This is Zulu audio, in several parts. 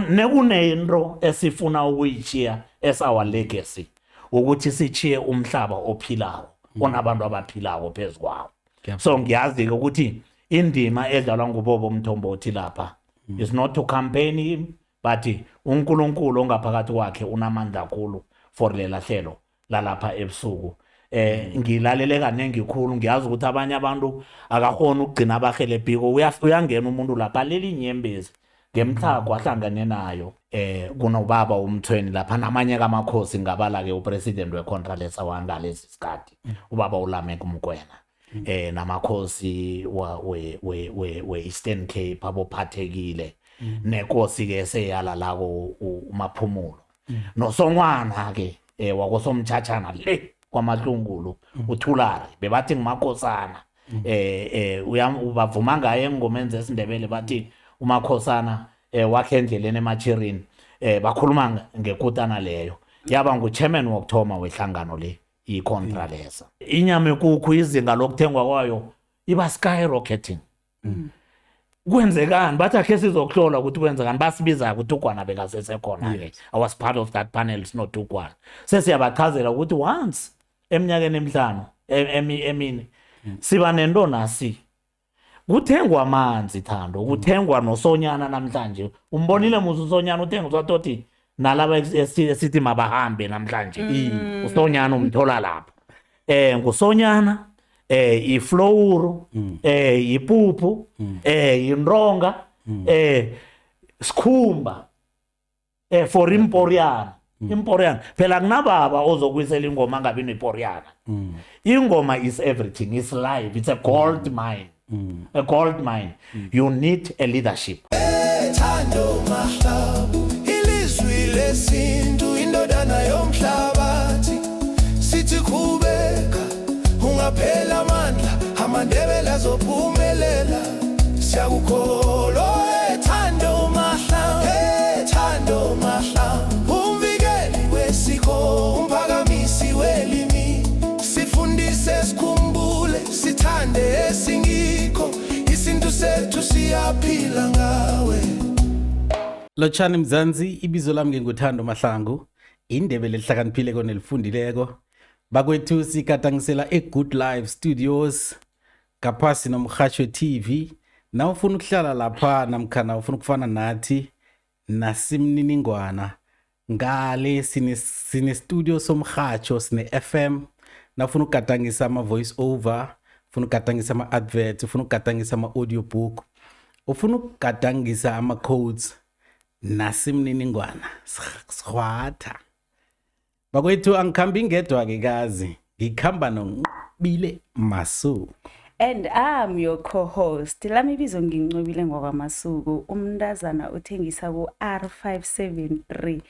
nekunento esifuna ukuyichiya esawa legacy ukuthi sichiye umhlaba ophilayo onabantu abaphilako phezukwawo. So ngiyazi ukuthi indima edlalwa nguBobo Mthombothi lapha is not to campaign him, but uNkulunkulu ongaphakathi kwakhe unamandla kakhulu for lela hlelo lalapha ebusuku. Ngilalele kanengi khulu, ngiyazi ukuthi abanye abantu akahona ukugcina abahelebhiko, uyangena umuntu lapha leli nyembezi ngemthago ahlangane nayo. Kunobaba uMthweni lapha namanye kamakhosi ngabala ke upresident weContralesa wangalesi sikhathi ubaba uLameka Mkwena. Namakhosi we Eastern Cape abophathekile nenkosi ke seyala lako uMaphumulo noSongwana ke wakosomthatshana le kwamahlungulu uThulari bebathi ngumakhosana. Ubavuma ngaye engomeni zesiNdebele bathi umakhosana wakhe endleleni eMachirini. Bakhuluma ngekutana leyo yaba nguchairman wokthoma wehlangano le iContralesa. Inyama ekukhu izinga lokuthengwa kwayo iba skyrocketing. Kwenzekani bathi akhe sizokuhlola ukuthi kwenzekani, basibiza ukuthi uGwana bekasesekhona ke. I was part of that panel not uGwana. Sesiyabachazela ukuthi once eminyakeni emihlanu emini siba nento nasi kuthengwa amanzi Thando, kuthengwa noSonyana namhlanje. Umbonile musu uSonyana uthengwa ukuthi nalaba esithi mabahambe namhlanje. uSonyana umthola lapho. NguSonyana, iFlowuru, iPuphu, iNronga, Sikhumba, for Imporiana. Imporiana phela kunababa ozokwisela ingoma ngabe nePoriana. Ingoma is everything, is life, it's a gold mine. A gold mine. You need a leadership. Thando mahlabu ilizwi lesintu indodana yomhlabathi sithi khubeka ungaphela amandla amandebele azophumelela siyakukholwa. Thando mahlabu umvikeli wesiko umphakamisi welimi sifundise sikhumbule sithande esingikho isintu sethu siyaphila ngawe. Lotshani Mzansi, ibizo lami nginguThando Mahlangu, indebele elihlakaniphileko nelifundileko. Bakwethu sikatangisela eGood Life Studios ngaphasi nomrhatsho TV. Na ufuna ukuhlala lapha namkhana ufuna ukufana nathi nasimniningwana ngale sine studio somrhatsho sine FM. Na ufuna ukatangisa ama voice over, ufuna ukatangisa ama adverts, ufuna ukatangisa ama audiobook, ufuna ukatangisa ama codes nasimniningwana sikhwatha. Bakwethu angikhambi ngedwa ke kazi, ngikhamba noNcubile Masuku. And I'm your co-host. Lami bizo ngiNcubile ngwakwamasuku, umntazana uthengisa ku R573.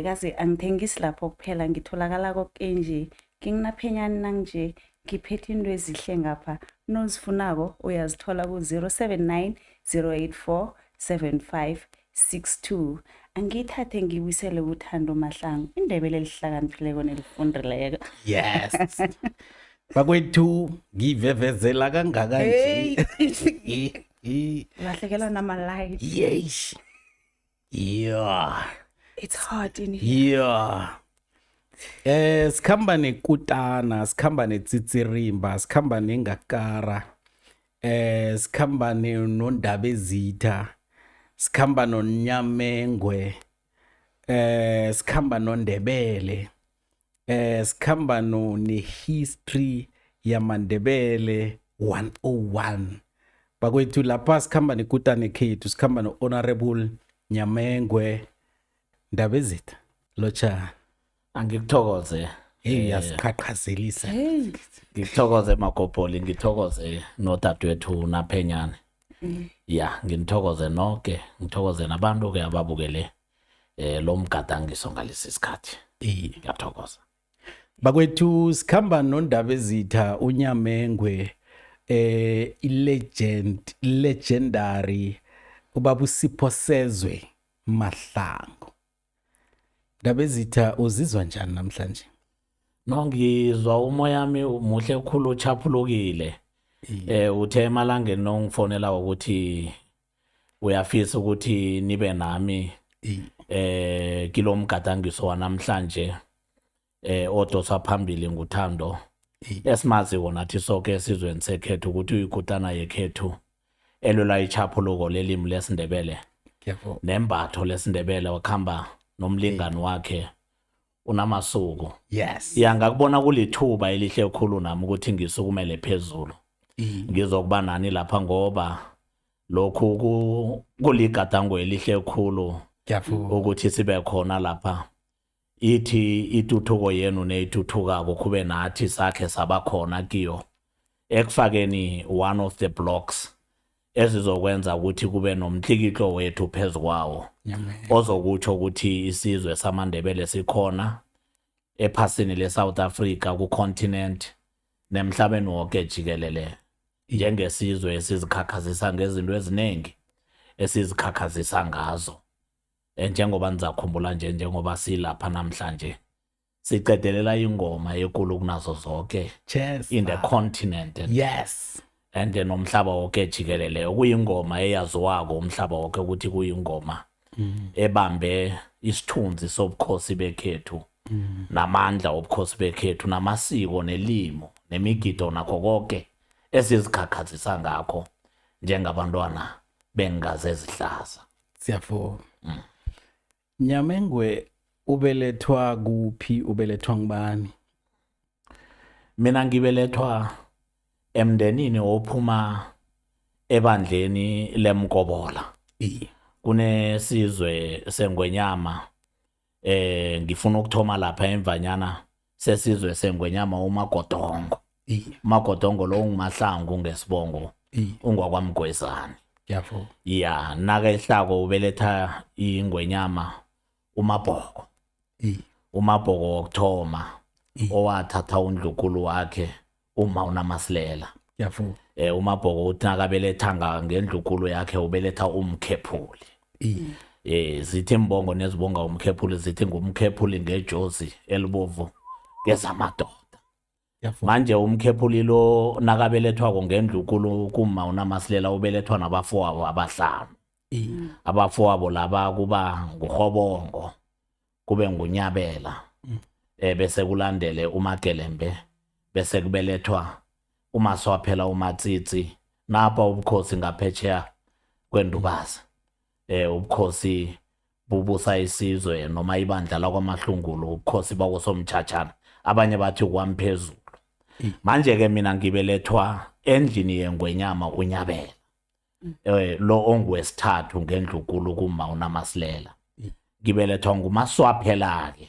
Kazi angithengisi lapho kuphela, ngitholakala konke nje. Nginginaphenyani nanje, ngiphethe into ezihle ngapha. Nozifunako uyazithola ku 079 084 7562. Angithathe ngiwisele uThando Mahlangu, indebele elihlakaniphileko nelifundileko. Yes. Bakwethu ngivevezela kangaka nje. Lahlekelwa nama light. Yes. Yeah. It's hot in here. Yeah. Sikhamba nekutana, sikhamba netsitsirimba, sikhamba nengakara. Sikhamba nondabezitha, sikhamba nonyamengwe, sikhamba nondebele, sikhamba nehistory yamandebele 101. Bakwethu lapha sikhamba nekutana ekhethu, sikhamba no-Honorable Nyamengwe Ndabezitha. Locha Angikuthokoze. Yasiqhaqhazelisa. Ngithokoze Makopoli, ngithokoze nodadewethu Naphenyane. Ngithokoze nonke, ngithokoze nabantu ke ababukele lo mgadangiso ngalesi sikhathi. Ngiyathokoza. Bakwethu sikhamba noNdabezitha uNyamengwe, legendary ubaba uSipho Sezwe Mahlangu. Ndabezitha uzizwa njani namhlanje? Ngizwa umoya wami muhle kakhulu, uchaphulukile. Uthe emalangeni nongifonela ukuthi uyafisa ukuthi nibe nami kilomgadangiso wanamhlanje odosa phambili nguThando esimazi nathi sonke esizweni sekhethu ukuthi uyikutana yekhethu elwela ichapuluko lelimi lesindebele nembatho lesindebele wakhamba nomlingani wakhe uNamasuku. Yes. Ngakubona kulithuba elihle kakhulu nami ukuthi ngisukumele phezulu ngizokuba nani lapha ngoba lokhu kuligadango elihle kakhulu ukuthi sibe khona lapha. Ithi ituthuko yenu neyithuthukako kube nathi sakhe sabakhona kiyo ekufakeni one of the blocks ezizokwenza ukuthi kube nomhlikihlo wethu phezukwawo ozokutsho ukuthi isizwe samaNdebele sikhona ephasini leSouth Africa ku-continent nemhlabeni wonke jikelele njengesizwe esizikhakhazisa ngezinto eziningi esizikhakhazisa ngazo. Njengoba nizakhumbula njengoba silapha namhlanje siqedelela ingoma enkulu kunazo zonke in the continent and nomhlaba wonke jikelele kuyingoma eyaziwako umhlaba wonke ukuthi kuyingoma ebambe isithunzi sobukhosi bekhethu namandla obukhosi bekhethu namasiko nelimo nemigido nakho konke esizikhakhazisa ngakho njengabantwana bengaze ezihlaza. Siyavuma. Nyamengwe ubelethwa kuphi, ubelethwa ngubani? Mina ngibelethwa emndenini ophuma ebandleni leMkobola. Kunesizwe seNgwenyama ngifuna ukuthoma lapha emvanyana sesizwe seNgwenyama uMagodongo. Magodongo lo ngumahlangu ngesibongo ungwakwamgwezani. Yafo. Naka ehlako ubeletha ingwenyama uMabhoko. uMabhoko wokuthoma owathatha undlunkulu wakhe uma uNamasilela. Yafo. uMabhoko uthi nakabelethanga ngendlunkulu yakhe ubeletha umkhephuli. Zithi imbongo nezibonga umkhephuli zithi ngumkhephuli ngejozi elibovu ngezamadoda. Manje umkhephuli lo nakabelethwa ngendlunkulu kuma uNamasilela ubelethwa nabafowabo abahlanu. Abafowabo laba kuba nguHobongo kube nguNyabela bese kulandele uMagelembe bese kubelethwa uMaswaphela uMatsitsi napha ubukhosi ngaphetsheya kwendubaza. Ubukhosi bubusa isizwe noma ibandla lakwamahlungulu ubukhosi bakosomthatshana abanye bathi kwamphezulu. Manje ke mina ngibelethwa endlini yeNgwenyama uNyabela. Lo ongwesithathu ngendlunkulu kuma uNamasilela. Ngibelethwa nguMaswaphela ke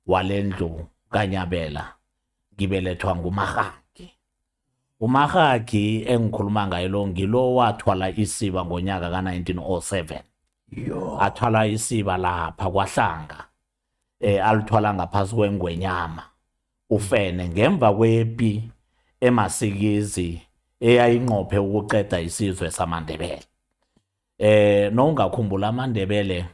walendlu kaNyabela. Ngibelethwa nguMahagi. uMahagi engikhuluma ngayo lo ngilo wathwala isiba ngonyaka ka1907. Athwala isiba lapha kwaHlanga. Alithwala ngaphasi kweNgwenyama. Ufene ngemva kwepi eMasikizi eyayinqophe ukuqeda isizwe samaNdebele. Nongakhumbula amaNdebele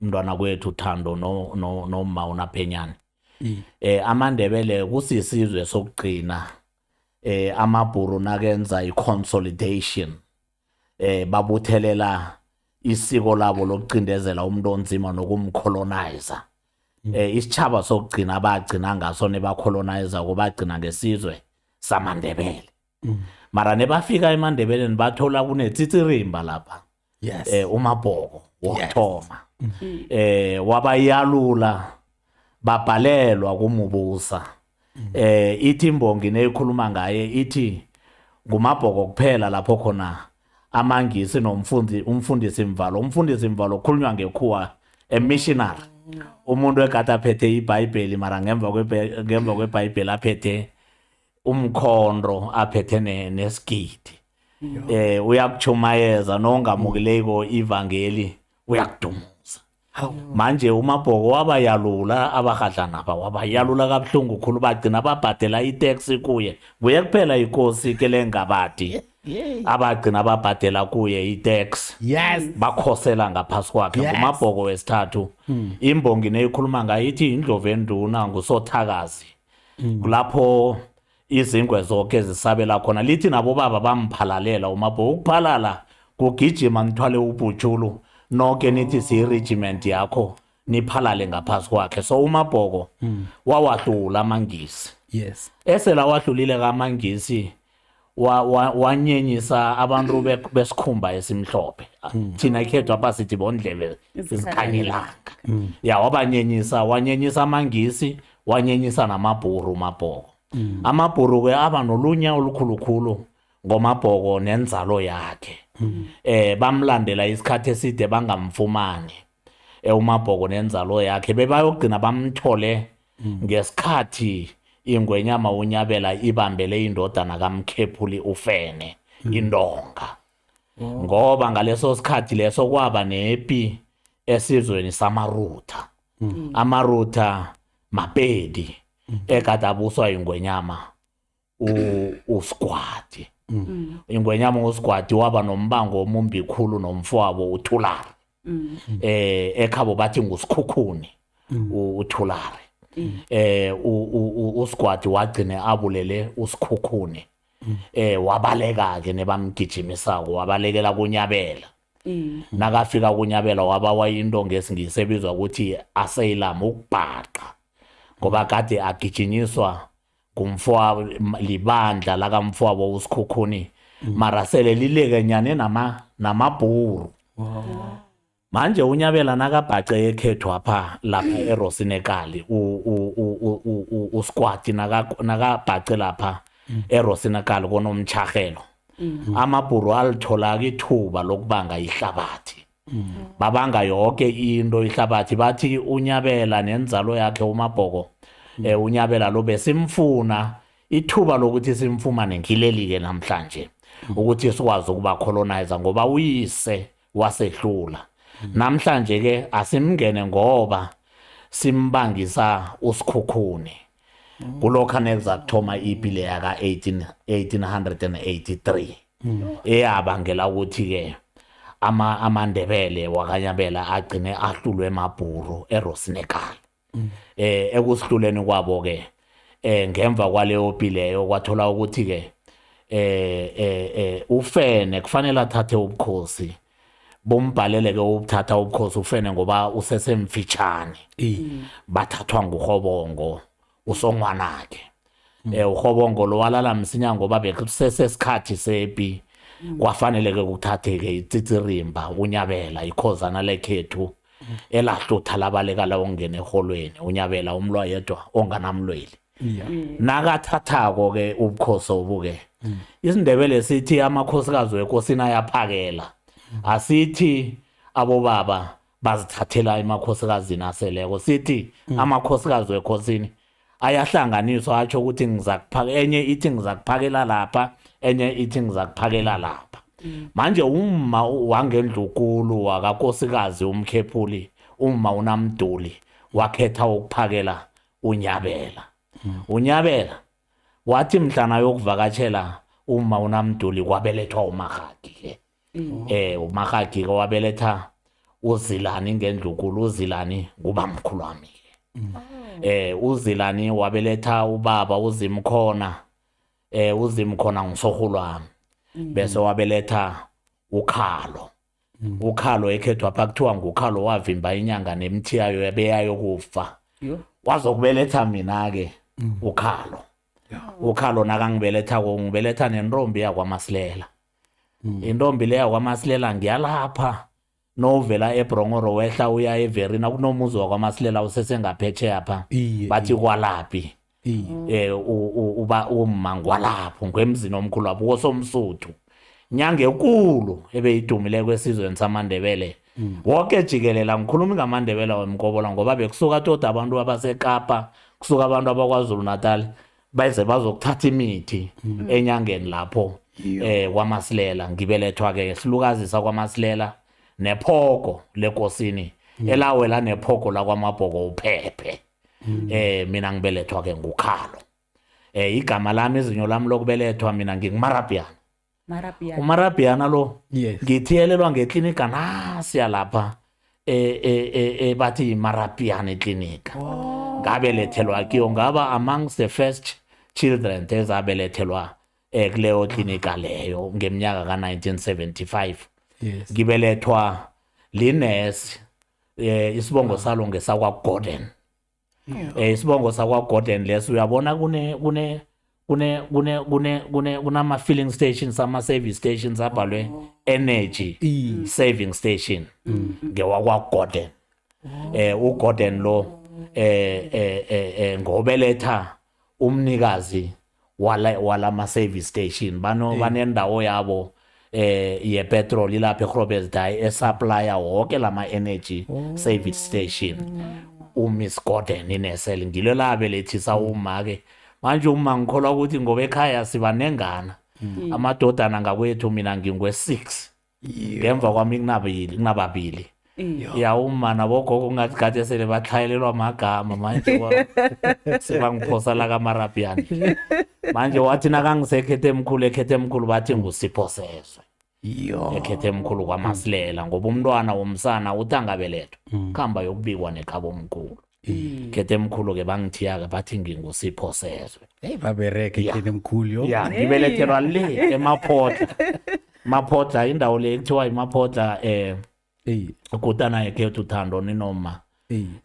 mntwana kwethu Thando noma uNaphenyana. AmaNdebele kusisizwe sokugcina amaBhuru nakenza iconsolidation babuthelela isiko labo lokucindezela umuntu onzima nokumcolonizer. Isitshaba sokugcina abagcina ngaso nebacolonizer kubagcina ngesizwe samaNdebele. Mara nebafika eMandebeleni bathola kunetsitsirimbha lapha. uMabhoko wokuthoma. Wabayalula babhalelwa kumubusa. Ithi imbongi neyikhuluma ngaye ithi nguMabhoko kuphela lapho khona amangisi umfundisi imvalo. Umfundisi imvalo khulunywa ngekhuwa missionary. Umuntu ekade aphethe iBhayibheli mara ngemva kweBhayibheli aphethe umkhondro aphethe nesigidi. Uyakuchumayeza nongamukileko ivangeli uyakudumuza. Manje uMabhoko wabayalula abahadlana naba wabayalula kabuhlungu khulu bagcina babhadela itax kuye. Kuye kuphela inkosi ke lengabadi abagcina babhadela kuye itax. Bakhosela ngaphasi kwakhe nguMabhoko wesithathu. Imbongi neyikhuluma ngayithi indlovu enduna nguSothakazi. Kulapho izingwe zonke zisabela khona lithi nabo baba bamphalalela uMabhoko. Ukuphalala kugijima nithwale ubhutshulu nonke nithi siyi-regiment yakho niphalale ngaphasi kwakhe. So uMabhoko wawahlula amangisi. Yes. Esela wahlulile kaMangisi wanyenyisa abantu besikhumba esimhlophe. Thina ikhethu apha sithi bondlebe zikhanyilanga. Ya wanyenyisa amangisi, wanyenyisa namabhuru uMabhoko. Amabhuru ke aba nolunya olukhulukhulu ngoMabhoko nenzalo yakhe. Bamlandela isikhathi eside bangamfumani. uMabhoko nenzalo yakhe bebayogcina bamthole ngesikhathi ingwenyama uNyabela ibambele indodana kaMkhephuli uFene indonga. Ngoba ngaleso sikhathi leso kwaba nepi esizweni samaRutha. AmaRutha Mapedi ekadabuswa ingwenyama uSgwadi. Ingwenyama uSgwadi waba nombango omumbi khulu nomfowabo uThulari. Ekhabo bathi nguSikhukhuni uThulari. uSgwadi wagcine abulele uSikhukhuni. Wabaleka ke nebamgijimisako wabalekela kuNyabela. Nakafika kuNyabela wabawa into ngesingisi ebizwa ukuthi asylum ukubhaqa. Ngoba kade agijinyiswa kumfowabo libandla la kamfowabo uSikhukhuni mara sele lileke nyane namabhuru. Manje uNyabela nakabhace ekhethu apha lapha eRosinekali uSgwadi nakabhace lapha eRosinekali konomtshagelo. Amabhuru alithola ithuba lokubanga ihlabathi. Babanga yonke into ihlabathi bathi uNyabela nenzalo yakhe uMabhoko uNyabela lo besimfuna ithuba lokuthi simfumane ngileli-ke namhlanje ukuthi sikwazi ukuba colonizer ngoba uyise wasehlula. Namhlanje ke asimngene ngoba simbangisa uSikhukhuni. Kulokho aneza kuthoma ipile yaka 1883 eyabangela ukuthi ke amandebele wakanyabela agcine ahlulwe emabhuru eRosinekali. Ekusihluleni kwabo ke ngemva kwaleyo pileyo kwathola ukuthi ke uFene kufanele athathe ubukhosi. Bombhalele ke ukuthatha ubukhosi uFene ngoba usesemfitshane. Bathathwa nguRhobongo usongwanakhe. uRhobongo lo walala msinya ngoba bekusesesikhathi sepi. Kwafanele ke ukuthatheke itsitsirimba uNyabela ikhozana lekhethu elahlutha labaleka la ongena eholweni uNyabela umlwa yedwa onganamlweli. Nakathathako ke ubukhosi obuke. IsiNdebele sithi amakhosikazi wenkosini ayaphakela. Asithi abobaba bazithathela emakhosikazini aseleko. Sithi amakhosikazi wenkosini ayahlanganiswa atsho ukuthi ngizakuphaka enye ithi ngizakuphakela lapha enye ithi ngizakuphakela lapha. Manje umma wangendlukulu wakankosikazi uMkhephuli umma uNamduli wakhetha ukuphakela uNyabela. uNyabela wathi mhlana yokuvakatshela umma uNamduli kwabelethwa uMahagi ke. uMahagi ke wabeletha uZilani ngendlukulu. uZilani ngubamkhulu wami ke. uZilani wabeletha ubaba uZimkhona. uZimkhona ngusohulu wami. Bese wabeletha uKhalo. uKhalo ekhethu apha kuthiwa nguKhalo wavimba inyanga nemthiyayo yabeyayo kufa. Wazokubeletha mina ke uKhalo. uKhalo nakangibeletha ngibeletha nentombi yakwaMasilela. Intombi leya kwaMasilela ngiyalapha novela eBrongoro wehla uya eVerina kunomuzi wakwaMasilela usesengaphetshe apha bathi kwalapi. Uba umangwalapho ngwemzini omkhulu wabo kosomsuthu. Nyange enkulu ebeyidumile kwesizweni samaNdebele. Wonke jikelele ngikhuluma ngamaNdebele wemkobola ngoba bekusuka todo abantu abaseKapa kusuka abantu abakwaZulu Natal baze bazokuthatha imithi enyangeni lapho kwaMasilela. Ngibelethwa ke isilukazi sakwaMasilela nephoko lenkosini elawela nephoko la kwaMabhoko uPhephe. Mina ngibelethwa ke nguKhalo. Igama lami izinyo lami lokubelethwa mina ngingumarabiana. uMarabiana lo ngithiyelelwa ngeklinika nasiya lapha bathi iMarabiana eklinika. Ngabelethelwa kiyo ngaba amongst the first children ezabelethelwa kuleyo klinika leyo ngeminyaka ka1975 Yes. ngibelethwa linesi isibongo salo ngesakwa Gordon. Isibongo sakwa Gordon leso uyabona kunama filling stations ama service stations abhalwe energy saving station ngewakwa Gordon. uGordon lo ngobeletha umnikazi wala service station banendawo yabo ye petrol ilapha eGroblersdal esupplya wonke lama energy service station. Miss Gordon inesel ngilo labelethisa uma ke manje uma ngikholwa ukuthi ngoba ekhaya sibanengana amadodana ngakwethu mina ngingwe6 ngemva kwami kunababili ya uma nabogogo ngathi kade sele bathayelelwa amagama manje sebangiphosa la kaMarabian manje wathi nakangisekhethe emkhulu bathi ngusipho sezwe ekhethe emkhulu kwaMasilela ngoba umntwana womsana uthangabelethwa khamba yokubikwa nekhabo omkhulu khethe emkhulu ke bangithiya ke bathi ngingusipho sezwe babereke khethe emkhulu yo ya ngibelethelwa le eMaphotla indawo le ekuthiwa iMaphotla ukutana ekhethu Thando ninoma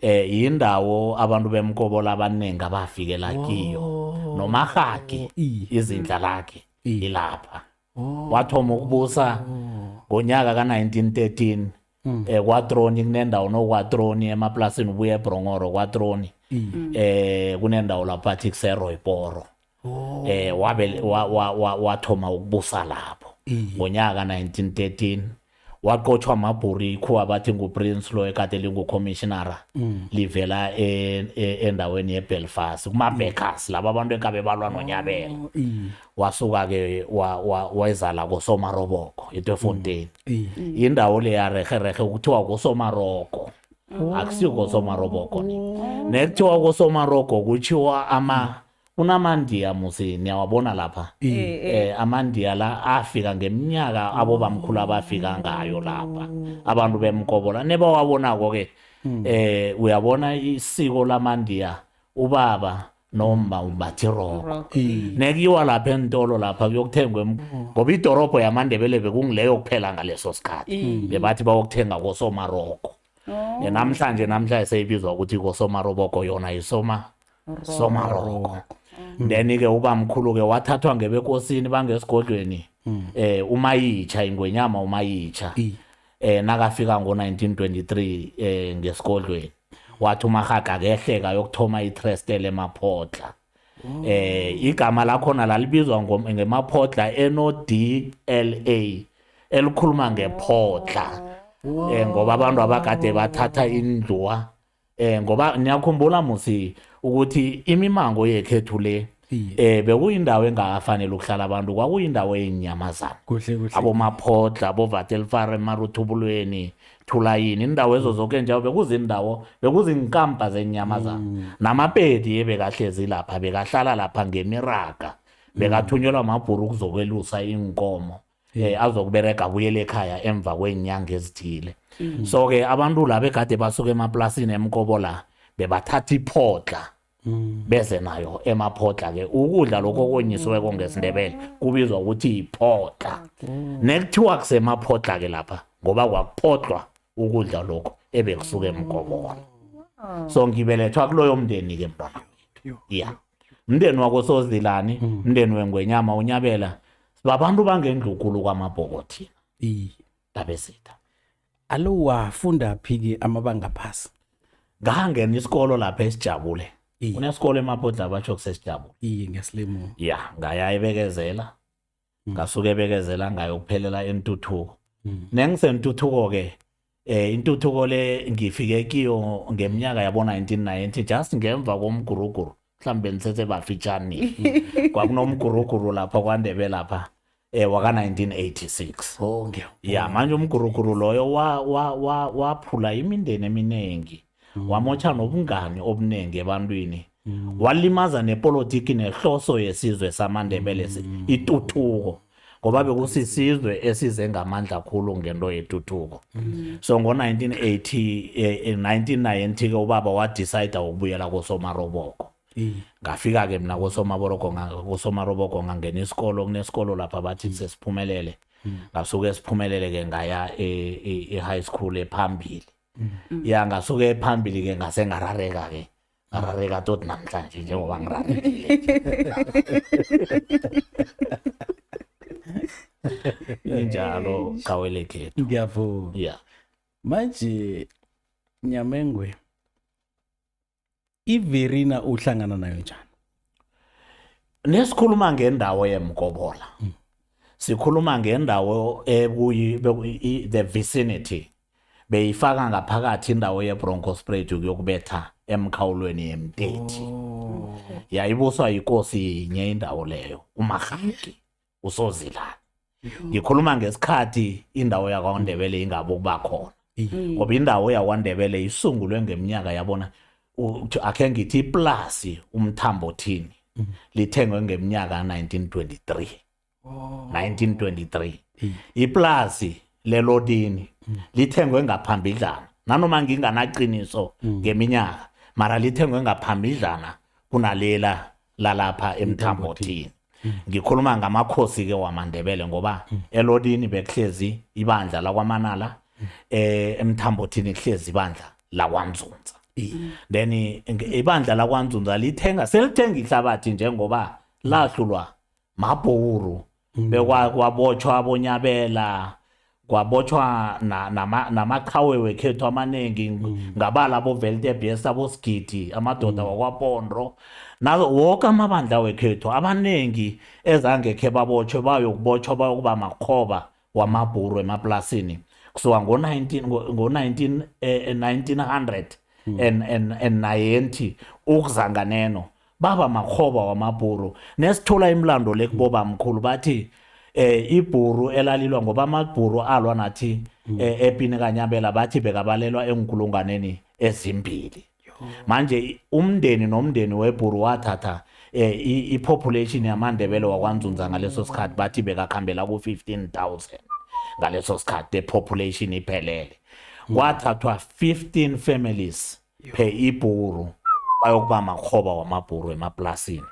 indawo abantu bemkobola abanengi abafikela kiyo nomahaki izindla lakhe ilapha wathoma ukubusa ngonyaka ka1913 kwaTroni kunendawo nokwaTroni emaplasini ubuye eBrongoro kwaTroni kunendawo lapha athi kuseRooiporo wathoma ukubusa lapho ngonyaka ka1913 waqothwa amabhurikhu abathi nguPrince lo ekade lingucommissioner livela endaweni yeBelfast kumaBeckers laba abantu enkabe balwa noNyabela wasuka ke wayezala koSomaroboko eTweefontein indawo le yaregerege ukuthiwa koSomaroko akusiyo koSomaroboko nekuthiwa koSomaroko kuchiwa unamandiya musi niyawabona lapha amandiya la afika ngeminyaka abo bamkhulu abafika ngayo lapha abantu bemkobola neba wabonako ke uyabona isiko lamandiya ubaba noma ubathiroko nekiwa lapha entolo lapha kuyokuthengwa ngoba idorobho yamaNdebele bekungileyo kuphela ngaleso sikhathi bebathi bayokuthenga koSomaroko namhlanje seyibizwa ukuthi koSomaroboko yona Somaroko then ke ubamkhulu ke wathathwa ngebekosini bangesigodlweni uMayitsha ingwenyama uMayitsha nakafika ngo1923 ngesigodlweni wathi uMahaga kehleka yokuthoma iTrestele eMaphotla igama lakhona lalibizwa ngemaphotla NODLA elikhuluma ngephotla ngoba abantu abakade bathatha indluwa ngoba niyakhumbula musi ukuthi imimango yekhethu le bekuyindawo engakafanele ukuhlala abantu kwakuyindawo yenyamazana aboMaphotla aboVatelfare Maruthubulweni Thulayini indawo ezo zonke njalo bekuzinkampa zenyamazana namapedi ebekahlezi lapha bekahlala lapha ngeMiraga bekathunyelwa amabhuru kuzokwelusa inkomo azokubereka abuyele ekhaya emva kwenyanga ezithile so ke abantu la bekade basuka emaplasini emkobola bebathatha iphotla beze nayo emaphotla ke ukudla lokho konyisiweko ngesindebele kubizwa ukuthi iphotla nekuthiwa kusemaphotla ke lapha ngoba kwakuphotlwa ukudla lokho ebekusuka emkobola so ngibelethwa kuloyo mndeni ke mntwana umndeni wakoSozilani umndeni wengwenyama uNyabela babantu bangendlukulu kwaMabhokothi dabesitha alo wafunda phiki amabanga phasi ngangena isikolo lapha eSijabule kunesikolo eMaphotla batsho kusesijabule ngesilimo ngaya ebekezela ngasuka ebekezela ngayokuphelela entuthuko nengisentuthuko ke intuthuko le ngifike kiyo ngeminyaka yabo 1990 just ngemva komguruguru mhlambe nithethe bafitshani kwakunomguruguru lapha kwaNdebele lapha waka 1986 manje umguruguru loyo waphula imindeni eminengi wamotsha nobungani obunengi ebantwini walimaza nepolitiki nehloso yesizwe samaNdebele ituthuko ngoba bekusisizwe esize ngamandla khulu ngento yetuthuko so ngo1990 ke ubaba wadecide ukubuyela koSomaroboko ngafika ke mina koSomaroboko ngangena isikolo kunesikolo lapha bathi sesiphumelele ngasuke siphumelele ke ngaya e-high school ephambili ya ngasuke ephambili ke ngase ngarareka ke ngarareka tot namhlanje njengoba ngirarekile injalo kawele kethu ngiyavuma yeah manje Nyamengwe iVerina uhlangana nayo njani nesikhuluma ngendawo yeMkobola sikhuluma ngendawo the vicinity beyifaka ngaphakathi indawo yeBroncospread ukuyokubetha emkhawulweni yeMteti yayibuswa yinkosi inye indawo leyo uMahaki uSozilani ngikhuluma ngesikhathi indawo yakwaNdebele ingabo kuba khona ngoba indawo yakwaNdebele isungulwe ngeminyaka yabona akhe ngithi plus umthambothini lithengwe ngeminyaka 1923 iplasi lelodini lithengwe ngaphambidlana nanoma nginganaqiniso ngeminyaka mara lithengwe ngaphambidlana kunalela lalapha emthambothini ngikhuluma ngamakhosi ke wamaNdebele ngoba elodini bekuhlezi ibandla lakwaManala emthambothini kuhlezi ibandla lakwaNzunza then ibandla lakwaNzunza lithenga selithenga ihlabathi njengoba lahlulwa mabhuru bekwabotshwa abonyabela kwabotshwa namaqhawe wekhethu amanengi ngabala boVeltebeest abosigidi amadoda wakwaPondro nazo wonke amabandla wekhethu abanengi ezangekhe babotshwe bayokubotshwa bayokuba makhoba wamabhuru emaplasini kusuka ngo-1990 ukuzanganeno baba makhoba wamabhuru nesithola imlando lekuboba mkhulu bathi ibhuru elalilwa ngoba amabhuru alwa nathi epini kaNyabela bathi bekabalelwa enkulunganeni ezimbili manje umndeni nomndeni webhuru wathatha ipopulation yamaNdebele wakwaNzunza ngaleso sikhathi bathi bekakhambela ku-15,000 ngaleso sikhathi the population iphelele kwathathwa 15 families per ibhuru bayokuba makhoba wamabhuru emaplasini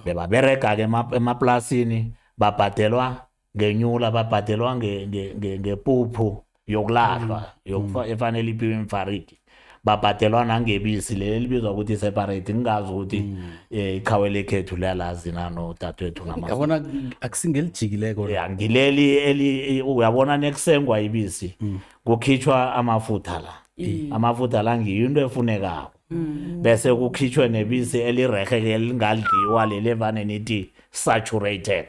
bebabereka ke emaplasini babhadelwa ngenyula babhadelwa ngepuphu yokulahlwa efanele ipiwe emfariki babhadelwa nangebisi leli libizwa ukuthi separate ngingazi ukuthi ikhawele lekhethu lalazi nano dadwethu namazwe yabona akusingelijikileko ya ngileli uyabona nekusengwa ibisi kukhitshwa amafutha la amafutha la ngiyinto efunekako bese kukhitshwe nebisi elirehe elingadliwa leli evane nithi saturated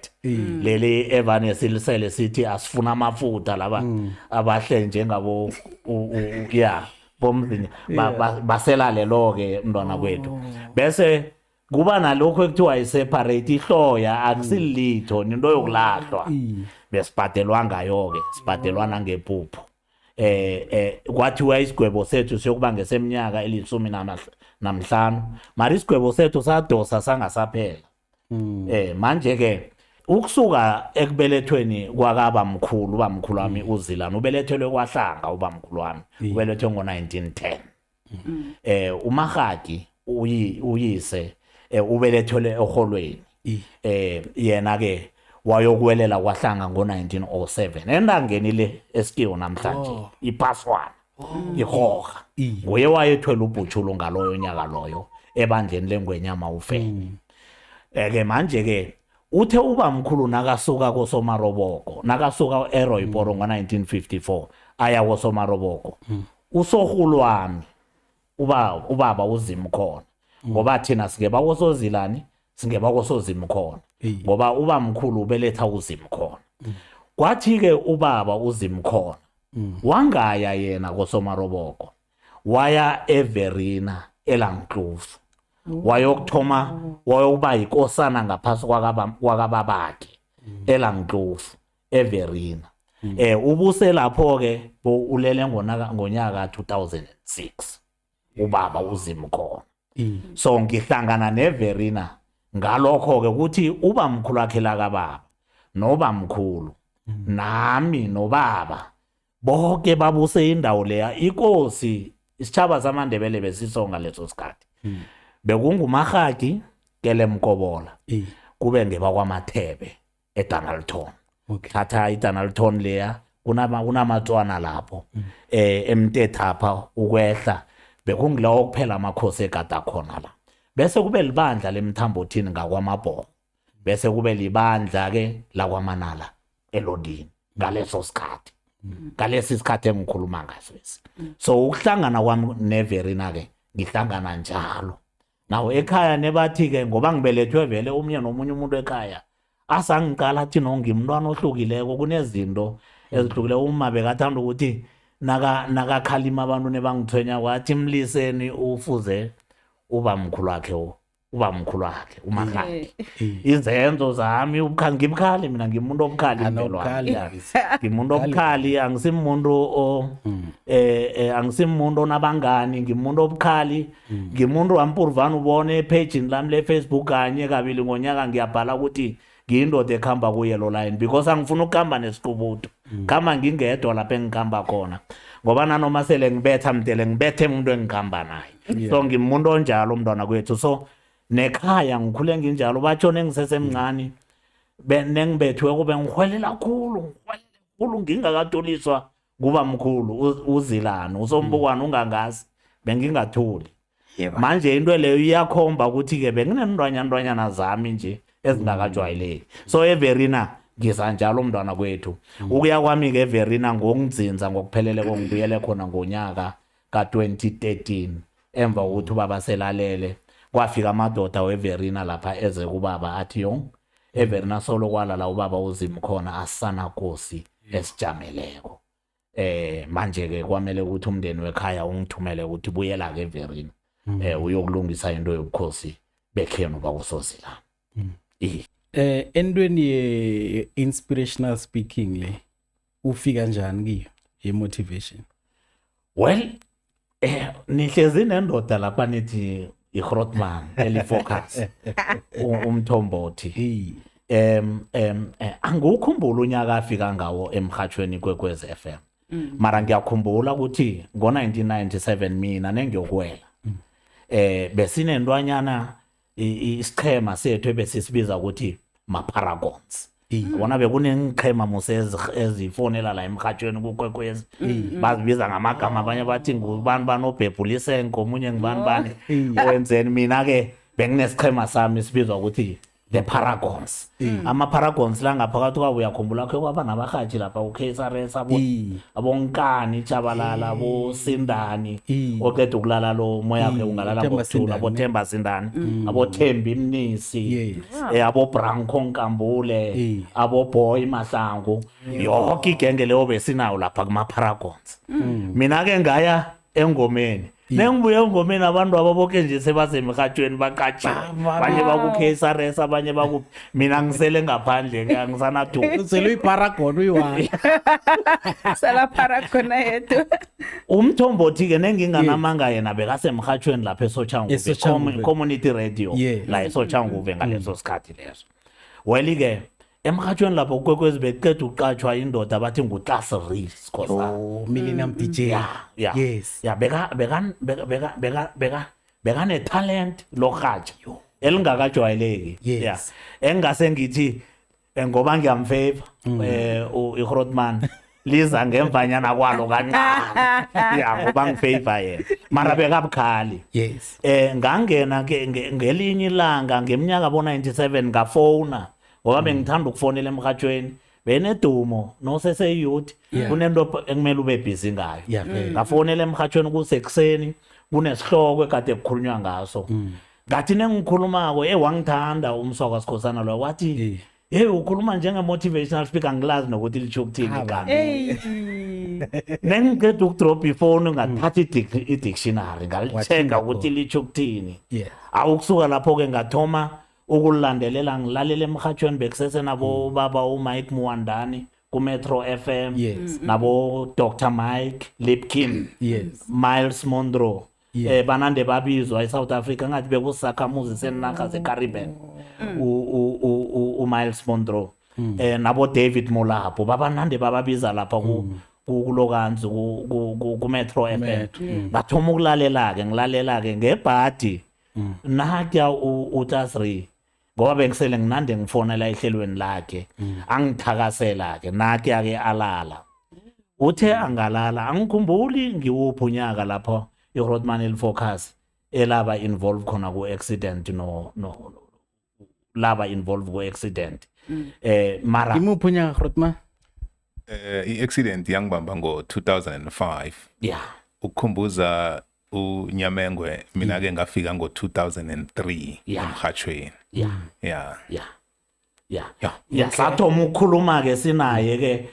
leli evane silisele sithi asifuna amafutha laba abahle njengabo ya bomzini basela lelo ke mntwana kwethu bese kuba nalokho ekuthiwa iseparate ihloya akusilitho into yokulahlwa besibhadelwa ngayo ke sibhadelwa nangepuphu kwathiwa isigwebo sethu siyokuba ngeseminyaka elisumi namhlanu mara isigwebo sethu sadosa sangasaphela manje ke ukusuka ekubelethweni kwakabamkhulu ubamkhulu wami uZilani ubelethelwe kwaHlanga ubamkhulu wami ubelethwe ngo-1910 uMahaki uyise ubelethelwe eholweni yena ke wayokwelela kwaHlanga ngo-1907 endangeni le esikiwo namhlanje iPaswana ihoga nguye wayethwele ubhutshulo ngaloyo nyaka loyo ebandleni lengwenyama ufene ke manje ke uthe ubamkhulu nakasuka koSomaroboko nakasuka eRooipoort ngo-1954 aya koSomaroboko usohulu wami ubaba uZimkhona ngoba thina singeba koSozilani singeba koSozimkhona ngoba ubamkhulu ubeletha uZimkhona kwathi ke ubaba uZimkhona wangaya yena koSomaroboko waya eVerina eLangkloof wayokuthoma wayokuba yinkosana ngaphasi kwakababakhe eLangkloof eVerina ubuse lapho ke ulele ngonyaka 2006 ubaba uZimkhona so ngihlangana neVerina ngalokho ke ukuthi ubamkhulu wakhe la kababa nobamkhulu nami nobaba bonke babuse indawo leya inkosi isitshaba samaNdebele besisonga leso sikhathi bekunguMahaki kele Mkobola kube ngeba kwaMathebe eDonaldton Okay. thatha iDonaldton leya kunamatswana lapho emntetapha ukwehla bekungilawo kuphela amakhosi egada khona la bese kube libandla lemthambothini ngakwamabhongo bese kube libandla ke lakwamanala elodini ngaleso sikhathi ngalesi sikhathi engikhuluma ngaso so ukuhlangana kwami neVerina ke ngihlangana njalo nawo ekhaya nebathi ke ngoba ngibelethwe vele umnye nomunye umuntu ekhaya asangiqala athi nongimntwana ohlukileko kunezinto ezihlukile uma bekathanda ukuthi nakakhalima abantu nebangithwenya kwathi mliseni ufuze uba mkhulu wakhe umakhaya izenzo zami ngibkhali mina ngimuntu obukhali ngimuntu obukhali angisimuntu onabangani ngimuntu obukhali ngimuntu wampurvana ubone epage lami leFacebook kanye kabili ngonyaka ngiyabhala ukuthi ngiyindoda ekhamba ku-Yellow Line because angifuna ukuhamba nesiqubuto kama ngingedwa lapha engikhamba khona ngoba nanoma sele ngibetha mdele ngibethe umuntu engikhamba naye so ngimuntu onjalo umntwana kwethu so nekhaya ngikhule nginjalo batshone ngisesemncane nengibethwe kube ngihwelela khulu ngingakatoliswa kuba mkhulu uzilana usombukwana ungangazi bengingathuli manje into leyo iyakhomba ukuthi ke benginendwanyana zami nje ezingakajwayeleki so eVerina ngisanjalo umntwana kwethu ukuya kwami ke eVerina ngokungidzinza ngokuphelele ngibuyele khona ngonyaka ka2013 emva ukuthi ubaba selalele kwafika amadoda weVerina lapha eze kubaba athi yo eVerina solo kwalala ubaba uZim khona asana Nkosi esijameleko manje ke kwamele ukuthi umndeni wekhaya ungithumele ukuthi buyela ke eVerina uyokulungisa into yobukhosi bekhenu bakusozila endweni ye-inspirational speaking le ufika njani kiyo ye-motivation? Well nihlezi nendoda lapha nithi iGrootman elifocus umthombothi angukhumbula unyaka afika ngawo emhathweni kwekwezi FM mara ngiyakhumbula ukuthi ngo1997 mina nengiyokwela besinendwanyana isichema sethu ebesisibiza ukuthi ma-Paragons bona bekunengichema musezi ezifonela la emhathweni kukwekwezi bazibiza ngamagama abanye bathi ngubani banobhebhulisenko omunye ngibani wenzeni mina ke benginesichema sami sibizwa ukuthi the Paragons ama-Paragons la ngaphakathi kwabo uyakhumbula khe kwaba nabahaji lapha uKSRS abonkani Chabalala aboSindani oqeda ukulala lo moya ke ungalala ngokuthula aboThemba Sindani aboThembi Mnisi aboBranko Nkambule aboBoy Mahlangu yonke igenge leyo besinayo lapha kuma-Paragons mina ke ngaya engomeni nengibuye engomeni abantu ababoke nje sebasemhathweni baqatshiwe abanye bakuKSRS abanye mina ngisele ngaphandle ke angisanathuka usele uyiParagon uyiwani sala Paragon yethu umthombothi ke nenginganamanga yena bekasemhathweni lapha eSochanguve community radio la eSochanguve ngaleso sikhathi leso well ke emhathweni lapho kwekwezi beqeda uqatshwa indoda bathi nguClass Reels Millennium DJ yes beka ne talent lohatsha elingakajwayeleki engase ngithi ngoba ngiyamfavor iGrootman liza ngemvanyana kwalo kancane ngoba ngifavor yena mara bekabukhali ngangena ngelinye ilanga ngeminyaka bo97 ngafona ngoba bengithanda ukufonela emhathweni benedumo noseseyouth kunento ekumele ube busy ngayo ngafonela emhathweni kusekuseni kunesihloko ekade kukhulunywa ngaso ngathi nengikhulumako wangithanda umswaka Sikhosana lo wathi ukhuluma njenge-motivational speaker ngilazi nokuthi lisho ukuthini igama nengiqeda ukudrop ifoni ngathatha i-dictionary ngalithenga ukuthi lisho ukuthini awukusuka lapho-ke ngathoma ukulandelela ngilalela emhathweni bekusese nabo baba uMike Muwandani kuMetro FM nabo Dr Mike Lipkin Miles Monroe banande babizwa eSouth Africa ngathi bekusakhamuzi senarha zeCaribbean uMiles Monroe nabo David Molabo babanande bababiza lapha kulokanzi kuMetro FM bathoma ukulalela ke ngilalela ke ngebhadi nakya uTasri ngoba bengisele nginande ngifonela ehlelweni lakhe angithakasela ke nakhe ake alala uthe angalala angikhumbuli ngiwuphi unyaka lapho iRoadman Focus elaba involve khona ku accident no laba involve ku accident mara imuphi unyaka Grootman I-accident yangibamba ngo-2005 yeah ukukhumbuza uNyamengwe mina ke ngafika ngo-2003 Yeah. emhathweni yeah sathoma ukukhuluma ke sinaye ke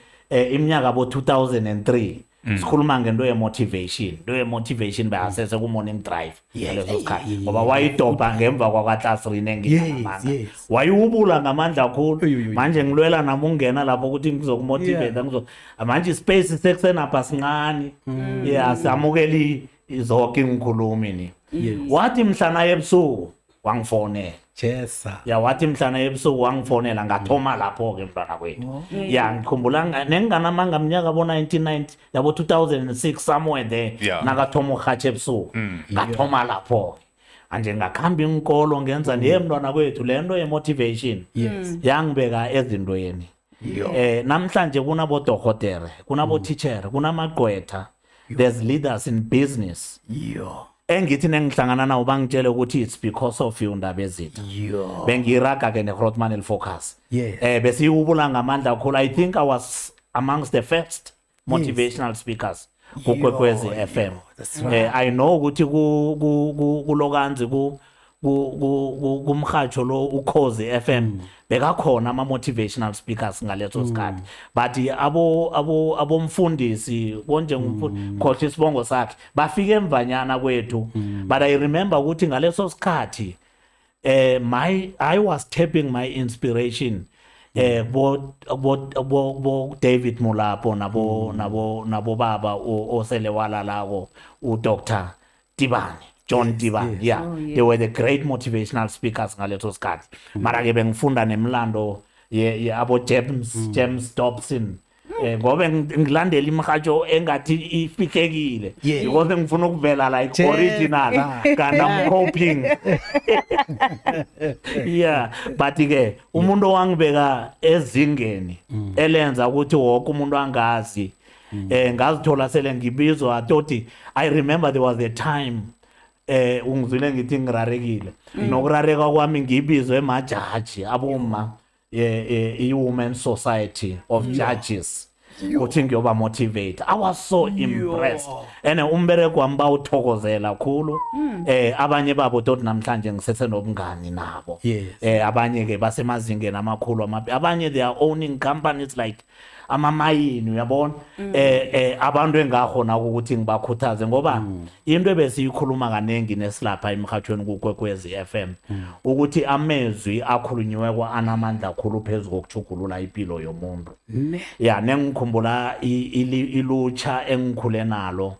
iminyaka bo 2003 sikhuluma ngento ye-motivation bayasese ku-morning drive ngaleso sikhathi ngoba wayidobha ngemva kwakwa-class rinenginamanga wayiwubula ngamandla kakhulu manje ngilwela nami ungena lapho ukuthi ngizokumotivate manje ispace sekusenapha sincane samukeli zonke ingikhulumi ni wathi mhlana ebusuku wangifonela Jesa wathi mhlana ebusuku wangifonela ngathoma lapho-ke mntwana kwethu ngikhumbula nenginganamanga mnyaka bo-1990 yabo 2006 somewhere there nakathoma urhatsha ebusuku ngathoma lapho-ke anje ngakhamba inkolo ngenza ndiye mntwana kwethu le nto ye-motivation yangibeka ezintweni namhlanje kunabodorhotere kunabotitshere kunamagqwetha there's leaders in business engithi nengihlangana nawo bangitshele ukuthi it's because of you ndaba ezitha bengiraga ke neGrootman Focus besiyubula ngamandla kakhulu I think I was amongst the first motivational speakers kuKwekwezi FM I know ukuthi kulokanzi kumhatsho lo uKhozi FM bekakhona ama motivational speakers ngaleso sikhathi but abomfundisi konje ngumfundisi isibongo sakhe bafike emvanyana kwethu but I remember ukuthi ngaleso sikhathi I was tapping my inspiration bo David Mulapo nabo baba osele walalago uDr Tibane John Tibane they were the great motivational speakers ngaleso sikhathi mara ke bengifunda nemlando abo James Dobson ngoba ngilandela imhatsho engathi ifihlekile because ngifuna ukuvela like original kanti I'm coping but ke umuntu owangibeka ezingeni elenza ukuthi wonke umuntu angazi ngazithola sele ngibizwa toti I remember there was a time ungizwile ngithi ngirarekile nokurareka kwami ngibizwe emajaji aboma i-Women Society of Judges uthi ngiyoba motivate I was so impressed umbereko wami bawuthokozela kakhulu abanye babo tot namhlanje ngisese nobungani nabo abanye ke basemazingeni amakhulu abanye they are owning companies like amamayini uyabona abantu engahona ukuthi ngibakhuthaze ngoba into ebesiyikhuluma kanengi nesilapha emhathweni kuKwekwezi FM ukuthi amezwi akhulunyiwe anamandla kakhulu phezulu kokuchugulula impilo yomuntu nengikhumbula ilutsha engikhule nalo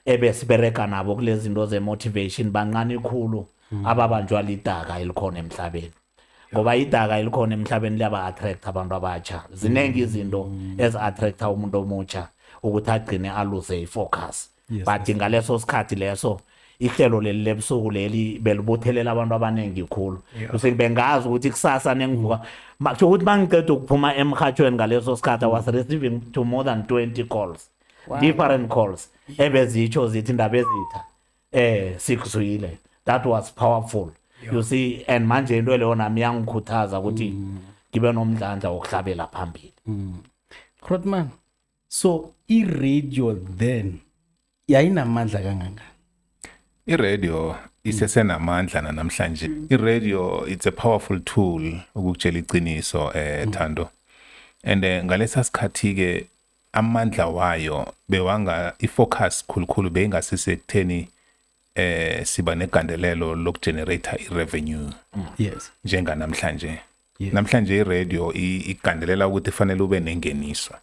ebesibereka nabo kulezi zinto ze-motivation bancane khulu ababanjwa lidaka elikhona emhlabeni ngoba idaka elikhona emhlabeni liyaba-attract abantu abatsha zinengi izinto ezi-attracta umuntu omutsha ukuthi agcine aluse ifocus but ngaleso sikhathi leso ihlelo leli lebusuku leli belibuthelela abantu abaningi khulu bengazi ukuthi kusasa nengivuka kusho ukuthi bangiqeda ukuphuma emhathweni ngaleso sikhathi I was receiving to more than 20 calls different calls ebezitsho zithi indaba ezitha sikuzwile that was powerful you see and manje into leyo nami yangikhuthaza ukuthi ngibe nomdlandla wokuhlabela phambili Grootman so i-radio then yayinamandla kangangani I-radio isesenamandla namhlanje i-radio it's a powerful tool ukukutshela iqiniso Thando and ngalesa sikhathi ke amandla wayo bewanga ifocus khulukhulu beyingasisekutheni siba negandelelo lokugenerate i-revenue njenga namhlanje namhlanje i-radio igandelela ukuthi fanele ube nengeniso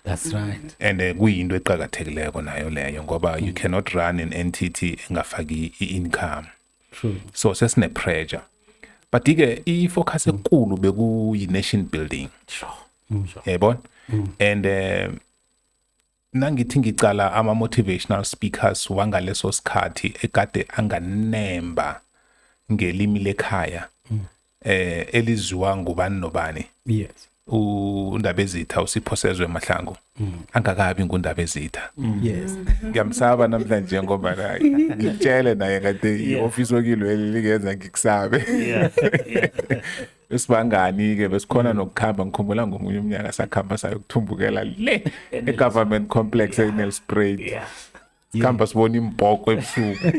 that's right and kuyinto eqhakathekileko nayo leyo ngoba you cannot run an entity engafaki i-income true so sesine pressure but ke i-focus enkulu bekuyi-nation building yabona and nangithi ngicala ama-motivational speakers wangaleso sikhathi ekade anganemba ngelimi lekhaya elizwa ngubani nobani. Yes. Undaba ezitha uSiphosezwe Mahlangu angakabi ngundaba ezitha. Yes. Ngiyamsaba namhlanje ngoba naye ngitshele naye kade ioffice okilo elikenza ngikusabe. Besibangani ke besikhona nokukhamba ngikhumbula ngomunye umnyaka sakhamba sayokuthumbukela le eGovernment Complex eNelspruit. Khamba sibona imbhoko ebusuku.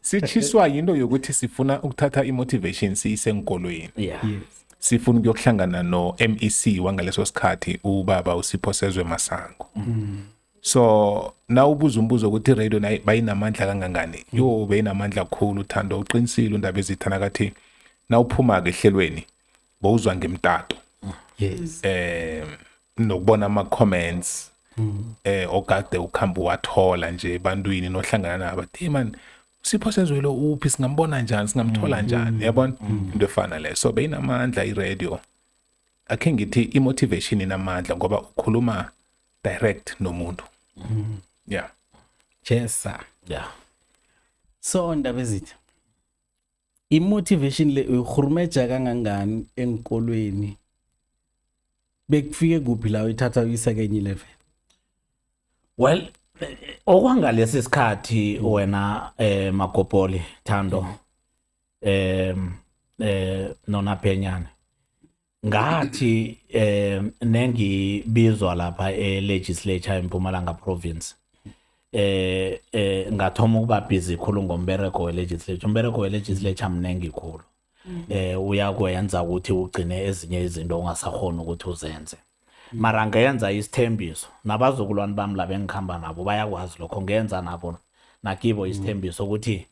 Sichiswa yinto yokuthi sifuna ukuthatha imotivation siyisenkolweni. Yes. Sifuna ukuyohlangana no MEC wangaleso sikhathi ubaba uSiphosezwe Masango. So na ubuza umbuzo ukuthi radio nayo bayinamandla kangangani. Yo bayinamandla kakhulu Thando uqinisile undaba ezithana kathi na uphuma ke ehlelweni bowuzwa ngemtato. Yes. Nokubona ama comments okade ukhamba wathola nje ebantwini nohlangana nabathi man Siphosezwe lo uphi singambona njani singamthola njani yabona into efana le. So bayinamandla iradio. Akhe ngithi imotivation inamandla ngoba ukhuluma direct nomuntu. Yeah. Yes sir. Yeah. So ndaba ezithi imotivation le uyikhulumeja kangangani enkolweni bekufike kuphi la uyithatha uyisa kenye level? Well, okwangalesi sikhathi wena Magopoli Thando nona Phenyane ngathi nengibizwa lapha legislature eMpumalanga province ngathoma ukuba busy khulu ngombereko welegislature. Umbereko welegislature mnengi khulu. Uyakwenza ukuthi ugcine ezinye izinto ongasakhona ukuthi uzenze. Mara ngeyenza isithembiso nabazukulwane bami la bengikhamba nabo bayakwazi lokho ngenza nabo nakibo isithembiso ukuthi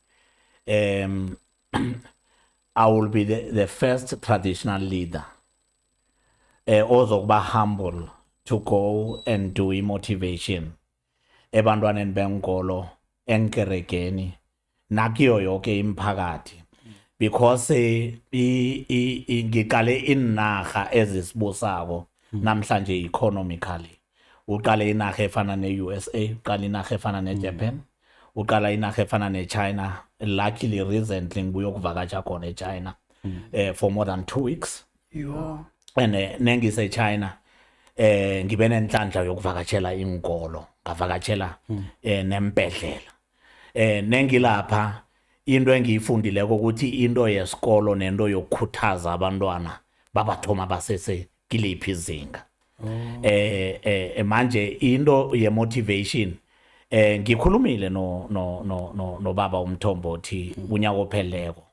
I will be the first traditional leader ozokuba humble to go and do motivation ebantwaneni benkolo enkeregeni nakiyo yonke imphakathi because ngiqale inarha ezisibusako namhlanje economically. Uqale inarha efana ne-USA, uqale inarha efana ne-Japan, uqala inarha efana ne-China. Luckily recently ngibuye ukuvakatsha khona eChina for more than 2 weeks. And nengise China ngibe nenhlanhla yokuvakatshela inkolo, ngavakatshela nempedlela. Nengilapha into engiyifundileko ukuthi into yesikolo nento yokukhuthaza abantwana babathoma basese kiliphi izinga. Manje into ye motivation ngikhulumile no baba uMthombothi unyaka opheleko.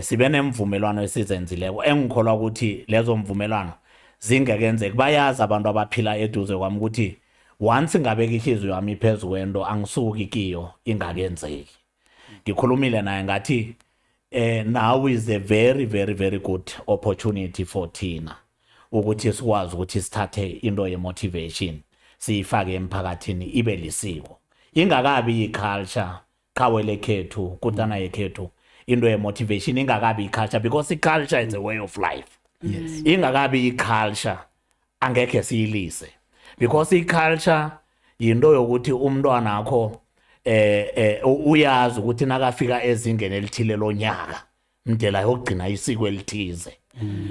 Sibe nemvumelwano esizenzileko engikholwa ukuthi lezo mvumelwano zingekenzeki. Bayazi abantu abaphila eduze kwami ukuthi once ngabeka ihliziyo yami phezulu kwento angisuki kiyo ingakenzeki. Ngikhulumile naye ngathi now is a very very very good opportunity for thina ukuthi sikwazi ukuthi sithathe into ye motivation siyifake emphakathini ibe lisiko. Ingakabi iculture khawele khethu kutana yekhethu into ye motivation ingakabi iculture because iculture is a way of life. Yes. Ingakabi iculture angeke siyilise because iculture into yokuthi umntwana akho uyazi ukuthi nakafika ezingeni elithile lonyaka mdela yokugcina isiko elithize.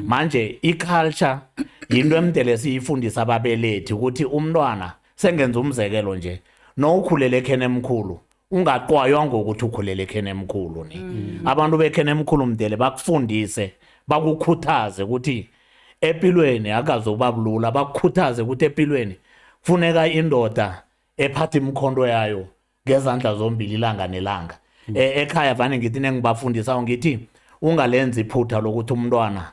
Manje iculture into emdele siyifundisa ababelethi ukuthi umntwana sengenza umzekelo nje no ukhulele ekhene emkhulu ungaqwaywa ngokuthi ukhulele ekhene emkhulu ni. Abantu bekhene emkhulu mdele bakufundise bakukhuthaze ukuthi empilweni akazobabulula, bakukhuthaze ukuthi empilweni kufuneka indoda ephatha imkhondo yayo ngezandla zombili ilanga nelanga. Ekhaya vane ngithi nengibafundisa ngithi ungalenza iphutha lokuthi umntwana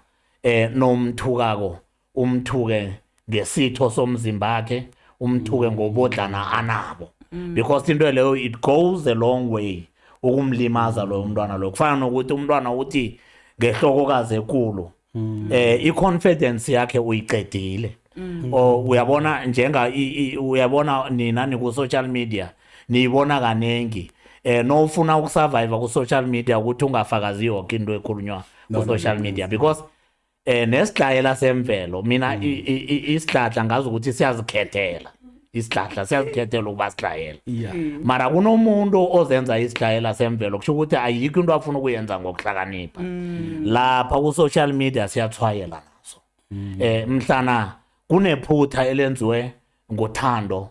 nomthukako umthuke ngesitho somzimba wakhe, umthuke ngobodlana anabo. Because into leyo it goes a long way ukumlimaza lo mntwana lo. Kufana nokuthi umntwana uthi ngehlokokazi enkulu i-confidence yakhe uyiqedile. Uyabona uyabona nina ni ku social media niyibona kanengi no ufuna ukusurvive ku social media ukuthi ungafakazi yonke into ekhulunywa ku social media because nesidlayela semvelo mina isidladla ngazi ukuthi siyazikhethela isidlahla siyazikhethela ukuba sidlayela Yeah. mara kunomuntu ozenza isidlayela semvelo kusho ukuthi ayikho into afuna ukuyenza ngokuhlakanipha lapha ku social media siyathwayela naso mhlana kunephutha elenziwe ngothando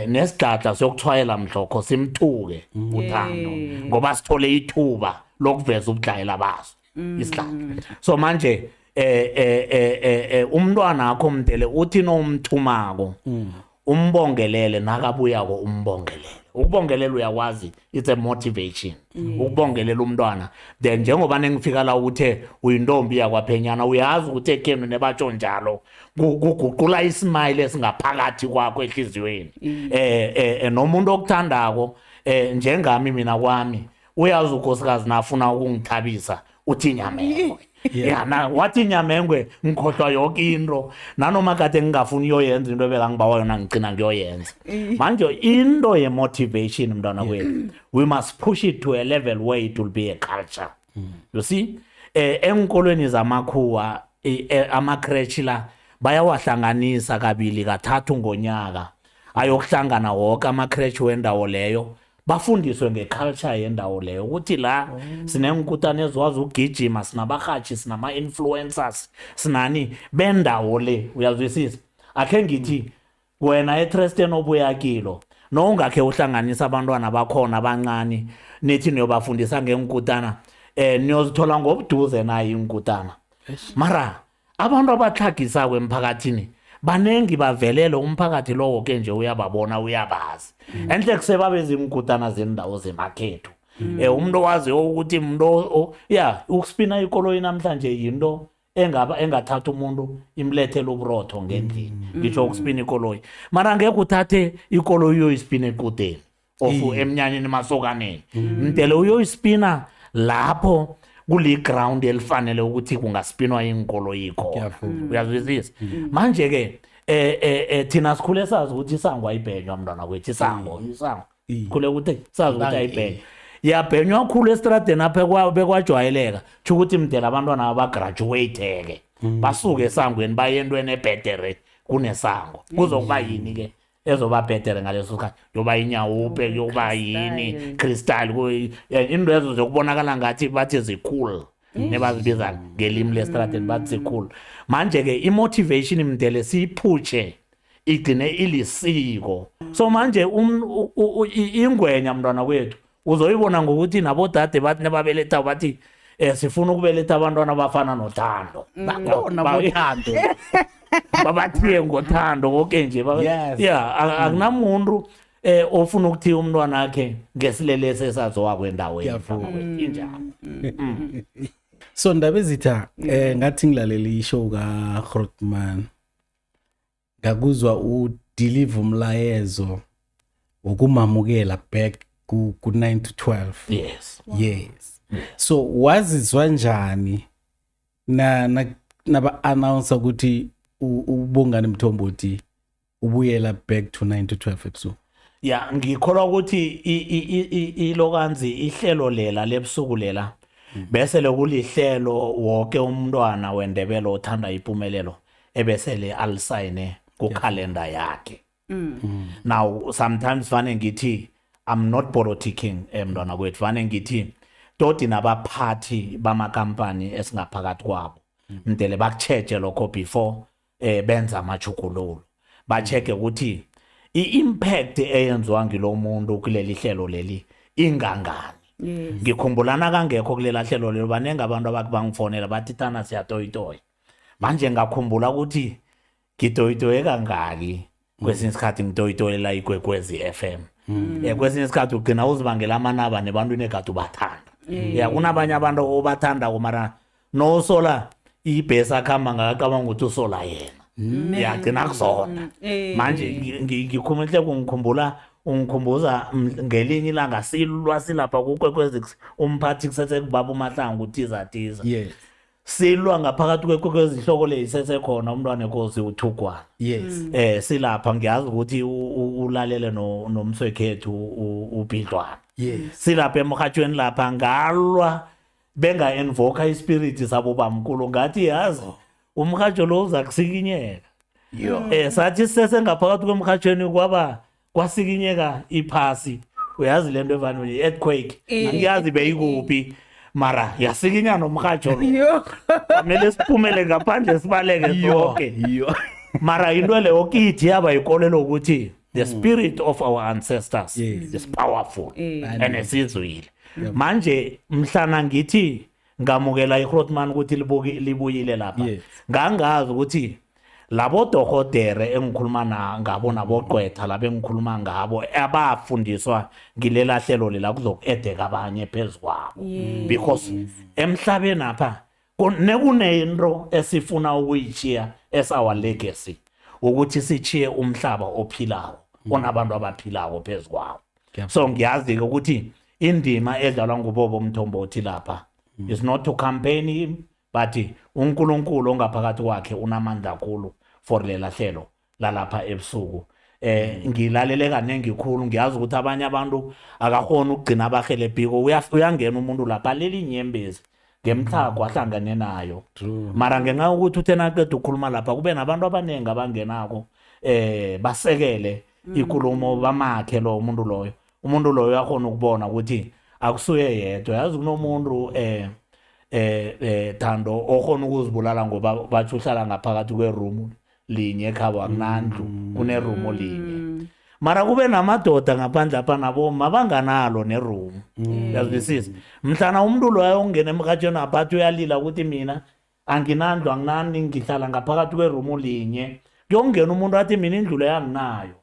nesidladla sokuthwayela mhlokho simthuke uthando ngoba sithole ithuba lokuveza ubudlayela baso isidladla so manje umntwana akho mdele uthi nomthumako umbongelele nakabuyako umbongelele ukubongelela uyakwazi it's a motivation ukubongelela umntwana then njengoba nengifika la uthe uyintombi yakwaphenyana uyazi ukuthi ekhenu nebatsho njalo kuguqula ismile esingaphakathi kwakho ehliziyweni nomuntu okuthandako njengami mina kwami uyazi unkosikazi nafuna ukungithabisa uthi nyamengwe na wathi nyamengwe ngikhohlwa yonke into nanoma kade ngingafuni uyoyenza into ebekangibawa yona ngicina ngiyoyenza manje into ye-motivation mntwana kwethu we must push it to a level where it will be a culture you see enkolweni zamakhuwa amakreshi la bayawahlanganisa kabili kathathu ngonyaka ayokuhlangana wonke amakreshi wendawo leyo bafundiswe ngeculture yendawo leyo ukuthi la sinenkutane ezwazi ukugijima sinabahathi sinama-influencers sinani bendawo le uyazwisisa akhe ngithi wena eTresteni obuya kilo nowungakhe uhlanganisa abantwana bakhona abancane nithi niyobafundisa ngenkutana niyozithola ngobuduze nayo inkutana mara abantu abahlagisa kwemphakathini banengi bavelele umphakathi lowo ke nje uyababona uyabazi enhle kusebabeza inkutana zendawo zemakhetho umuntu owaziyo ukuthi umuntu ukuspina ikoloyi namhlanje yinto engathatha umuntu imlethele uburotho ngendlini ngisho ukuspina ikoloyi mara ngeke uthathe ikoloyi uyoyispina equdeni ofu emnyanyeni masokaneni mdele uyoyispina lapho kuli-ground elifanele ukuthi kungaspinwa inkolo yikho uyazwisisa manje ke thina sikhule sazi ukuthi isango ayibhenywa mntwana kwethu isango khule ukuthi sazi ukuthi ayibhenywa yabhenywa khulu estradeni apha bekwajwayeleka tsho ukuthi mdela abantwana abagraduate-ke basuke esangweni baye entweni ebhetere kunesango kuzokuba yini ke ezoba bhetere ngaleso sikhathi yoba inyawupe yoba yini crystal into ezo zokubonakala ngathi bathi zicool nebazibiza ngelimi lestrateni bathi zicool manje ke imotivation mdele siyiphutshe igcine ilisiko so manje ingwenya mntwana kwethu uzoyibona ngokuthi nabodade bathi nebabeletha bathi sifuna ukubeletha abantwana abafana nothando bakhona bothando babathiye ngothando konke nje akunamuntu ofuna ukuthiya umntwana akhe ngesilelesi esazowa kwendaweni injalo so Ndabezitha ngathi ngilalela ishow kaGrootman ngakuzwa udeliver umlayezo wokumamukela back ku 9 to 12 yes so wazizwa njani naba announce ukuthi uBongani Mthombothi ubuyela back to 9 to 12 ebusuku ngikholwa ukuthi ilokanzi ihlelo lela lebusuku lela bese lokulihlelo wonke umntwana wendebele othanda impumelelo ebesele alisayine ku calendar yakhe now sometimes fane ngithi I'm not politicking mntwana kwethu fane ngithi todi nabaphathi bamakampani esingaphakathi kwabo mdele bakucheche lokho before benza amajugululo bacheke ukuthi iimpact eyenziwa ngilomuntu kuleli hlelo leli ingangani ngikhumbulana kangekho kulela hlelo lelo banenge abantu abakubangifonela bathi thana siyatoyitoya manje ngakhumbula ukuthi ngitoyitoye kangaki kwesinye isikhathi ngitoyitoyela iGwekwezi FM kwesinye isikhathi ugcina uzibangela amanaba nebantwini ekade ubathanda kunabanye abantu obathanda mara nosola ibhesi akhamba ngakacabanga ukuthi usola yena yagcina kuzona manje ngikhumehle ungikhumbuza ngelinye ilanga silwa silapha kuKwekwezi umphathi kusese kubaba uMahlangu utiza silwa ngaphakathi kweKwekwezi ihloko le isesekhona umntwana enkosi uThugwana silapha ngiyazi ukuthi ulalele nomswekhethu uBhidlwana silapha emhathweni lapha ngalwa benga invoke ispirit sabo bamkhulu ngathi yazi umhajo lo uza kusikinyeka sathi sesengaphakathi kwemhathweni kwasikinyeka iphasi uyazi lento evani earthquake angiyazi beyikuphi mara yasikinya nomhatsho kumele siphumele ngaphandle sibaleke sonke mara into leyo kithi yaba yikolelo ukuthi the spirit of our ancestors is powerful and esizwile manje mhlana ngithi ngamukela iGrootman ukuthi libuyile lapha ngangazi ukuthi labo dohodere engikhuluma ngabo nabogqwetha laba engikhuluma ngabo abafundiswa ngilela hlelo lela kuzokuedeka abanye phezukwabo because emhlabeni apha nekunento esifuna ukuyichiya as our legacy ukuthi sichiye umhlaba ophilayo onabantu abaphilako phezukwabo so ngiyazi ukuthi indima edlalwa nguBobo Mthombothi lapha is not to campaign him but uNkulunkulu ongaphakathi kwakhe unamandla kakhulu for lela hlelo lalapha ebusuku ngilalele kanengi khulu ngiyazi ukuthi abanye abantu akahona ukugcina abahelebhiko uyangena umuntu lapha leli nyembezi ngemthago ahlangane nayo mara ngenxa ukuthi uthena qeda ukukhuluma lapha kube nabantu abanengi abangenako basekele ikulumo bamakhe lo umuntu loyo yakhona ukubona ukuthi akusuye yedwa yazi kunomuntu Thando okhona ukuzibulala ngoba bathi uhlala ngaphakathi kweroom linye ekhaba kunandlu kuneroom linye mara kube namadoda ngaphandle apha nabo mabanganalo neroom yazwisisa mhlana umuntu loyo ongena emkhatshweni apha uyalila ukuthi mina anginandlu anginani ngihlala ngaphakathi kweroom linye kuyongena umuntu athi mina indlu leyo anginayo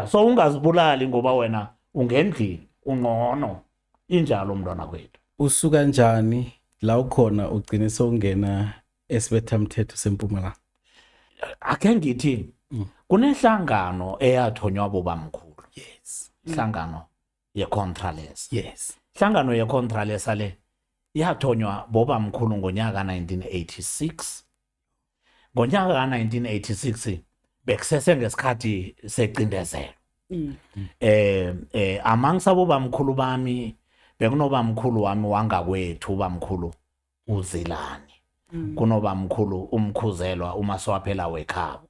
so ungazibulali ngoba wena ungendlini ungcono injalo umntwana kwethu usuka njani la ukhona ugcine sowungena esibethamthetho sempumalanga akhe ngithi kunehlangano eyathonywa bobamkhulu ihlangano ye-Contralesa ihlangano ye-Contralesa le yathonywa bobamkhulu ngonyaka ka-1986 ngonyaka ka-1986 bekusese ngesikhathi secindezelo amangisabo bamkhulu bami bekunobamkhulu wami wangakwethu ubamkhulu uZilani kunobamkhulu umkhuzelwa uMaswaphela wekhabo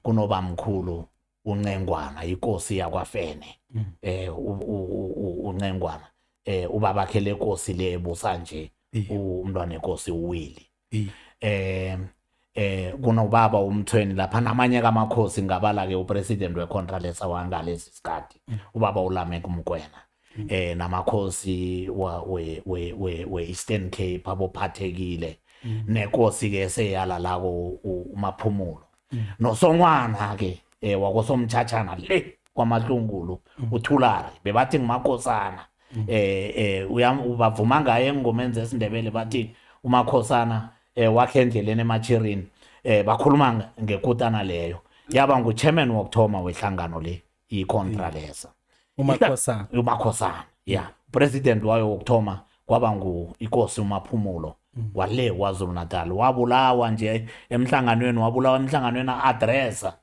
kunobamkhulu uNcengwana inkosi yakwaFene uNcengwana ubabakhe lenkosi le ebusa nje umntwana enkosi uWili kunobaba umthweni lapha namanye kamakhosi ngabala ke upresident weContralesa wangalesi sikhathi ubaba uLamek Mkwena namakhosi we Eastern Cape abophathekile nenkosi ke seyala lako uMaphumulo noSongwana ke wakosomthatshana le kwamahlungulu uThulari bebathi ngimakhosana ubavuma ngaye engomeni zesindebele bathi umakhosana wakhe endleleni emachirini bakhuluma ngekutana leyo yaba nguchairman wokuthoma wehlangano le iContralesa uMakhosana president wayo wokuthoma kwaba inkosi uMaphumulo wale waZulu Natal wabulawa nje emhlanganweni addressa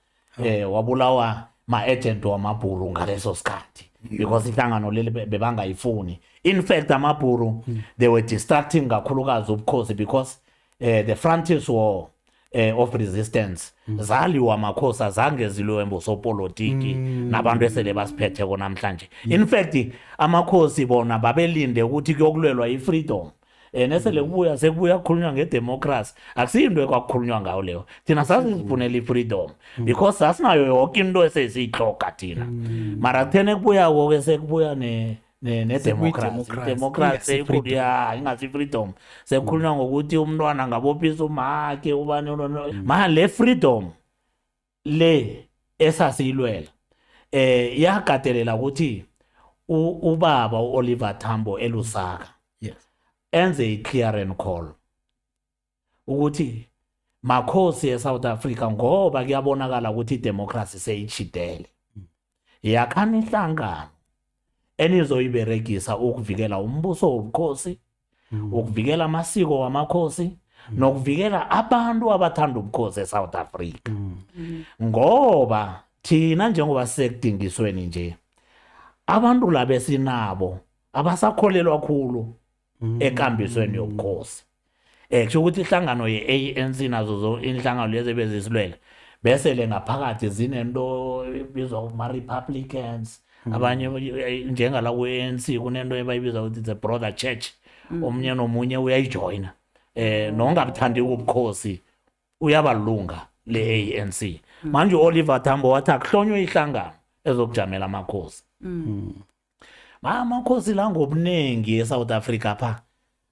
wabulawa ma-agent wamabhuru ngaleso sikhathi because ihlangano leli bebangayifuni in fact amabhuru they were distracting kakhulukazi ubukhosi because the frontiers war of resistance zaliwa amakhosi azange ziliwe mbosopolitiki nabantu esele basiphethe namhlanje in fact amakhosi bona babelinde ukuthi kuyokulwelwa ifreedom nesele kubuya sekubuya kukhulunywa ngedemocracy akusiyinto ekwakukhulunywa ngayo leyo thina sasizifunela ifreedom because sasinayo yonke into esesiyihloga thina mara kuthene kubuya ke sekubuya democracy ikuya ingasi freedom sekukhulunywa ngokuthi umntwana ngabophisa umakhe ubani le freedom le esasiyilwela yakatelela ukuthi ubaba uOliver Tambo eLusaka enze i-clear and call ukuthi makhosi eSouth Africa ngoba kuyabonakala ukuthi idemocracy seyichidele yakhana ihlangano enizoyiberegisa ukuvikela umbuso wobukhosi ukuvikela amasiko wamakhosi nokuvikela abantu abathanda ubukhosi eSouth Africa ngoba thina njengoba sekudingisweni nje abantu labesinabo abasakholelwa kakhulu ekambisweni yobukhosi kusho ukuthi ihlangano ye-ANC nazo inhlangano lezi bezisilwele bese le ngaphakathi zinento ebizwa uma Republicans abanye njengala ku-ANC kunento ebayibiza ukuthi it's a brother church omunye nomunye uyayijoyina nongabuthandi ubukhosi uyabalunga le-ANC manje u-Oliver Tambo wathi akuhlonywe ihlangano ezokujamela amakhosi amakhosi la ngobuningi eSouth Africa pha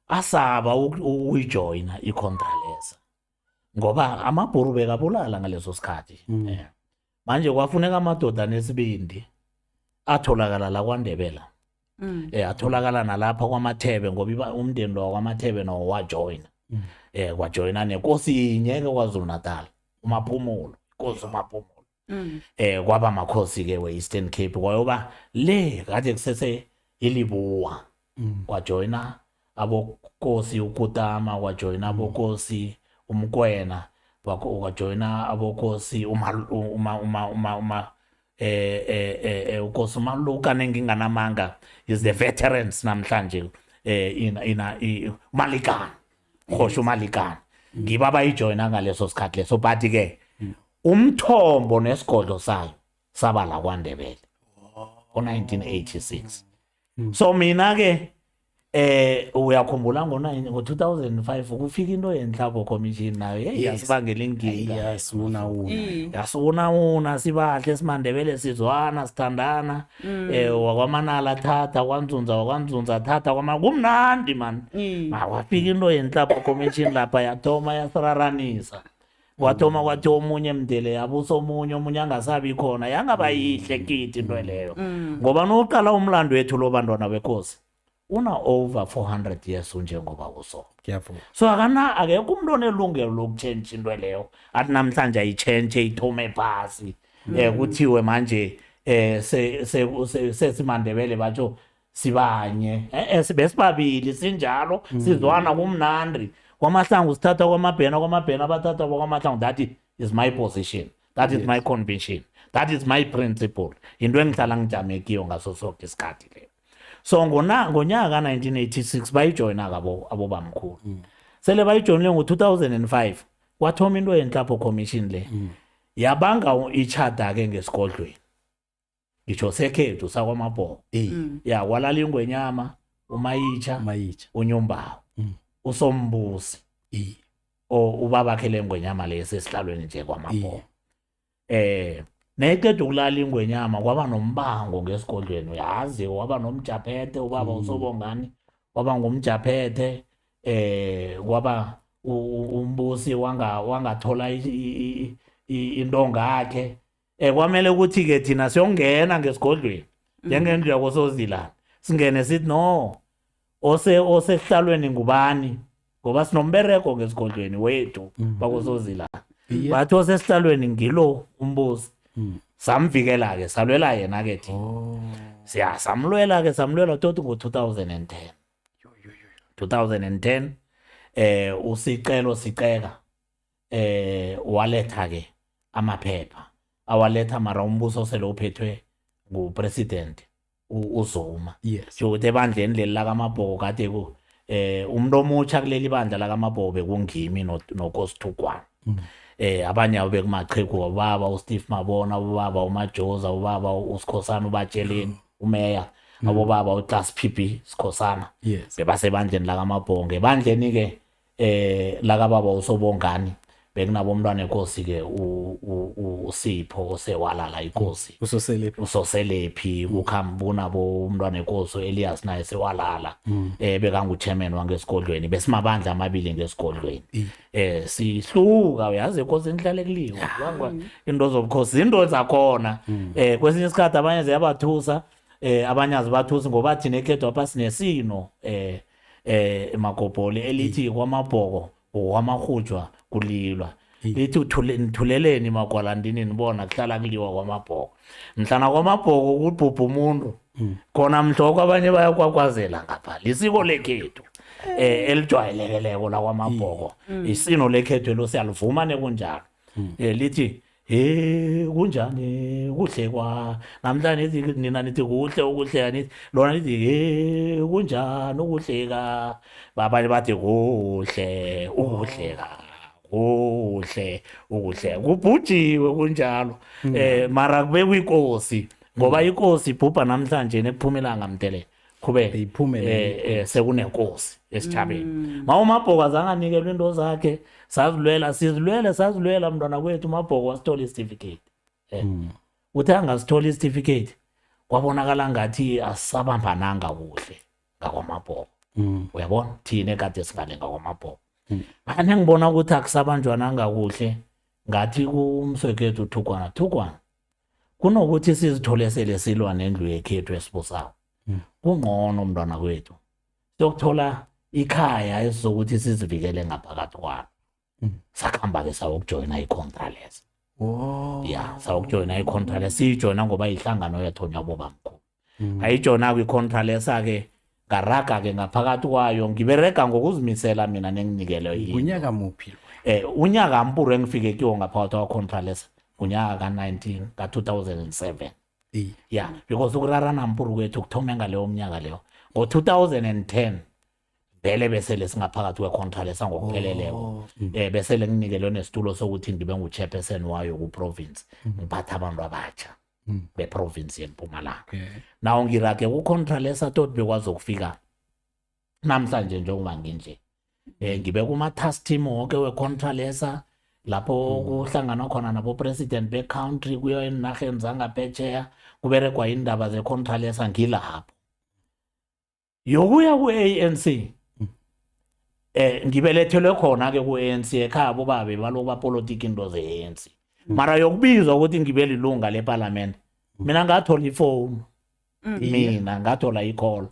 asaba ukuyijoyina iContralesa ngoba amabhuru bekabulala ngaleso sikhathi manje kwafuneka amadoda nesibindi atholakala la kwaNdebela atholakala nalapha kwaMathebe ngoba umndeni lo kwaMathebe nawo wajoyina kwajoyina nenkosi inyeke kwaZulu Natal uMaphumulo inkosi uMaphumulo kwaba makhosi ke we-Eastern Cape kwayoba le kade kusese ilibuwa kwajoyina abokosi uKutama kwajoyina abokosi uMkwena kwajoyina abokosi ukosi uMaluka nenginganamanga is the veterans namhlanje Malikana khosho Malikana ngiba abayijoyina ngaleso sikhathi leso but ke umthombo nesigodlo sayo saba la kwaNdebele ngo-1986 so mina ke uyakhumbula ngo-2005 kufika into yenhlabo commission nayo yasibangela inkinga yasuna sibahle simaNdebele sizwana sithandana wakwaManala thatha wakwanzunza thatha kumnandi man wafika into yenhlabo commission lapha yathoma yasiraranisa kwathoma kwathi omunye mdele yabusa omunye angasabi khona yangaba yihle kithi into leyo ngoba noqala umlando wethu lo bantwana bekhosi una over 400 years njengoba uso so akekho umuntu onelungelo lokuchange into leyo athi namhlanje ayichange ithome phasi kuthiwe manje sesimaNdebele batsho sibanye besibabili sinjalo sizwana kumnandi kwaMahlangu sithatha kwamabhena bathatha kwaMahlangu that is my position, that is my conviction, that is my principle into engihlala ngijame kiyo ngaso sonke isikhathi leyo. So ngonyaka 1986 bayijoyina abobamkhulu sele bayijoyinile ngo-2005 kwathoma into yenhlapho commission le yabanga ichata ke ngesigodlweni ngisho sekhethu sakwaMabhoko ya kwalala iNgwenyama uMayitsha uNyumbawo uSombusi ubabakhe leNgwenyama lesi esihlalweni nje kwaMabhoko neqeda ukulala iNgwenyama kwaba nombango ngesigodlweni uyazi waba nomjaphethe ubaba uSobongani waba ngumjaphethe kwaba umbusi wangathola intonga yakhe kwamele ukuthi ke thina siyongena ngesigodlweni njengendlu yakosozilana singene sithi no osehlalweni ngubani ngoba sinombereko ngesigodlweni wethu bakosozilana bathi osesihlalweni ngilo umbusi samvikela ke salwela yena ke thina samlwela tot ngo-2010 usicelo siceka waletha ke amaphepha awaletha mara umbuso sele uphethwe ngupresident uZuma ukuthi ebandleni leli lakaMabhoko kade umuntu omutsha kuleli bandla lakaMabhoko bekungimi noKosithukwana abanye abo bekumachegu ubaba uSteve Mabona ubaba uMajoza ubaba uSikhosana uBatsheleni umeya abobaba uClass PP Sikhosana bebasebandleni lakaMabhoko ngebandleni ke lakababa uSobongani bekunabo umntwana enkosi ke uSipho osewalala inkosi usoselephi kukhambuna bo umntwana enkosi Elias naye sewalala bekanguchairman wangesigodlweni besimabandla amabili ngesigodlweni sihluka uyazi inkosi inhlale kuliwa into zobukhosi into zakhona kwesinye isikhathi abanye ziyabathusa abanye azibathusi ngoba thina ekhethu apha sinesino eMagobholi elithi kwaMabhoko kwaMahujwa kulilwa lithi nithuleleni magwalandini nibona kuhlala kuliwa kwaMabhoko mhlana kwaMabhoko kubhubha umuntu khona mhloko abanye bayakwakwazela ngapha lisiko lekhethu elijwayelekeleko la kwaMabhoko isino lekhethu lo siyalivuma nekunjalo lithi kunjani kuhle kwa namhlanje nina nithi kuhle ukuhle nithi lona lithi kunjani ukuhleka babanye bathi kuhle ukuhleka kuhle kubhujiwe kunjalo mara kubekwa inkosi ngoba inkosi ibhubha namhlanje nekuphumela ngamtele kube Iphumele. sekunenkosi esithabeni uMabhoko azanganikelwe into zakhe sizilwela mntwana kwethu uMabhoko wasithola icertificate uthi angasithola icertificate kwabonakala ngathi asisabambananga kuhle ngakwaMabhoko uyabona thina ekade singalenga kwaMabhoko manje ngibona ukuthi akusabanjwananga kuhle ngathi kumswekethu Thugwana kunokuthi sizithole sele silwa nendlu yekhethu esibusayo kungcono mntwana kwethu siyokuthola ikhaya esizokuthi sizivikele ngaphakathi kwalo sakhamba-ke sawokujoyina i-Contralesa sawokujoyina i-Contralesa siyijoyina ngoba ihlangano yathonywa bobamkhulu ayijoyina kwi-Contralesa-ke ngaraga-ke ngaphakathi kwayo ngiberega ngokuzimisela mina nenginikele unyaka muphi unyaka mpuru engifike kiwo ngaphakathi kwa-Contralesa unyaka ka-2007 because ukurarana mpuru kwethu kuthome ngaleyo mnyaka leyo ngo-2010 vele besele singaphakathi kwe-Contralesa ngokupheleleyo besele nginikelwe nesitulo sokuthi ngibe ngu-chairperson wayo ku-province ngiphatha abantu abatsha beprovince yeMpumalanga nawo ngirage ku-Contralesa tot bekwazi ukufika namhlanje njengoba nginje ngibe kuma-task team wonke we-Contralesa lapho kuhlangana khona nabo-president be-country kuyo enarheni zangaphetsheya kuberegwa indaba ze-Contralesa ngilapho yokuya ku-ANC ngibelethelwe khona-ke ku-ANC ekhaya bobabe baloku bapolitiki into ze-ANC mara yokubizwa ukuthi ngibe lilunga leparlamente mina ngathola ifoni mina ngathola i-call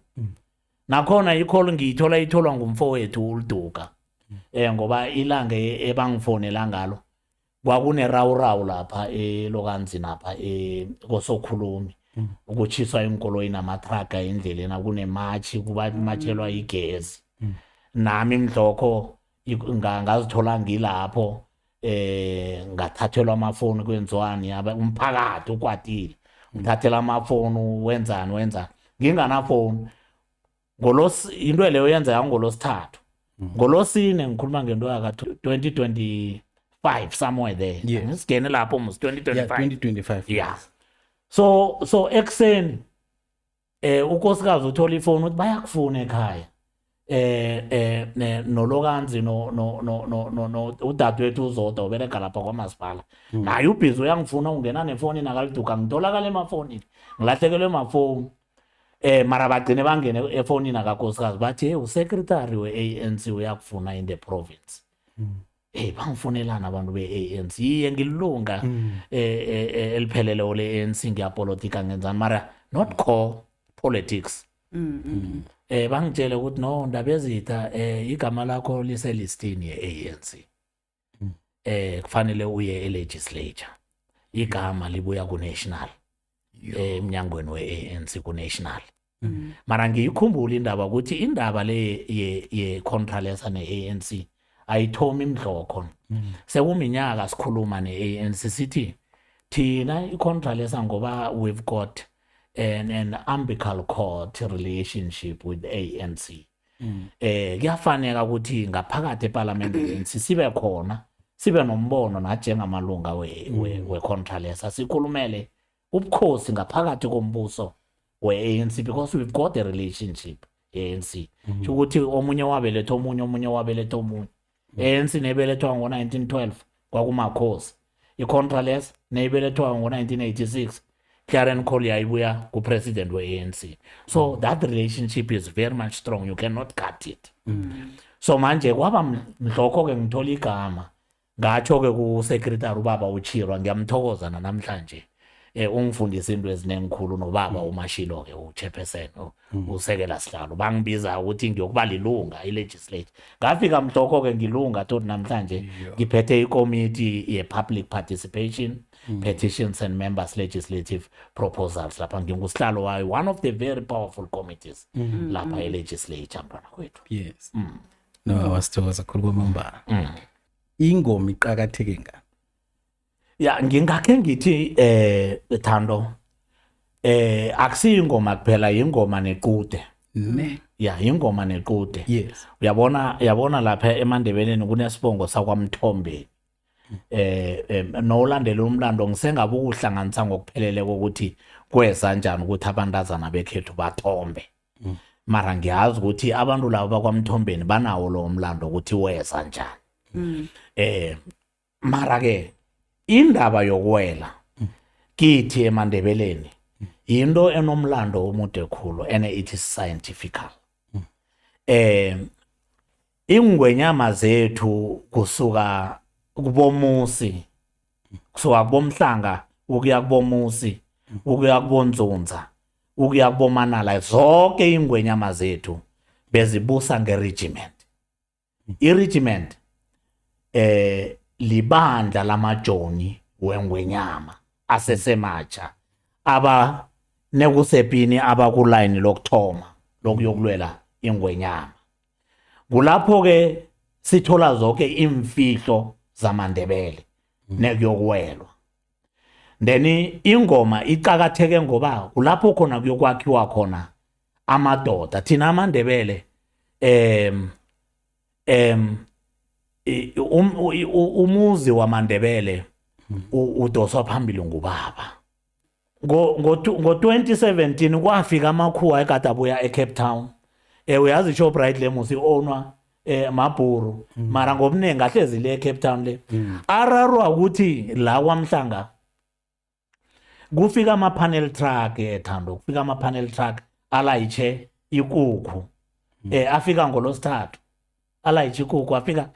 nakhona i-call ngiyithola itholwa ngumfowethu uLduka ngoba ilanga ebangifonela ngalo kwakunerawurawu lapha elokanzini apha kosokhulumi ukuchiswa inkoloyi namatraga endleleni kunematshi kumatshelwa igezi nami mhlokho ngazithola ngilapho ngathathelwa amafoni kwenziwani umphakathi ukwatile ngithathela amafoni wenzani nginganafoni into leyo yenzeka ngolosithathu ngolosine ngikhuluma ngento yaka 2025 somewhere there ngisigene lapho mos 2025 so ekseni unkosikazi uthola ifoni uthi bayakufuna ekhaya nolokanzi udadewethu uZoda ubereka lapha kwamasipala naye ubhizi uyangifuna ungena nefonini akaLduka ngitholakala emafonini ngilahlekelwe emafoni mara bagcine bangene efonini akankosikazi bathi usecretary we-ANC uyakufuna in the province bangifunelana abantu be-ANC iye ngilunga elipheleleyo le-ANC ngiyapolitika ngenzani mara not core politics bangitshele ukuthi no ndaba ezitha igama lakho liselistini ye-ANC kufanele uye e-legislature igama libuya ku-national emnyangweni we-ANC ku-national mara ngiyikhumbula indaba ukuthi indaba le ye-Contralesa ne-ANC ayithomi imhlokho sekuminyaka sikhuluma ne-ANC sithi thina i-Contralesa ngoba we've got an umbilical cord relationship with the ANC kuyafaneka ukuthi ngaphakathi eParliament ANC sibe khona sibe nombono najengamalunga we-Contralesa sikhulumele ubukhosi ngaphakathi kombuso we-ANC because we've got a relationship ANC ukuthi omunye wabeletha omunye wabeletha omunye ANC nebelethwa ngo-1912 kwakumakhosi i-Contralesa nebelethwa ngo-1986 Karen Collier ibuya ku-president we-ANC so that relationship is very much strong you cannot cut it so manje kwaba mhlokho-ke ngithola igama ngatsho-ke ku-secretary ubaba uChirwa ngiyamthokoza namhlanje ungifundisa into ezinengikhulu nobaba uMashilo-ke uchairperson usekela sihlalo bangibiza ukuthi ngiyokuba lilunga i-legislature ngafika mhlokho-ke ngilunga tot namhlanje ngiphethe ikomiti ye-public participation petitions and members legislative proposals lapha ngingusihlalo wayo one of the very powerful committees lapha e-legislature mntwana kwethu no wasithokoza kakhulu kwamambala ingoma iqakatheke ngani ngingakhe ngithi Thando akusiyo ingoma kuphela ingoma nequde ne ya ingoma nequde yes uyabona lapha eMandebeleni kunesibongo sakwamthombeni nolandela umlando ngisengabe ukuhlanganisa ngokuphelele ukuthi kweza kanjani ukuthi abantazana bekhethu bathombe mara ngiyazi ukuthi abantu labo bakwamthombeni banawo lo umlando ukuthi weza kanjani mara ke indaba yokwela kithi eMandebeleni into enomlando omude khulu ene it is scientifical ingwenyama zethu kusuka kubomusi kusuka kubomhlanga ukuya kubomusi ukuya kubonzunza ukuya kubomanala zonke ingwenyama zethu bezibusa ngeregiment iregiment libandla lamajoni wengwenyama asesematsha aba nekusepini abakuline lokthoma lokuyokulwela ingwenyama kulapho ke sithola zonke imfihlo zamaNdebele nekuyokwelwa then ingoma iqhakatheke ngoba kulapho khona kuyokwakhiwa khona amadoda thina amaNdebele umuzi wamaNdebele udoswa phambili ngubaba ngo-2017 kwafika amakhuwa ekadabuya eCape Town uyazi iShoprite le musi ownwa mabhuru mara ngobunengi ahlezi le eCape Town le ararwa ukuthi la kwamhlanga kufika ama-panel truck ethando kufika ama-panel truck alayitshe ikukhu afika ngolosithathu alayitshe ikukhu afika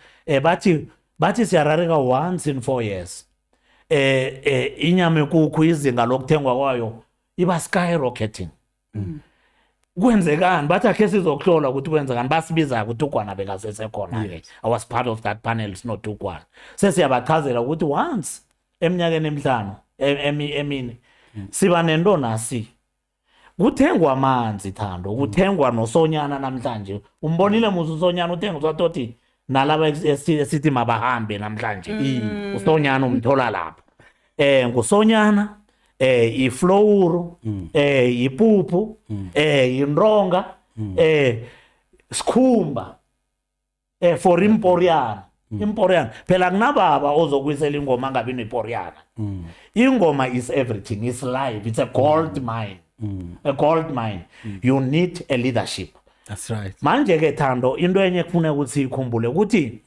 bathi siyarareka once in 4 years inyama ekukhu izinga lokuthengwa kwayo iba skyrocketing kwenzekani bathi akhe sizokuhlola ukuthi kwenzekani basibiza ukuthi uGwana bekasesekhona ke I was part of that panel not uGwana sesiyabachazela ukuthi once eminyakeni emihlanu emine siba nento nasi kuthengwa amanzi thando kuthengwa nosonyana namhlanje umbonile musu usonyana uthengiswa tothi nalaba esithi mabahambe namhlanje usonyana umthola lapho ngusonyana iflowuru ipuphu indronga sikhumba for imporiana phela kunababa ozokwisela ingoma ngabe ineporiana ingoma is everything is life it's a gold mine a gold mine you need a leadership. That's right. Manje ke Thando into enye kufuneka ukuthi ikhumbule ukuthi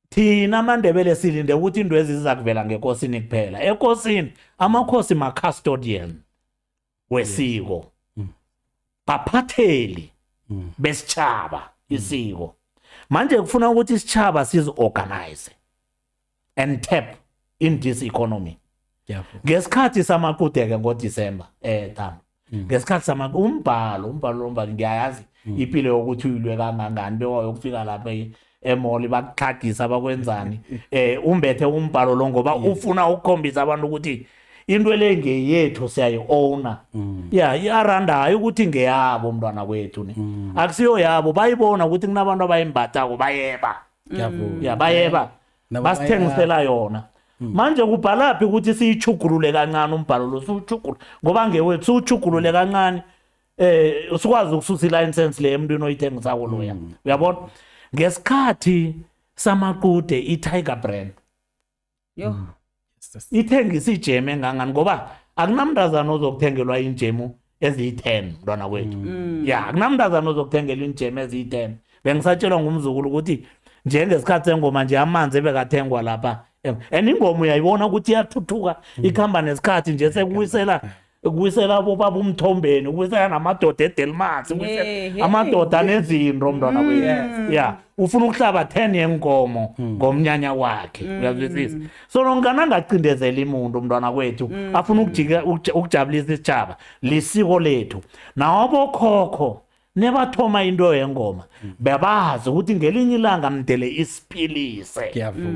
thina amaNdebele silinde ukuthi into eziza kuvela ngekosini kuphela. Ekosini amakhosi ma custodian wesiko. Baphatheli besitshaba isiko. Manje kufuna ukuthi isitshaba siziorganize and tap in this economy. Ngesikhathi samaqudeke ngoDisemba Thando. Ngesikhathi umbhalo ngiyayazi impilo yokuthi uyilwe kangangani bewayokufika lapha emall bakuxhagisa bakwenzani umbethe umbhalo lo ngoba ufuna ukukhombisa abantu ukuthi into le ngeyethu siyayiowna iyaranda ukuthi ngeyabo mntwana kwethu ni akusiyo yabo bayibona ukuthi kunabantu abayimbathako bayeba bayeba basithengisela yona. Manje kubhalaphi ukuthi siyichugulule kancane umbhalo lo siwuchugulule ngoba ngewethu siwuchugulule kancane usikwazi ukususa ilicense le emntwini oyithengisa loya uyabona ngesikhathi samaqude iTiger brand ithengisa ijeme ngangani ngoba akunamntazana ozokuthengelwa injemu eziyi10 mntwana kwethu akunamntazana ozokuthengelwa injemu eziyi10 bengisatshelwa ngumzukulu ukuthi njengesikhathi sengoma nje amanzi ebekathengwa lapha ingoma uyayibona ukuthi iyathuthuka ikhamba nesikhathi nje sekubuyisela bobaba umthombeni ukubuyisela namadoda eDelmas amadoda nezinto mntwana kwethu ufuna ukuhlaba 10 yenkomo ngomnyanya wakhe uyazwisisa so longana ngacindezela imuntu mntwana kwethu afuna ukujabulisa isitshaba lisiko lethu nawo bokhokho nebathoma into yengoma bebazi ukuthi ngelinye ilanga mdele isiphilise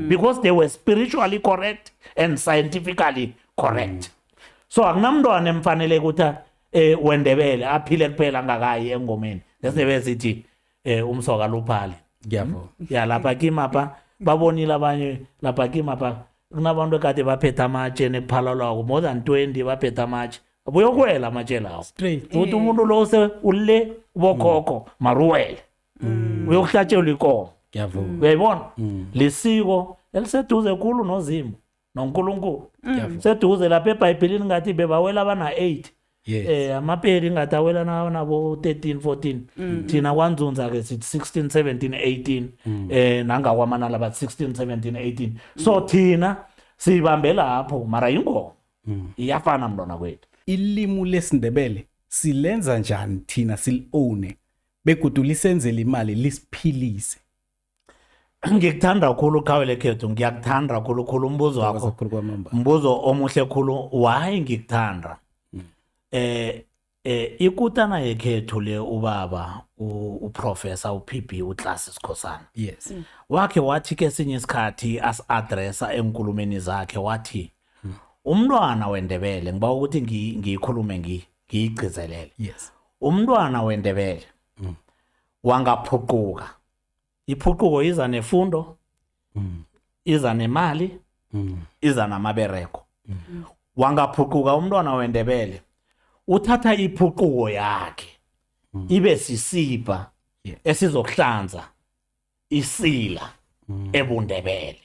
because they were spiritually correct and scientifically correct. So akunamntwana emfanele ukuthi wendebele aphile kuphela ngakayi engomeni bese sithi umsoka luphali lapha kimapha babonile abanye lapha kimapha kunabantu ekade baphethe amatshe nekuphalalwako more than 20 baphethe amatshe buyokwela amatshe lawo Straight. uthi umuntu lo se ule bokhokho maruwele uyokuhlatshelwa ikomo Ngiyavuma. uyayibona lisiko eliseduze khulu noZimo noNkulunkulu seduze lapha eBhayibhelini ngathi bebawela abana 8 Yes. amapeli ngathi awela nabo 13 14 thina kwanzunza ke sithi 16 17 18 nangakwamanala bathi 16 17 18 so thina sibambe lapho mara ingoma iyafana mntwana kwethu. Ilimu lesindebele silenza njani thina silowne begudu lisenzele imali lisiphilise. Ngikuthanda kakhulu Khawele khethu, ngiyakuthanda kakhulu umbuzo wakho. Kakhulu kwamamba. Umbuzo omuhle kakhulu, why ngikuthanda? Ikutana yekhethu le ubaba uprofessor uPB uClass Sikhosana. Yes. Wakhe wathi ke sinye isikhathi as-addressa enkulumeni zakhe wathi umntwana wendebele ngiba ukuthi ngiyikhulume ngiyigcizelele. Yes. Umntwana wendebele wangaphuquka. Iphuquko iza nefundo, iza nemali, iza namabereko. Wangaphuquka umntwana wendebele uthatha iphuquko yakhe ibe sisipha esizokuhlanza isila ebundebele.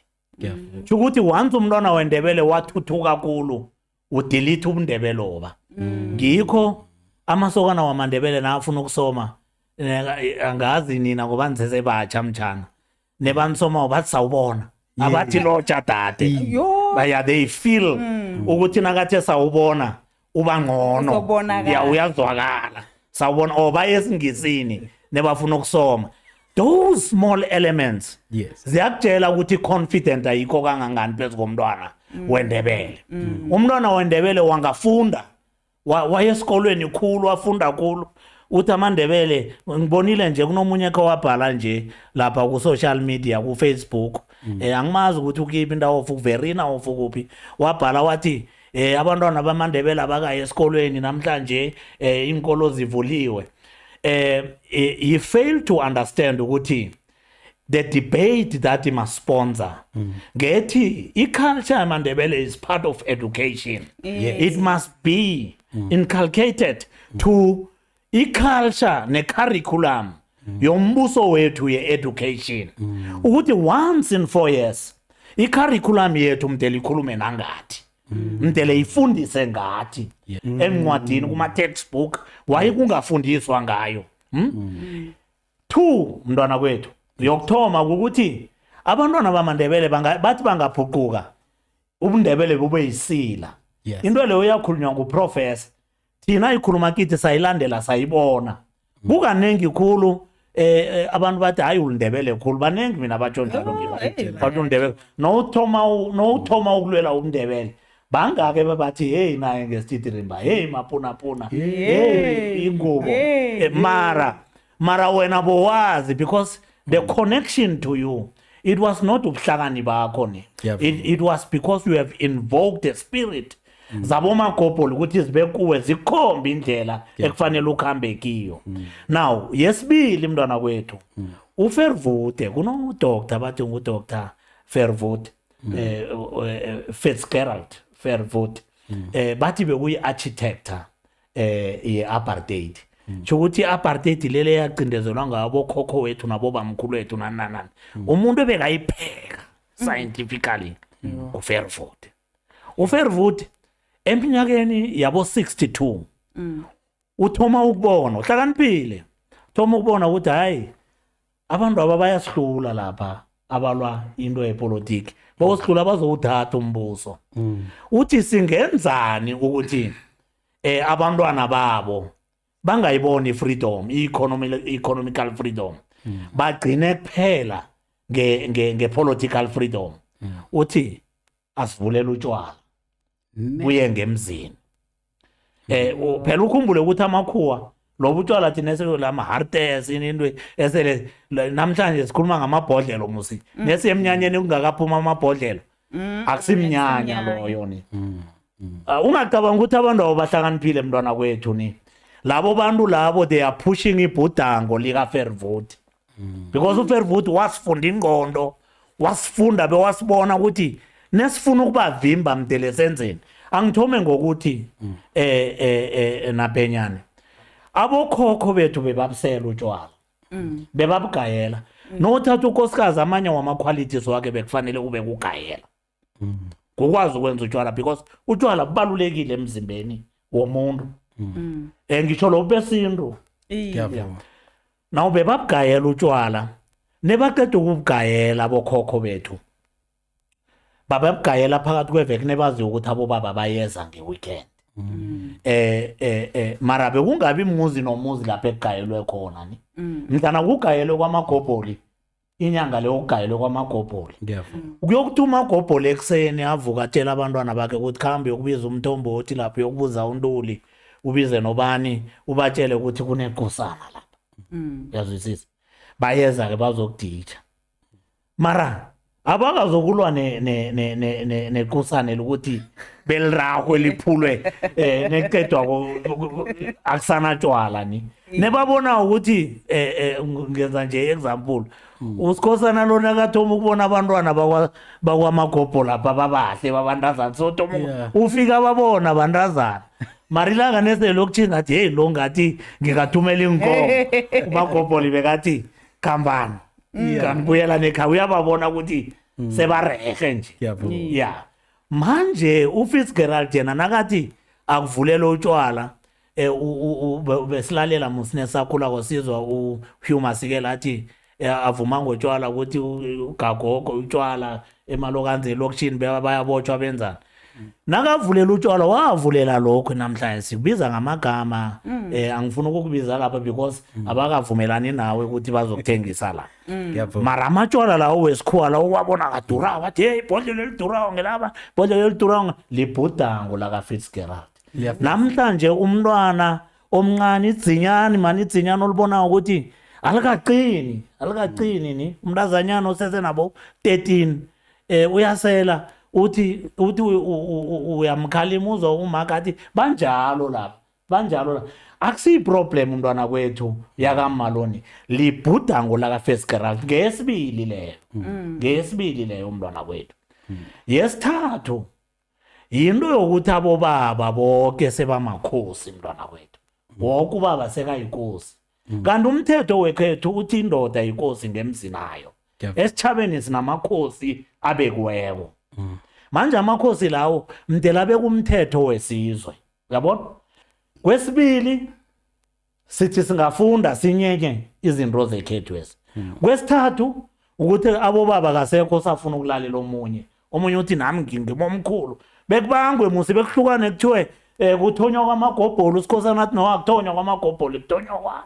Ukuthi once umntwana wendebele wathuthuka kakhulu udelete ubundebeloba. Ngikho amasokana wamandebele nafuna ukusoma angazi nina ngoba nizese batsha mtshana nebansoma bathi sawubona abathi lotsha dade baya they feel ukuthi nakathe sawubona uba ngcono uyazwakala sawubona oba esingisini nebafuna ukusoma. Those small elements ziyakutshela ukuthi confident ayikho kangangani phezu komntwana wendebele. Umntwana wendebele wangafunda wayesikolweni khulu wafunda khulu uthi amandebele ngibonile nje kunomunye ke wabhala nje lapha ku social media ku Facebook angimazi ukuthi ukiphi indawo ofukuverina ofukuphi wabhala wathi abantwana bamandebele abakaye esikolweni namhlanje inkolo zivuliwe. He failed to understand ukuthi the debate that he must sponsor ngethi i-culture yamandebele is part of education. It must be inculcated to i-culture ne-curriculum yombuso wethu ye-education ukuthi once in 4 years i-curriculum yethu mdele ikhulume nangathi mdele ifundise ngathi encwadini kuma-textbook waye kungafundiswa ngayo. 2 mntwana kwethu yokuthoma ukuthi abantwana bamandebele bathi bangaphuquka ubundebele bube yisila. Into leyo yakhulunywa nguprofessor thina ikhuluma kithi sayilandela sayibona kukanengi khulu. Abantu bathi hayi ulindebele khulu banengi mina batsho njalo bathi undebele no ukulwela umndebele bangake bathi hey naye ngesititirimba hey mapuna hey ingubo mara wena bowazi because the connection to you it was not ubuhlakani bakho ne it was because you have invoked the spirit zaboma gobholo ukuthi zibe kuwe zikhombe indlela ekufanele ukhambe kiyo. Now yesibili mntwana kwethu uFervoet kuno doctor bathi nguDr Verwoerd Fitzgerald Verwoerd bathi bekuyi architect ye-apartheid. Ukuthi i-apartheid lele yacindezelwa ngabo khokho wethu nabo bamkhulu wethu nananani umuntu ebekayipheka scientifically uFervoet eminyakeni yabo 62 uthoma ukubona uhlakaniphile thoma ukubona ukuthi hayi abantu aba bayasihlula lapha abalwa into yepolitiki bosihlula bazowuthatha umbuso. Uthi singenzani ukuthi abantwana babo bangayiboni freedom economical freedom bagcine kuphela nge-political freedom. Uthi asivulela utshwala buye ngemzini. Phela ukhumbule ukuthi amakhuwa lobu utshwala thina eselama Hartes into esele namhlanje sikhuluma ngamabhodlelo musi nesi emnyanyeni kungakaphuma amabhodlelo akusimnyanya loyo ni. Ungacabanga ukuthi abantu abahlakaniphile mntwana kwethu ni labo bantu labo they are pushing ibhudango lika Verwoerd because uVerwoerd wasifunda ingqondo wasifunda bewasibona ukuthi nesifuna ukubavimba mdele senzeni angithome ngokuthi napenyane abokhokho bethu bebabusela utshwala bebabugayela nothatha unkosikazi amanye wama-qualities wakhe bekufanele ube kugayela kukwazi ukwenza utshwala because utshwala bubalulekile emzimbeni womuntu ngisho lo besintu nawu bebabugayela utshwala nebaqeda ukubugayela abokhokho bethu bababugayela phakathi kweveki nebaziyo ukuthi abobaba bayeza ngeweekend mara bekungabi muzi nomuzi lapho ekugayelwe khona ni mhlana kugayelwe kwamagobholi inyanga leyo kugayelwe kwamagobholi kuyokuthi umagobholi ekuseni avuka atshela abantwana bakhe ukuthi khambe yokubiza umthombothi lapho yokubuza untuli ubize nobani ubatshele ukuthi kuneqosana lapha yazwisisa bayeza-ke bazokuditsha mara abakazokulwa neqosane lokuthi belirahwe liphulwe neqedwa akusanatshwala ni nebabona ukuthi ngenza nje example usikhosana lona kathoma ukubona abantwana bakwamagobho lapha babahle babantazana so thoma ufika babona abantazana marilanga neselokuthinga ngathi hey lo ngathi ngikathumela inkomo umagobho libekathi khambani kanibuyela nekhaya uyababona ukuthi sebarehe nje ya manje uFitzgerald yena nakathi akuvulela utshwala besilalela musinesakhula kwasizwa uHugh Masikela athi avuma ngotshwala ukuthi ugagogo utshwala emalokanze lokishini bayabotshwa benzana nakavulela utshwala wavulela lokho namhlanje sikubiza ngamagama angifuna ukukubiza lapha because abakavumelani nawe ukuthi bazokuthengisa la mara amatshwala lawo wesikhuwa lawo wabona kadura wathi hey ibhodlela elidurayo ngelaba ibhodlela elidurayo libhudango laka Fitzgerald namhlanje umntwana omncane idzinyani mani idzinyani olibona ukuthi alikaqini ni umntazanyana osesenabo 13 uyasela uthi uyamkhalima uzwa umakathi banjalo lapha akusiyi problem umntwana kwethu yakamaloni libhudango laka Fitzgerald ngesibili leyo umntwana kwethu yesithathu yinto yokuthi abobaba bonke sebamakhosi umntwana kwethu wonke ubaba sekayinkosi kanti umthetho wekhethu uthi indoda yinkosi ngemzinayo esitshabeni sinamakhosi abekiweko manje amakhosi lawo mdela bekumthetho wesizwe yabona kwesibili sithi singafunda sinyenye izinto zekhethu ezi kwesithathu ukuthi abobaba kasekho safuna ukulalela omunye uthi nami ngingomkhulu bekubangwe musi bekuhlukane kuthiwe kuthonywa kwamagobholo usikhosana athi no akuthonywa kwamagobholo kuthonywa kwa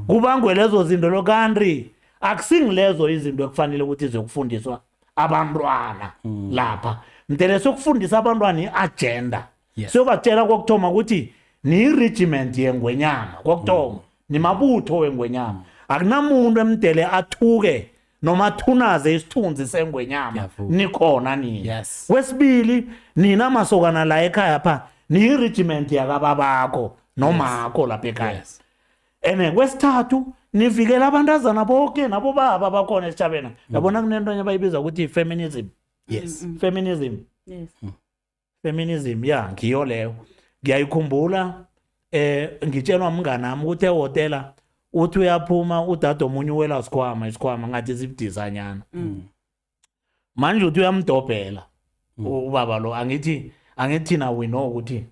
kubangwe lezo zinto lokantri akusingilezo izinto ekufanele ukuthi zokufundiswa abantwana lapha mdele sokufundisa abantwana iagenda sobatshela kokuthoma ukuthi ni regiment yengwenyama kokuthoma ni mabutho wengwenyama akunamuntu emdele athuke noma athunaze isithunzi sengwenyama nikhona nini wesibili nina masokana la ekhaya pha ni regiment yakababakho nomakho lapha ekhaya kwesithathu nivikela abantazana bonke nabo baba bakhona esitshabeni yabona kunento abayibiza ukuthi feminism feminism ngiyo leyo ngiyayikhumbula ngitshelwa umngane nami ukuthi ehotela uthi uyaphuma udade omunye uwela isikhwama ngathi sibudisanyana manje uthi uyamdobhela ubaba lo angithi thina we know ukuthi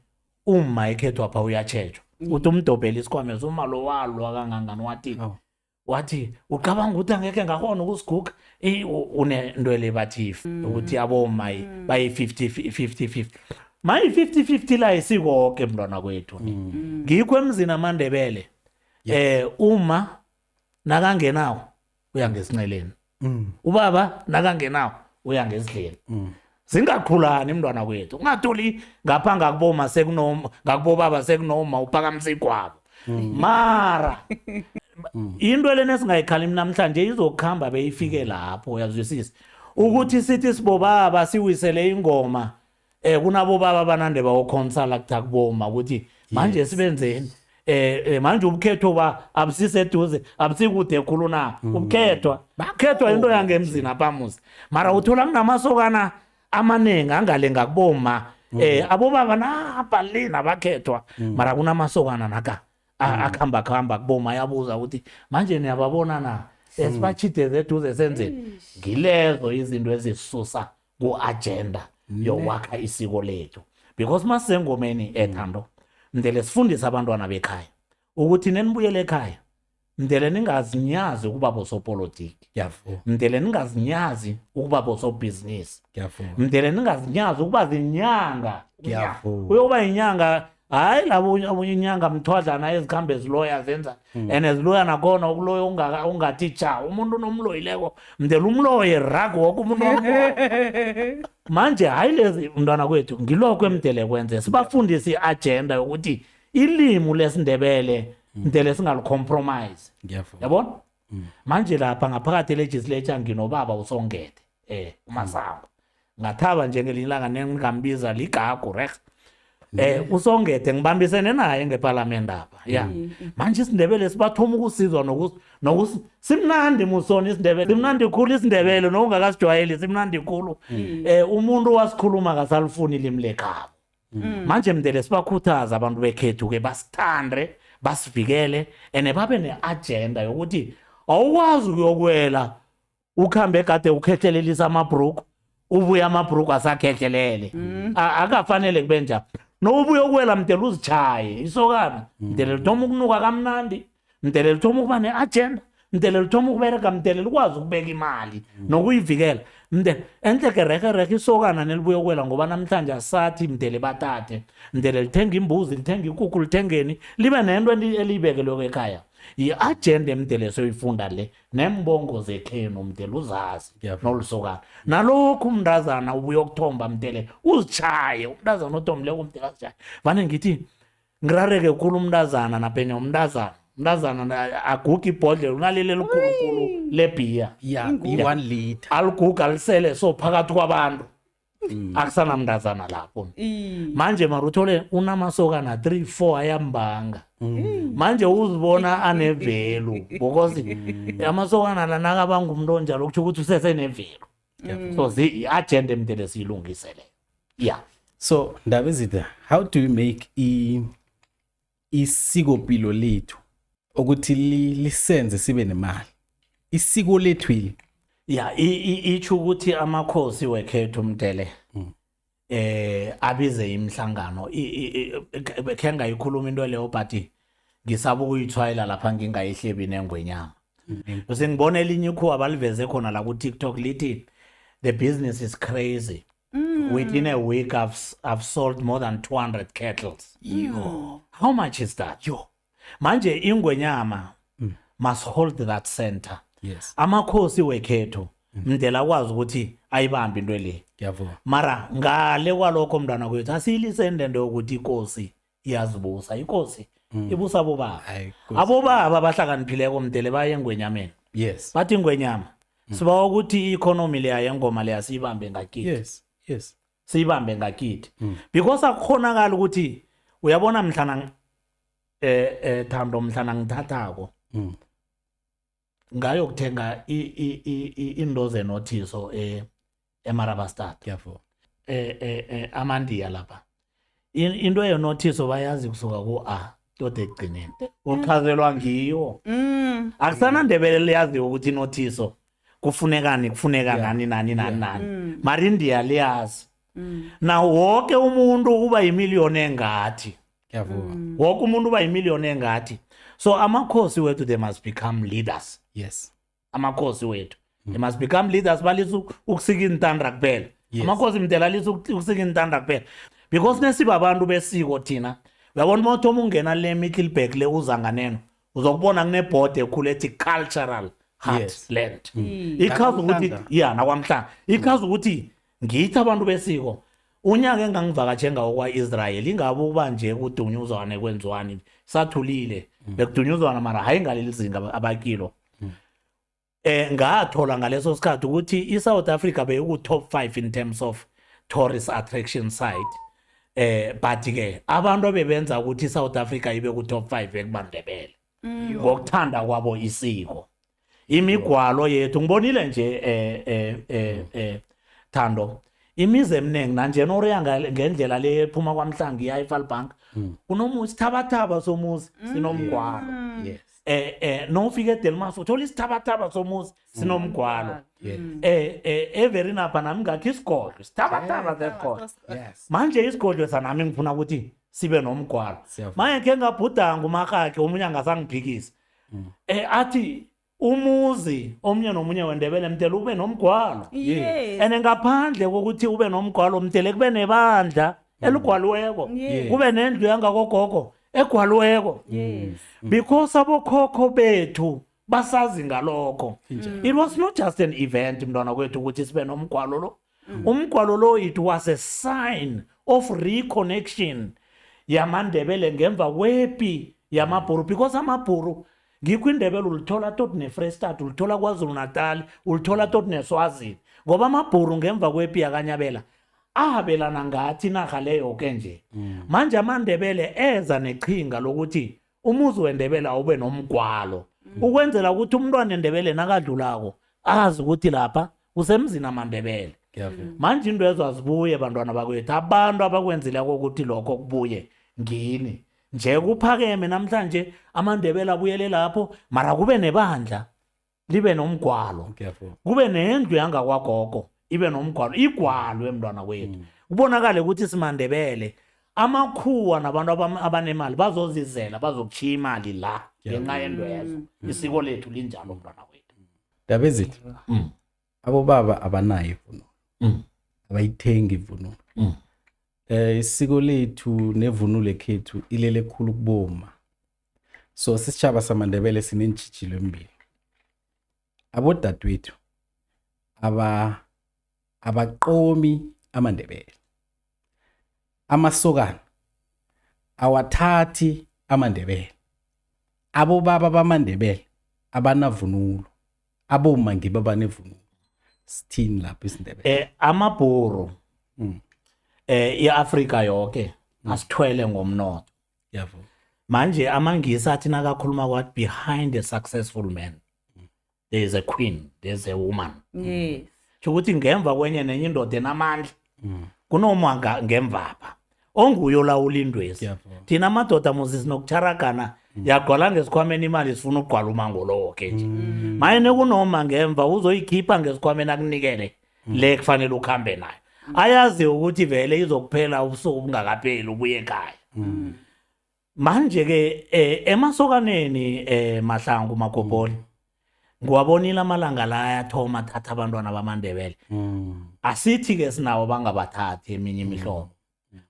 uma ekhethwa pha uyatshejwa uthi umdobhela isikhwama uma lo walwa kangangani wathi uqabanga ukuthi angeke ngahona ukusiguga unendwele bathi ukuthi aboma bayi 50-50 mayi 50-50 la isikoke mntwana kwethu ngikho emzini amandebele uma nakangenawo uya ngesinceleni ubaba nakangenawo uya ngesidleni singaqhulani mntwana kwethu ungathuli ngapha ngakuboma sekunoma ngakubobaba sekunoma uphakamisa igwabo mara into lena singayikhalimi namhlanje izokuhamba beyifike lapho uyazwisisa ukuthi sithi sibobaba siwisele ingoma kunabo baba banande bawokhonsala kuthakuboma ukuthi manje sibenzeni manje ubukhetho abusiseduze abusikude ekhulu na ubukhethwa into yangemzini apha muzi mara uthola kunamasokana amaningi angale ngakuboma abobaba nabhalina bakhethwa mara kunamasokana naka akhamba kuboma yabuza ukuthi manje niyababona na esibachide zethu senzeni ngilezo izinto ezisusa ku-agenda yokwakha isiko lethu because masengomeni ethando mdele sifundise abantwana bekhaya ukuthi nenibuyele ekhaya mdele ningazinyazi ukuba bosopolitiki mdele ningazinyazi ukuba bosobhizinisi mdele ningazinyazi ukuba zinyanga uyoba inyanga hayi labo inyanga mthwadlana ezikhambe ziloya zenza and ziloya nakhona ukuloya ungathi cha umuntu nomloyileko mdele umloye rag woke umuntu manje hayi lezi mntwana kwethu ngilokho emdele kwenze sibafundise i-agenda yokuthi ilimi lesindebele mdele singalicompromise yabona manje lapha ngaphakathi legislature nginobaba uSongete uMasango ngathaba njengelinye ilanga ningambiza ligagu rex uSongete ngibambisene naye ngeparlament apha manje isindebele sibathoma ukusizwa simnandi musoni isindebele simnandi khulu isindebele nokungakasijwayeli simnandi khulu umuntu wasikhuluma kasalifuni ilimi lekhabo manje mdele sibakhuthaza abantu bekhethu ke basithande basivikele ene babe ne-agenda yokuthi awukwazi ukuyokwela ukhambe kade ukhethelelisa amabruku ubuye amabruku asakhethelele akafanele kube njalo nobuye ukwela mdele uzichaye isokana mdele lithoma ukunuka kamnandi mdele lithoma ukuba ne-agenda mdele lithoma ukubereka mdele likwazi ukubeka imali nokuyivikela mdele enhle ke reke isokana nelibuye ukwela ngoba namhlanje asathi mdele batate mdele lithenga imbuzi lithenga ikukhu lithengeni libe nento eliyibekelwe ekhaya i-agenda emdele soyifunda le nembongo zekhenu mdele uzazi nolusokana nalokhu umntazana ubuye ukuthomba mdele uzichaye umntazana othombileko mdele azichaye vane ngithi ngirareke khulu umntazana napenya umntazana aguga ibhodlela unalilela ukhulukhulu lebhiya i-1 liter aliguga alisele so phakathi kwabantu akusana mntazana lapho manje mara uthole unamasokana 3-4 ayambanga manje uzibona anevelu because amasokana la nakabanga umuntu onjalo kuthi ukuthi usesenevelu so i-agenda emdele siyilungisele so Ndabezitha, how do you make isikopilo lethu ukuthi lisenze sibe nemali isiko lethu hili itsho ukuthi amakhosi wekhethu mdele abize imhlangano khe ngayikhuluma into leyo but ngisaba ukuyithwayela lapha ngingayihlebi nengwenyama bese ngibona elinye ikhuwa abaliveze khona la ku-TikTok lithi the business is crazy within a week I've sold more than 200 kettles. How much is that? Manje ingwenyama must hold that center. Yes. Amakhosi wekhethu mdela kwazi ukuthi ayibambe into le. Mara ngale kwalokho mntwana kwethu asilisende nto ukuthi inkosi iyazibusa. Inkosi ibusa abobaba. Abobaba abahlakaniphileko mdele baye engwenyameni. Yes. Bathi ingwenyama sibawa ukuthi i-economy leya yengoma leya siyibambe ngakithi. Yes. Siyibambe ngakithi. Because akukhonakala ukuthi uyabona mhlana Thando mhlana ngithathako ngayo kuthenga into zenothiso eMarabastad amandiya lapha into yenothiso bayazi kusuka ku-A tode egcineni uchazelwa ngiyo akusana ndebele liyazi ukuthi inothiso kufuneka nani mara India liyazi na wonke umuntu uba yimiliyoni engathi wonke umuntu uba yimiliyoni engathi so amakhosi wethu they must become leaders. Yes. Amakhosi wethu they must become leaders balisa ukusika intandra kuphela. Amakhosi mdela lisa ukusika intandra kuphela because nesiba abantu besiko thina uyabona umuntu omungena le Middelburg le uzanganeno uzokubona kunebhode ekhulu ethi cultural heartland. Ikhazi ukuthi nakwamhlanje ikhazi ukuthi ngithi abantu besiko unyaka engangivakatshe ngawo kwa-Israel ingabe ukuba nje kudunyuzwane kwenziwani sathulile bekudunyuzwana mara hayi ngaleli zinga abakilo ngathola ngaleso sikhathi ukuthi i-South Africa beyiku-top 5 in terms of tourist attraction site but ke abantu bebenza ukuthi i-South Africa ibe ku-top 5 ekubandebele ngokuthanda kwabo isiko imigwalo yethu ngibonile nje Thando imizi eminingi nanjena oriya ngendlela le ephuma kwaMhlanga iya eFalbank kunomuzi isithabathaba somuzi sinomgwalo nofika eDelmas uthola isithabathaba somuzi sinomgwalo everinapha nami ngakho isigodlo isithabathaba segodlo manje isigodlo sanami ngifuna ukuthi sibe nomgwalo manje ke ngabhudanga umakakhe omunye angasangiphikisa athi umuzi omunye nomunye wendebele mtele ube nomgwalo ene ngaphandle kokuthi ube nomgwalo mtele kube nebandla eligwaliweko kube nendlu yangagogogo egwaliweko because abokhokho bethu basazi ngalokho. It was not just an event mntwana kwethu ukuthi sibe nomgwalo lo. Umgwalo lo it was a sign of reconnection yamandebele ngemva kwepi yamabhuru because amabhuru ngikho indebele ulithola tot neFreystata ulithola kwaZulu Natal ulithola tot neSwazini ngoba amabhuru ngemva kwepi yakanyabela abelana ngathi naga leyo ke nje manje amandebele eza nechinga lokuthi umuzi wendebele awube nomgwalo ukwenzela ukuthi umntwana endebele nakadlulako azi ukuthi lapha usemzini amandebele manje into ezazibuye bantwana bakwethu abantu abakwenzileko ukuthi lokho kubuye ngini nje kuphakeme namhlanje amandebele abuyele lapho mara kube nebandla libe nomgwalo kube nendlu yangakwagogo ibe nomgwalo igwalo emntwana kwethu kubonakala ukuthi simandebele amakhuwa nabantu abanemali bazozizela bazokuchiya imali la ngenxa yendwezo isiko lethu linjalo mntwana kwethu Dabezithi abobaba abanayo ivunulo abayithengi ivunulo isiko lethu nevunulo ekhethu ilele khulu kuboma so sisichaba samandebele sinentshijilo embili abodadewethu abaqomi amandebele amasokana awathathi amandebele abobaba bamandebele abanavunulo aboma ngibo abanevunulo sithini lapho isindebele amabhuru iAfrika yonke asithwele ngomnotho yavo manje amangisi athi nakakhuluma kwathi behind a successful man there is a queen, there is a woman. Yes. Ukuthi ngemva kwenye nenye indoda enamandla kunomanga ngemvapha onguyo lawula indwezi thina amadoda muzi sinokucharagana yagwala ngesikhwameni imali sifuna ukugwala umango lowo ke nje mayene kunoma ngemva uzoyikhipha ngesikhwameni akunikele le kufanele ukhambe nayo ayazi ukuthi vele izokuphela ubusuku bungakapheli ubuye ekhaya manje ke emasokaneni Mahlangu Magobholi ngiwabonile amalanga la ayathoma thatha abantwana bamandebele asithi ke sinawo bangabathathi eminye imihlobo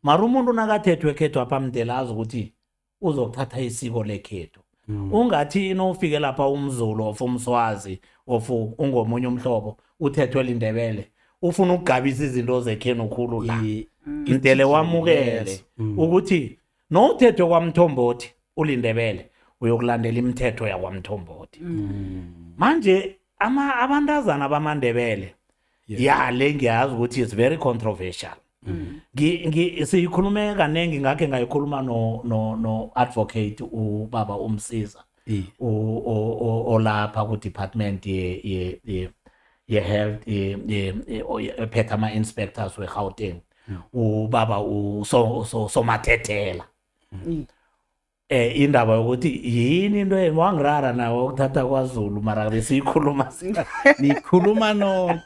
mara umuntu nakathethwe ekhethu apha mdela azi ukuthi uzokuthatha isiko lekhethu ungathi inofike lapha umZulu of umSwazi of ungomunye umhlobo uthethwe lindebele ufuna ukugabisa izinto zekhenu ukhulu la intele wamukele ukuthi no uthethwe kwaMthombothi ulindebele uyokulandela imithetho yakwaMthombothi manje abantazana bamandebele le ngiyazi ukuthi it's very controversial siyikhulume kanengi ngakhe ngayikhuluma no advocate ubaba uMsiza olapha ku department ye health ephethe ama inspectors weGauteng ubaba Somathethela indaba yokuthi yini into wangirara nawe ukuthatha kwaZulu mara besiyikhuluma nikhuluma no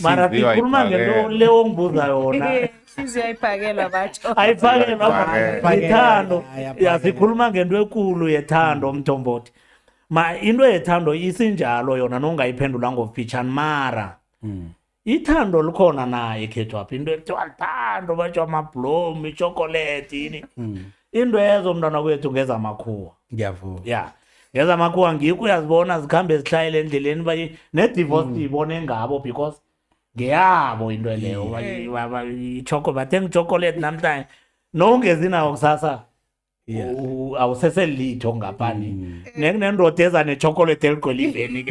mara sikhuluma ngento leyo ngibuza yona siziyayiphakela batsho ayifakelwa ithando yasikhuluma ngento enkulu yethando Mthombothi into yethando isinjalo yona nongayiphendula ngofitshane mara ithando likhona naye ekhethu apha into ekuthiwa lithando batsho amablomu ichocolate yini into ezo mntwana kwethu ngezamakhuwa ngiyavuma ngeza makhuwa ngikho uyazibona zikhambe zihlayele endleleni baye nedivorce ibone ngabo because ngeyabo into leyo ichocolate bathenga chocolate namhlanje nongezinawo kusasa awuseselitho ngapani nendoda eza nechocolate eligoliveni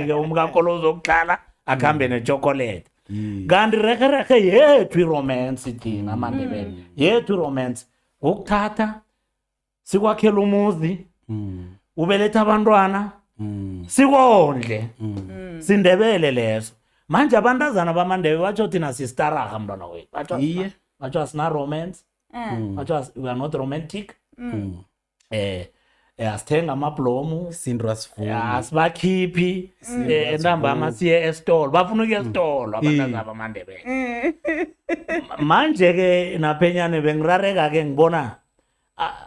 ke umkankolo uzokuhlala akhambe nechocolate kanti rekereke yethu iromance thina amandebele yethu iromance ukuthatha sikwakhela umuzi ubeletha abantwana sikondle sindebele leso manje abantazana bamaNdebele batsho thina sistaraha mntwana wethu Iye. batsho asina romance batsho we are not romantic asithenga amablomu Sindwa sifuni. asibakhiphi entambama siye esitolo bafuna ukuya esitolo abantazana bamaNdebele manje-ke naphenyane bengirareka-ke ngibona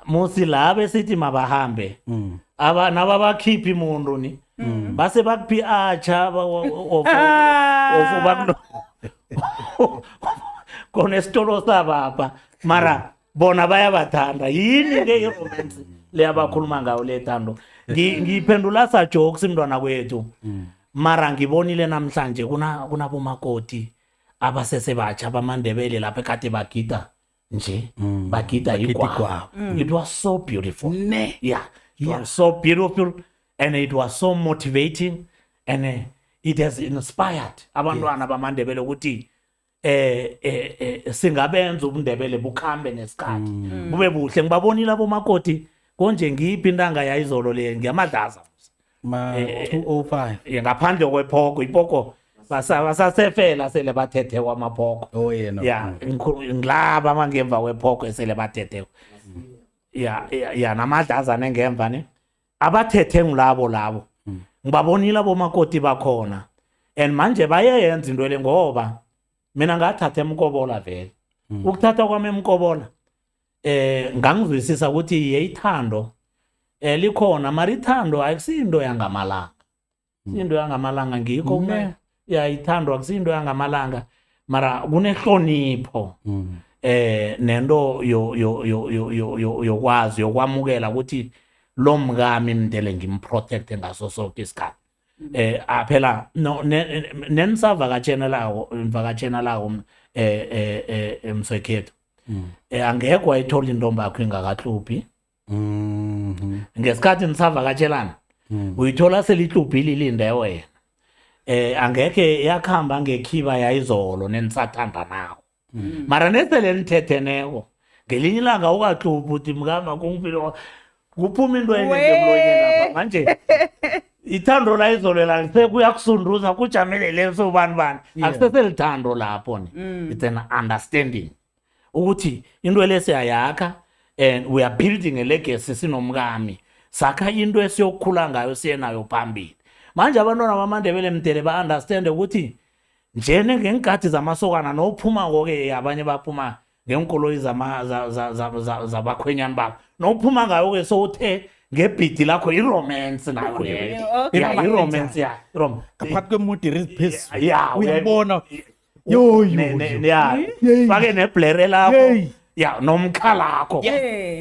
musi la besithi mabahambe nababakhiphi muntu ni base bakuphi atsha kona esitolo sabapha mara bona bayabathanda yini-ke iromance leyabakhuluma ngayo lethando ngiphendula sajokes mntwana kwethu mara ngibonile namhlanje kunabomakoti abasesebatsha bamaNdebele lapha ekade bagida nje bagida igwabo. It was so beautiful. Yeah, it was so beautiful and it was so motivating and it has inspired abantwana bamaNdebele ukuthi singabenza ubuNdebele bukhambe nesikhathi bube buhle. Ngibabonile abomakoti konje ngiphi intanga yayizolo le ngiyamadlaza Ma 205. ngaphandle kwephoko ipoko basasefela sele bathethe kwamaphoko. Oh yena. Yeah, ngilaba mangemva kwephoko esele bathethe. Yeah, namadlazana ngemva ne abathethe ngilabo labo ngibabonile abomakoti bakhona and manje bayenza into le ngoba mina ngathatha emkobola vele ukuthatha kwami emkobola ngangizwisisa ukuthi yeyithando likhona mara ithando akusinto yangamalanga into yangamalanga ngikho kume ithando akusinto yangamalanga mara kunehlonipho nento yokwazi yokwamukela ukuthi lo mkami mdele ngimprotecte ngaso sonke isikhathi phela nenisavakatshena lawo emswekhethu angekho wayithola intombi yakho ingakahluphi ngesikhathi nisavakatshelana uyithola selihlubhile ilinde wena angekhe yakhamba ngekhiba yayizolo nenisathanda nawo mara nesele nithetheneko ngelinye ilanga ukahluphi uthi mkama kungifile kuphuma into enye ngemlonyeni lapha manje ithando la izolo la sekuyakusunduza kujamele leso bani akuseselithando lapho ni it's an understanding ukuthi into lesiyayakha and we are building a legacy sinomkami sakha into esiyokukhula ngayo siyenayo phambili manje abantwana bamaNdebele mdele ba-understand ukuthi njene ngenkathi zamasokana nophuma ngoke abanye baphuma ngenkoloyi zabakhwenyana babo nophuma ngayo-ke sowuthe ngebhidi lakho iromance nayo iromance Ngaphathi kwemuti phezulu. uyabona Yo. fake neblere lakho nomkhalakho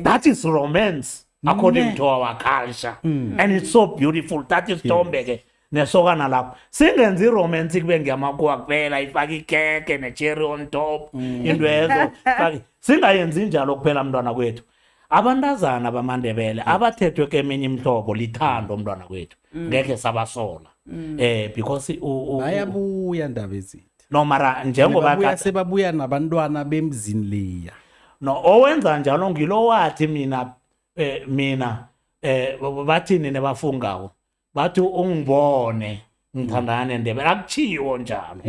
that is romance according to our culture and it's so beautiful that is Ntombe-ke nesokana lapho singenzi romance kube ngiyamakuwa kuphela ifake ikeke ne-cherry on top into ezo singayenzi njalo kuphela mntwana kwethu abantazana bamaNdebele abathethwe keminye imhlobo lithando mntwana kwethu ngeke sabasola because Bayabuya ndaba ezithi. no mara njengoba sebabuya nabantwana bemzini leya. no owenza njalo ngilo wathi mina bathini nebafungako bathi ungibone ngithandane Ndebele akuchiwo njalo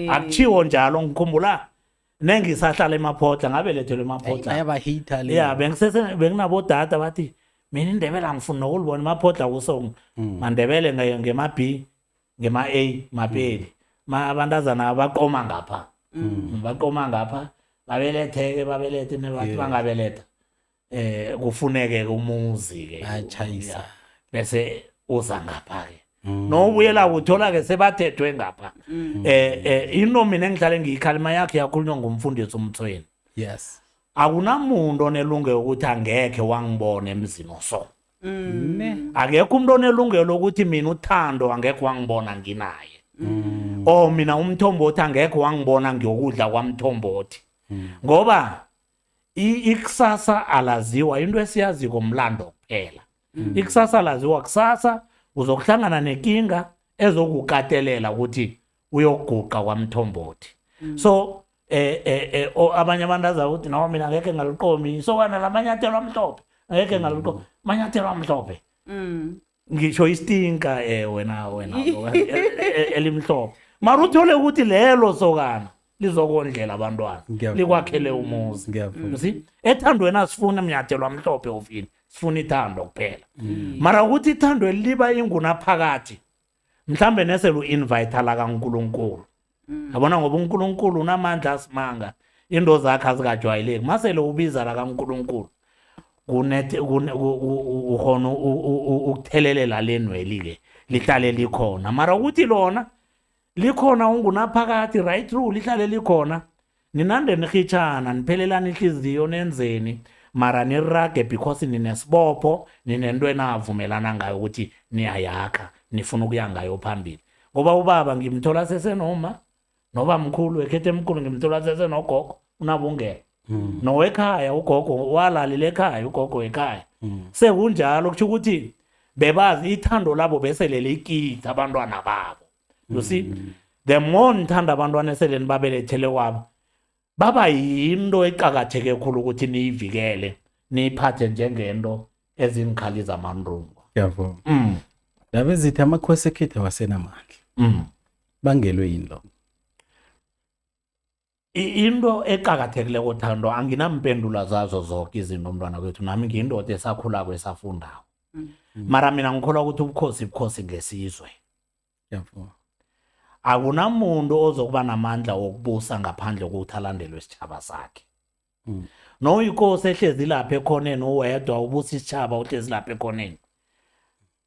akuchiwo njalo ngikhumbula nengisahlala eMaphotla ngabelethelwe eMaphotla Ayabahita le. benginabodata bathi mina iNdebele angifuni nokulibona eMaphotla kusongo maNdebele ngema-B ngema-A mapeli abantazana baqoma ngapha babeletheke babelethe nebathi bangabeletha kufuneke umuzi-ke Achayisa. bese uza ngapha-ke nobuyela uthola-ke sebathethwe ngapha into mina engihlale ngiyikhalima yakhe yakhulunywa ngumfundisi uMthweni. Yes. Akunamuntu onelungelo ukuthi angekhe wangibona emzini so akekho umuntu onelungelo ukuthi mina uthando angekhe wangibona nginaye mina uMthombothi angekhe wangibona ngiyokudla kwaMthombothi ngoba ikusasa alaziwa into esiyaziko umlando kuphela ikusasa alaziwa kusasa uzokuhlangana nenkinga ezokukatelela ukuthi uyoguqa kwaMthombothi so abanye abantu azakuthi nawo mina ngeke ngaliqomi isokana lamanyathelo amhlophe ngeke ngaliqomi manyathelo amhlophe ngisho istinka wena elimhlophe mara uthole ukuthi lelo sokana lizokondlela abantwana Ngiyavuma. likwakhele umuzi Ngiyavuma. usi ethandweni asifuni emnyathelo amhlophe ofini sifuna ithando kuphela mara ukuthi ithando liba inguna phakathi mhlambe neselu invite la kaNkuluNkulu yabona ngoba uNkulunkulu unamandla asimanga into zakhe azikajwayeleki masele ubiza la kaNkulunkulu ukhona ukuthelelela lenweli ke lihlale likhona mara ukuthi lona likhona ungunaphakathi right through lihlale likhona ninande nihitshana niphelelana inhliziyo nenzeni mara nirage because ninesibopho ninento enavumelana ngayo ukuthi niyayakha nifuna ukuya ngayo phambili ngoba ubaba ngimthola sesenoma noba mkhulu ekhethe emkhulu ngimthola sesenogogo unabungela nowekhaya ugogo walalile ekhaya ugogo wekhaya sekunjalo kusho ukuthi bebazi ithando labo besele likitha abantwana babo you see the more nithanda abantwana esele nibabelethele kwabo baba yinto eqakatheke kakhulu ukuthi niyivikele niyiphathe njengento ezingikhali zamandungu Ngiyavuma. Labe zithi amakhosi ekhethe wasenamandla. Bangelwe yini lo? Into eqakathekile kothando anginampendula zazo zonke izinto umntwana kwethu nami ngiyindoda esakhula kwesafundayo mara mina ngikholwa ukuthi ubukhosi ngesizwe Ngiyavuma. akunamuntu ozokuba namandla wokubusa ngaphandle kokuthalandelwa isitshaba sakhe no inkosi ehlezi lapha ekhoneni uwedwa ubusa isitshaba uhlezi lapha ekhoneni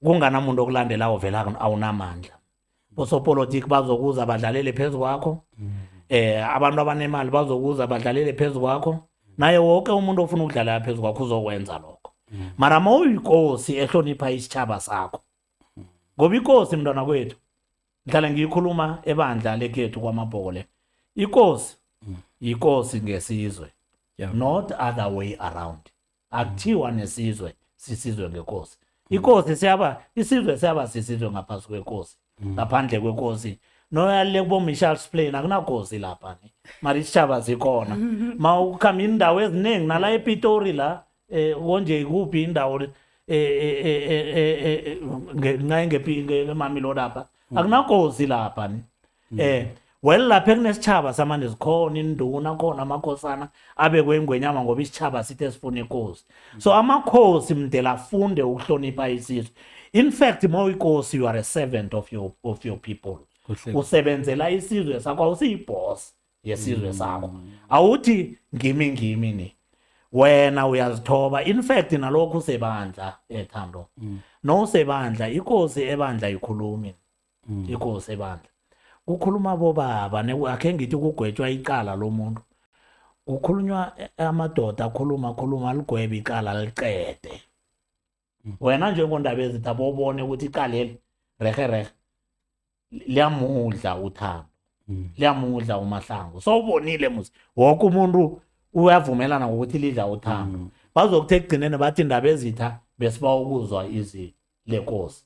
kunganamuntu okulandelayo vela awunamandla osopolitiki bazokuza badlalele phezu kwakho abantu abanemali bazokuza badlalele phezu kwakho naye wonke umuntu ofuna ukudlalela phezu kwakho uzokwenza lokho mara mawuyinkosi ehlonipha isitshaba sakho ngoba inkosi mntwana kwethu ngihlala ngiyikhuluma ebandla lekhethu kwamabhokole inkosi ngesizwe not other way around akuthiwa nesizwe sisizwe ngenkosi inkosi isizwe siyaba sisizwe ngaphasi kwenkosi ngaphandle kwenkosi noyale kubo Michelle Splain akunakosi lapha mara isitshaba sikhona mawukhamba indawo eziningi nala ePitori la konje kuphi indawo ngemamilo lapha akunakosi lapha well lapha kunesitshaba samanje sikhona induna khona amakhosana abekwe ingwenyama ngoba isitshaba sithe sifuna inkosi so amakhosi mdela afunde ukuhlonipha isizwe in fact mawuyinkosi you are a servant of your people usebenzela isizwe sakho awusiyiboss yesizwe sakho awuthi ngimi ni wena uyazithoba in fact nalokho usebandla ethando no sebandla inkosi ebandla ikhulumi inkosi ebandla kukhuluma bobaba akhe ngithi kugwetshwa icala lomuntu kukhulunywa amadoda akhuluma aligwebe icala liqede wena njengondaba ezitha bobone ukuthi icaleli rehe liyamudla uthando liyamudla uMahlangu so ubonile musi wonke umuntu uyavumelana ngokuthi lidla uthando bazokuthe ekugcineni bathi indaba ezitha besiba ukuzwa izwi lenkosi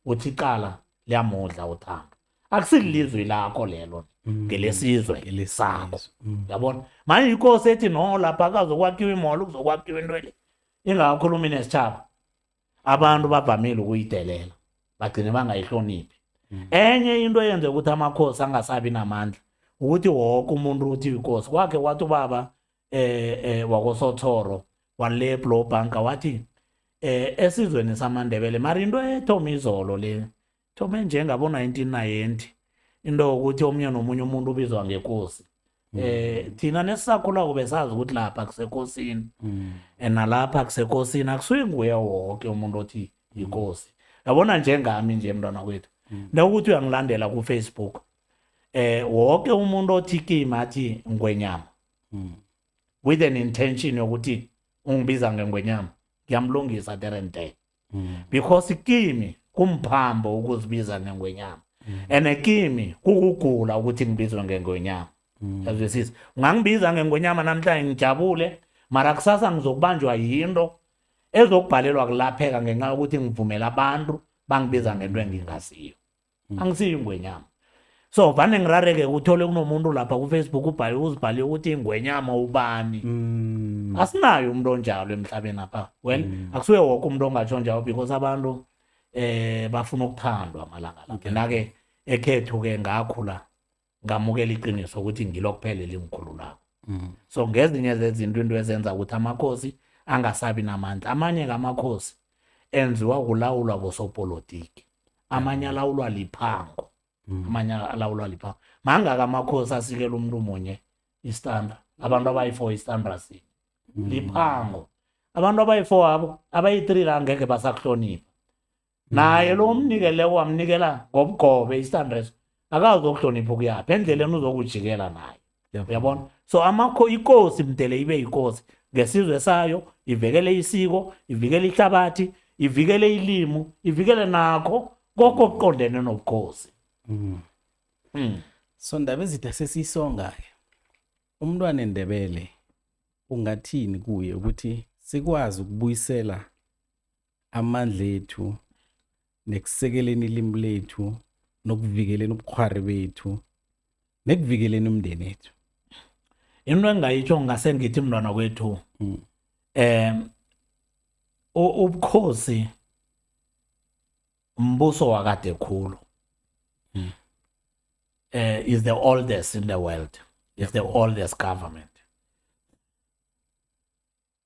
uthi icala liyamudla uthando akusilizwi lakho lelo ngelesizwe sakho yabona manje inkosi ethi no lapha akazokwakhiwa imolo kuzokwakhiwa into le ingakakhulumi nesitshaba abantu bavamile ukuyidelela bagcine bangayihloniphi enye into eyenze ukuthi amakhosi angasabi namandla ukuthi wonke umuntu uthi inkosi kwakhe wathi ubaba wakosothoro wale Blow Bank wathi esizweni samandebele mara into ethoma izolo le thome njengabo 1990 into ukuthi omunye nomunye umuntu ubizwa ngenkosi thina nesisakhula kube sazi ukuthi lapha kusenkosini nalapha kusenkosini akusuye nguye wonke umuntu othi inkosi yabona njengami nje mntwana kwethu nokuthi uyangilandela ku Facebook wonke umuntu othi kimi athi ngwenyama with an intention yokuthi ungibiza ngengwenyama ngiyamlungisa there and there because kimi kumphambo ukuzibiza ngengwenyama kimi kukugula ukuthi ngibizwe ngengwenyama yazwisisa ungangibiza ngengwenyama namhlanje ngijabule mara kusasa ngizokubanjwa yinto ezokubhalelwa kulapheka ngenxa yokuthi ngivumela abantu bangibiza ngento engingasiyo angisiyo ingwenyama so vane ngirareke uthole kunomuntu lapha ku Facebook uzibhale ukuthi ingwenyama ubani asinayo umuntu onjalo emhlabeni apha well akusuye wonke umuntu ongatsho njalo because abantu bafuna ukuthandwa amalanga la nake ekhethu ke ngakhula ngamukela iqiniso ukuthi ngilokuphelela ingikhulu lakho. So ngezinye zezinto into ezenza ukuthi amakhosi angasabi namandla. Amanye ngamakhosi enziwa kulawulwa bosopolitiki, amanye alawulwa liphango, amanye alawulwa liphango. Mangaka amakhosi asikela umuntu munye istanda, abantu abayi-4 istanda sinye liphango. Abantu abayi-4 abo abayi-3 angeke basakuhlonipha. Naye lo umnikeleyo wamnikela ngobugcobe istandareso akazokuhlonipha ukuyaphi endleleni uzokujikela naye. Uyabona? So ikosi mdele ibe yikosi ngesizwe sayo, ivekele isiko, ivikele ihlabathi, ivikele ilimi, ivikele nakho konke okuqondene nobukhosi. So ndaba ezitha sesisongayo umntwana eNdebele ungathini kuye ukuthi sikwazi ukubuyisela amandla ethu nekusekeleni ilimi lethu nokuvikeleni ubukhwari bethu nekuvikeleni umndeni ethu? Into engayitsho ngase ngithi mntwana kwethu ubukhosi mbuso wakade khulu. Is the oldest in the world. Is the oldest government.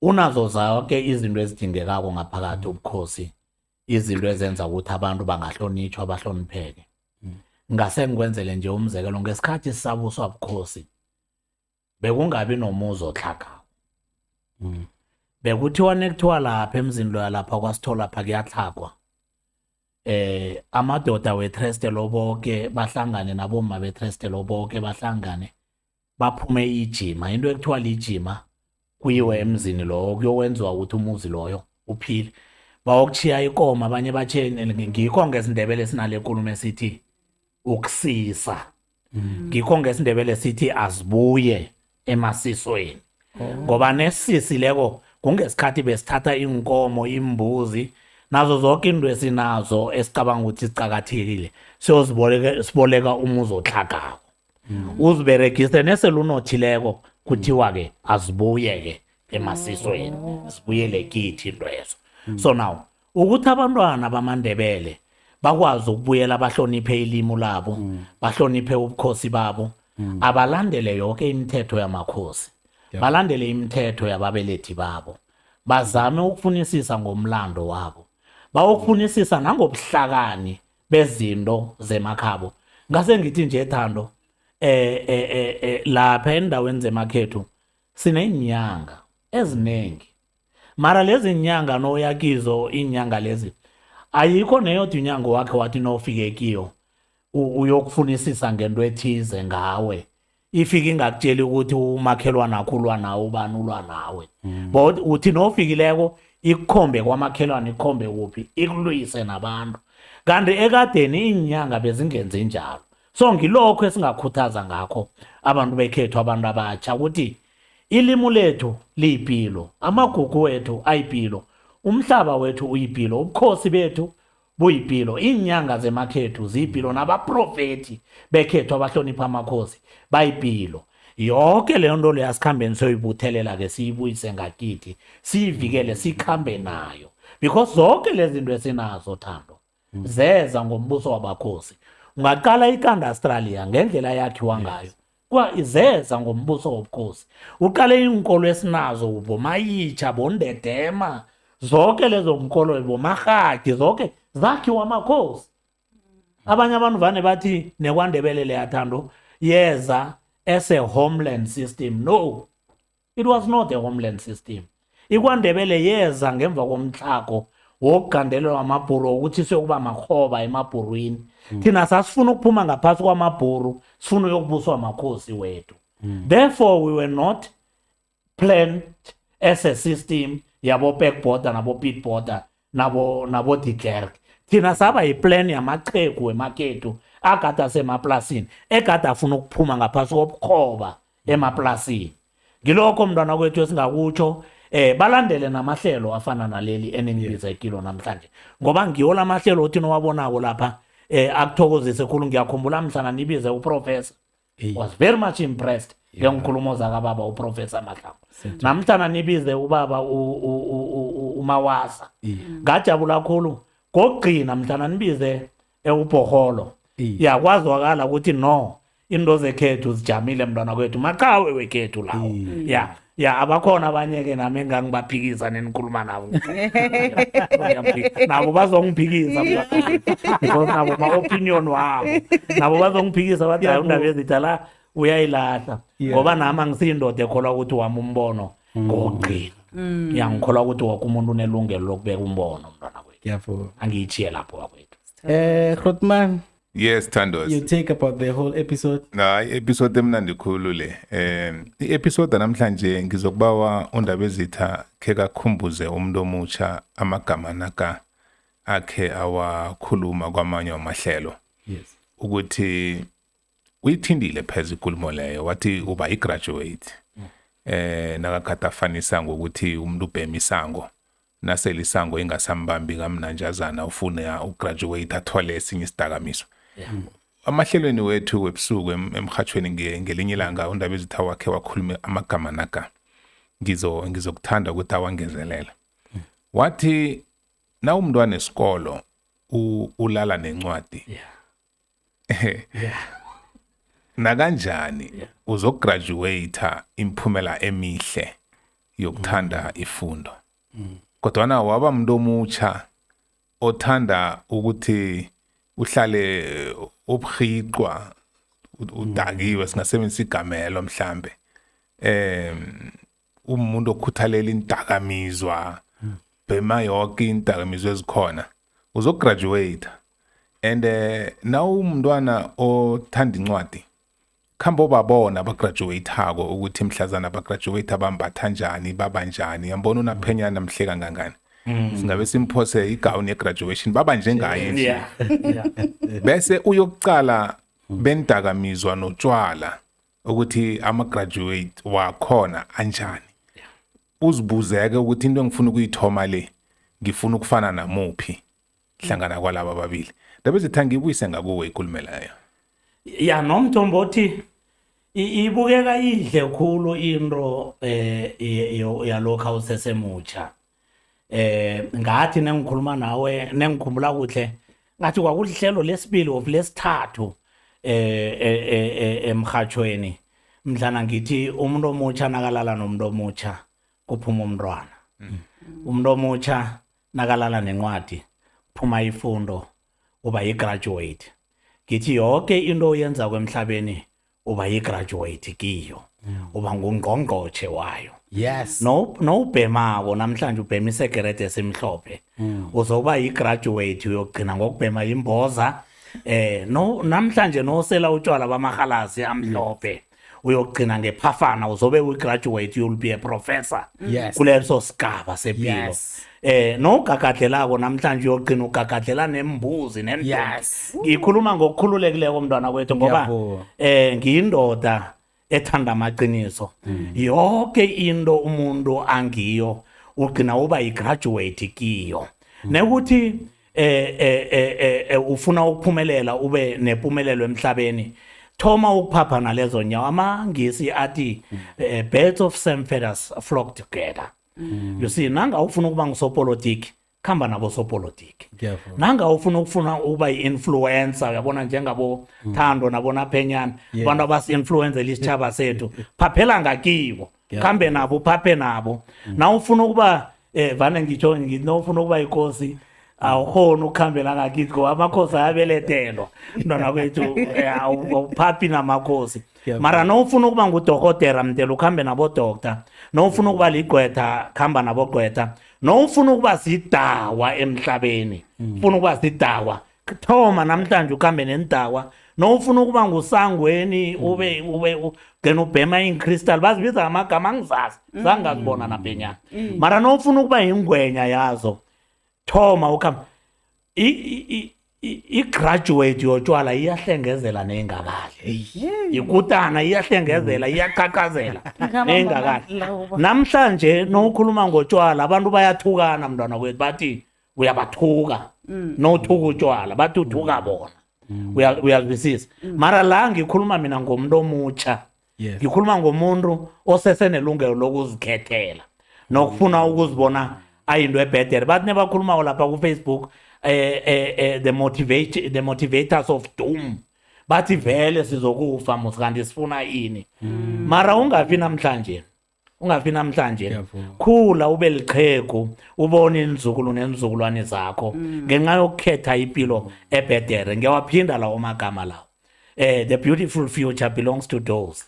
Unazo zonke izinto ezidingekako ngaphakathi ubukhosi, izinto ezenza ukuthi abantu bangahlonitshwa bahlonipheke. Ngase ngikwenzele nje umzekelo, ngesikhathi sisabuswa ubukhosi bekungabi nomuzi ohlakayo. Bekuthiwa nekuthiwa lapha emzini lo lapha kwasithola lapha kuyahlakwa. Amadoda weTrestelo bonke bahlangane naboma beTrestelo bonke bahlangane baphume ijima, into ekuthiwa lijima kuyiwe emzini lo kuyowenziwa ukuthi umuzi loyo uphile. Bawokuchiya ikoma, abanye batshene ngikho ngesindebele sinale nkulumo esithi ukusisa. Ngikho ngesindebele sithi azibuye emasisweni. Ngoba nesisi leko kungesikhathi besithatha inkomo, imbuzi nazo zonke into esinazo esicabanga ukuthi sicakathekile siboleka umuzi ohlakako. Uziberegise neselunothileko kuthiwa ke azibuye ke emasisweni, sibuyele kithi into lezo. So now ukuthi abantwana bamaNdebele bakwazi ukubuyela bahloniphe ilimi labo, bahloniphe ubukhosi babo, abalandele yonke imithetho yamakhosi, balandele imithetho yababelethi babo, bazame ukufunisisa ngomlando wabo, bawokufunisisa nangobuhlakani bezinto zemakhabo. Ngase ngithi nje Thando, lapha endaweni zemakhethu sinenyanga eziningi, mara lezi nyanga noyakizo inyanga lezi ayikho neyodwa inyanga wakhe wathi nofike kiyo uyokufunisisa ngento ethize ngawe, ifike ingakutsheli ukuthi umakhelwana akhulwa nawe ubani ulwa nawe. But uthi nofikileko ikukhombe kwamakhelwana, ikhombe kuphi, ikulwise nabantu. Kanti ekadeni inyanga bezingenzi njalo. So ngilokho esingakhuthaza ngakho abantu bekhethu, abantu abatsha, ukuthi ilimi lethu liyipilo, amagugu wethu ayipilo, umhlaba wethu uyipilo, ubukhosi bethu buyipilo, inyanga zemakhethu ziyipilo, nabaprofeti bekhethu abahlonipha amakhosi bayipilo. Yonke leyo nto leyo asikhambeni soyibuthelela ke siyibuyise ngakithi, siyivikele, sikhambe nayo, because zonke lezi zinto esinazo Thando zeza ngombuso wabakhosi. Ungaqala iCandastralia ngendlela yakhiwa ngayo, kwa izeza ngombuso wobukhosi. Uqale inkolo esinazo boMayitsha, boNdedema, zonke lezo nkolo boMarhadi, zonke zakhiwa amakhosi. Abanye abantu vane bathi neKwaNdebele le Thando yeza as a homeland system. No, it was not a homeland system. iKwaNdebele yeza ngemva komhlako wokugandelelwa amabhuru ukuthi siyokuba makhoba emabhurwini. Thina sasifuna ukuphuma ngaphasi kwamabhuru, sifuna ukubuswa amakhosi wethu. Therefore we were not planned as a system yabo Backborder nabo Pietborder nabo de Klerk. Thina saba yiplan yamaqhegu wemakethu agada semaplasini, egada afuna ukuphuma ngaphasi kobukhoba emaplasini. Ngilokho mntwana kwethu esingakutsho, balandele namahlelo afana naleli eningibiza ikilo namhlanje, ngoba ngiyo lamahlelo othi nowabonako lapha akuthokozise khulu. Ngiyakhumbula mhlana nibize uprofessor, was very much impressed ngengikhulumo zakababa uprofessor Mahlangu. Namhlanje nibize ubaba uMawasa, ngajabula khulu. Kokugcina mhlana nibize uBhoholo, yakwazwakala ukuthi no, into zekhethu zijamile mntwana kwethu maqhawe wekhethu lawo ya abakhona abanye ke nami engangibaphikisa nenikhuluma nabo nabo bazongiphikisa because nabo ma-opinion wabo nabo bazongiphikisa bathi hayi undaba ezitha la uyayilahla ngoba nami angisiyindoda ekholwa ukuthi wami umbono ngokugcina ngikholwa ukuthi woke umuntu unelungelo lokubeka umbono mntwana kwethu angiyitshiye lapho wakwethu Grootman, Yes, Tandos. you take about the whole episode. Episode emnandi khulu le. I-episode namhlanje ngizokubawa undaba ezitha ke kakhumbuze umuntu omutsha amagama naka akhe awakhuluma kwamanye amahlelo. Yes. Ukuthi uyithindile pheze inkulumo leyo wathi uba i-graduate. Nakakhathafanisa ngokuthi umuntu ubhema isango. Naseli isango ingasambambi kamnanjazana ufune ugraduate athole esinye isidakamiswa. Amahlelweni wethu webusuku emhathweni ngelinye ilanga undaba ezitha wakhe wakhuluma amagama naka ngizokuthanda ukuthi awangezelela wathi na umntwana esikolo ulala nencwadi nakanjani uzograduate imphumela emihle yokuthanda ifundo kodwa waba umuntu omutsha othanda ukuthi uhlale ubhiqwa udakiwe singasebenzisa igamelo mhlambe umuntu okhuthalela indakamizwa bema yonke indakamizwa ezikhona uzograduate and now umntwana othanda incwadi khambo babona abagraduate-ako ukuthi mhlazana abagraduate abambatha njani babanjani yambona unaphenya namhleka ngangani singabe simphose igawuni ye-graduation baba njengaye bese uyokucala bendakamizwa notshwala ukuthi ama-graduate wakhona anjani uzibuzeke ukuthi into engifuna ukuyithoma le ngifuna ukufana namuphi hlangana kwalaba ababili ndaba ezitha ngibuyise ngakuwe ikhulumelayo ya nomthombothi ibukeka ihle khulu into yalokho awusesemutsha ngathi nengikhuluma nawe nengikhumbula kuhle ngathi kwakulihlelo lesibili of lesithathu emhathweni mdlana ngithi umuntu omutsha nakalala nomuntu omutsha kuphuma umntwana umuntu omutsha nakalala nencwadi phuma ifundo uba yi-graduate ngithi yonke into oyenza kwemhlabeni uba yi-graduate kiyo uba ngungqongqotshe wayo Yes. no ubhemako namhlanje ubhema isekerete esimhlophe uzoba yi-graduate uyogcina ngokubhema imboza no namhlanje nosela utshwala bamahalasi amhlophe uyogcina ngephafana uzobe uyi-graduate you'll be a professor kuleso sigaba sepilo no gagadlelako namhlanje uyogcina ugagadlela nembuzi nendoda ngikhuluma ngokukhululekileko mntwana kwethu ngoba ngiyindoda ethanda amaqiniso yonke into umuntu angiyo ugcina uba yi-graduate kiyo nekuthi ufuna ukuphumelela ube nempumelelo emhlabeni thoma ukuphapha nalezo nyawo amangisi athi birds of same feathers flock together you see nanga ufuna ukuba ngusopolitiki khamba nabo sopolitiki nanga ufuna ukuba yi-influencer uyabona njengabo Thando nabona Phenyana abantu abasi-influencela isitshaba sethu phaphela ngakibo khambe nabo phaphe nabo na ufuna ukuba vane ngitsho ufuna ukuba yinkosi awukhona ukuhambela ngakithi ngoba amakhosi ayabeletelwa mntwana kwethu awuphaphi namakhosi mara nofuna ukuba ngudokotera mntela ukhambe nabodokta nofuna ukuba ligqwetha khamba nabogqwetha nofuna ukuba sidawa emhlabeni ufuna ukuba sidawa thoma namhlanje ukhambe nendawa nofuna ukuba ngusangweni ube gena ubhema iincrystal bazibiza amagama angizazi zangazibona naPhenyana mara nofuna ukuba yingwenya yazo thoma ukhamba i-graduate yotshwala iyahlengezela nengakahle ikutana iyahlengezela iyaqhaqhazela nengakahle namhlanje nokhuluma ngotshwala abantu bayathukana mntwana kwethu bathi uyabathuka nothuka utshwala bathi uthuka bona uyazwisisa mara la ngikhuluma mina ngomuntu omutsha ngikhuluma ngomuntu osesenelungelo lokuzikhethela nokufuna ukuzibona ayinto ebhedere bathi nebakhuluma lapha ku Facebook the motivators of doom bathi vele sizokufa musikanti sifuna ini mara ungafi namhlanje khula ube liqhegu ubone inzukulu nenzukulwane zakho ngenxa yokukhetha impilo ebhedere ngiyawaphinda lawo magama lawo the beautiful future belongs to those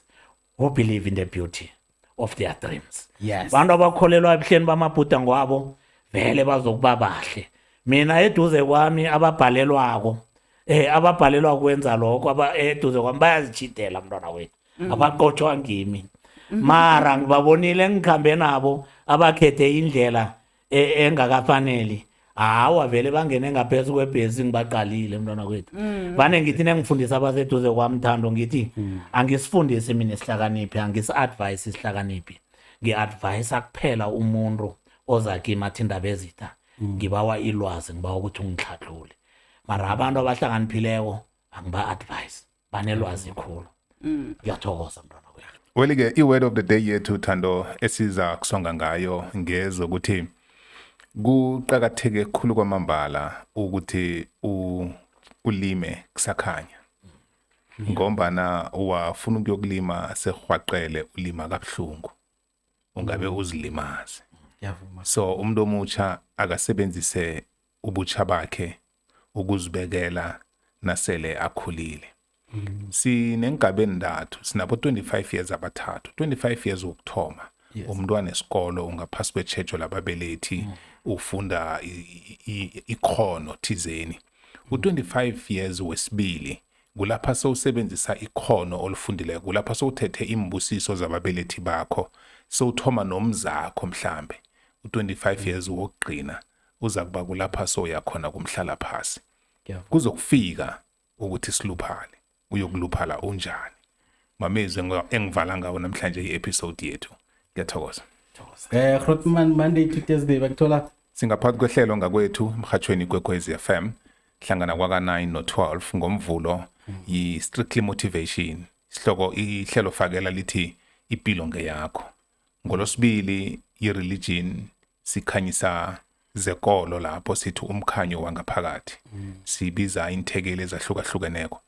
who believe in the beauty of their dreams. Yes. Bantu abakholelwa ebuhleni bamabhuda ngwabo vele bazokuba bahle. Mina eduze kwami ababhalelwako ababhalelwa kwenza lokho eduze kwami bayazichitela mntwana wethu. Abaqotshwa ngimi. Mara ngibabonile ngikhambe nabo abakhethe indlela engakafaneli. Hawa vele bangene ngaphezulu kwebhesi ngibaqalile mntwana wethu. Vane ngithi nengifundisa abaseduze kwamthando ngithi angisifundise mina isihlakaniphi angisi-advise isihlakaniphi. Ngi-advise kuphela umuntu ozakimi athi indaba ezitha. Ngibawa ilwazi ngibawa ukuthi ungihlahlule. Mara abantu abahlakaniphileko angiba-advise banelwazi khulu. Ngiyathokoza mntwana wethu. Well-ke i-word of the day yethu Thando esiza kusonga ngayo ngeze ukuthi kuqakatheke kukhulu kwamambala ukuthi ulime kusakhanya ngombana wafuna ukuyokulima sehwaqele ulima kabuhlungu ungabe uzilimaze. So umuntu omutsha akasebenzise ubutsha bakhe ukuzibekela nasele akhulile. Sinengabeni ndathu sinabo 25 years abathathu 25 years ukuthoma umntwana esikolo ungaphasi kwechecho lababelethi ufunda ikhono thizeni u25 years wesibili kulapha sowusebenzisa ikhono olufundile kulapha sowuthethe imbusiso zababelethi bakho sowuthoma nomzakho mhlambe u25 years wokugcina uza kuba kulapha soyakhona kumhlala phasi kuzokufika ukuthi siluphale uyokuluphala unjani mamezwe engivala ngawo namhlanje i-episode yethu. Ngiyathokoza. Grootman Monday to Thursday bakuthola singaphakathi kwehlelo ngakwethu emhathweni kwekwezi FM hlangana kwaka 9 no 12 ngomvulo yi Strictly Motivation sihloko ihlelo fakela lithi impilo ngeyakho. Ngolosibili i-religion sikhanyisa zekolo lapho sithi umkhanyo wangaphakathi sibiza inthekele ezahlukahlukeneko.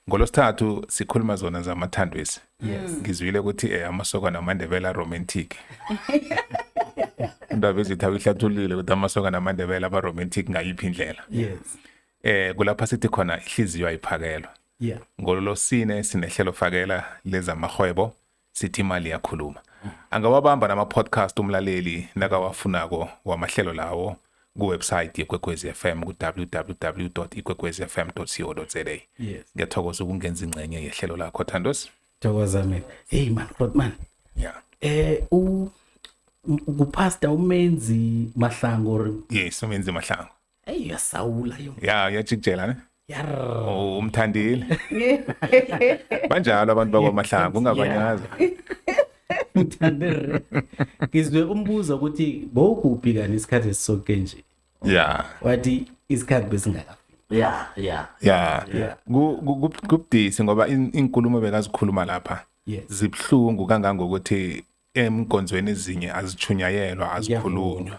Ngolosithathu sikhuluma zona zamathandwesi. Ngizwile ukuthi amasokana amandebela romantic. Indaba ezithawu ihlathulile ukuthi amasokana amandebela aba romantic ngayiphi indlela. Kulapha sithi khona ihliziyo ayiphakelwa. Ngolosine sinehlelo fakela leza mahwebo sithi imali yakhuluma. Angawabamba nama podcast umlaleli nakawafunako wamahlelo lawo ku-website yeKwekwezi FM ku www.ikwekwezifm.co.za. Ngiyathokoza ukungenza ingcenye yehlelo lakho Thandos. Thokoza mina. Hey man, Grootman. Upastor umenzi Mahlango. Yes, umenzi Mahlango. Hey yasawula yo. Yajikjela ne? Umthandile. Banjalo abantu bakwaMahlango ungabanyaza. Umthandile. Ngizwe umbuzo ukuthi bowukuphi kani isikhathi esisonke nje? Wathi isikhathi besingakafiki. Kubudisi ngoba inkulumo bekazikhuluma lapha zibhlungu kangangokuthi emkonzweni ezinye azichunyayelwa azikhulunywa.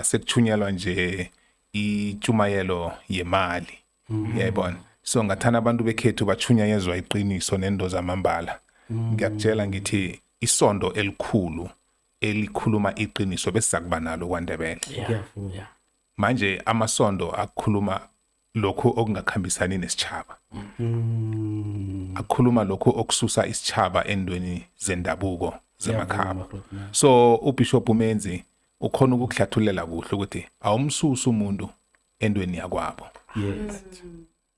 Sekuchunyelwa nje itshumayelo yemali. Yayibona. So ngathana abantu bekhethu bachunyayezwa iqiniso nendo zamambala. Ngiyakutshela ngithi isondo elikhulu elikhuluma iqiniso besizakuba nalo kwaNdebele. Manje amasondo akukhuluma lokho okungakhambisani nesitshaba. Akukhuluma lokho okususa isitshaba endweni zendabuko zemakhaya. So uBishop Umenzi ukhona ukukuhlathulela kuhle ukuthi awumsusa umuntu endweni yakwabo.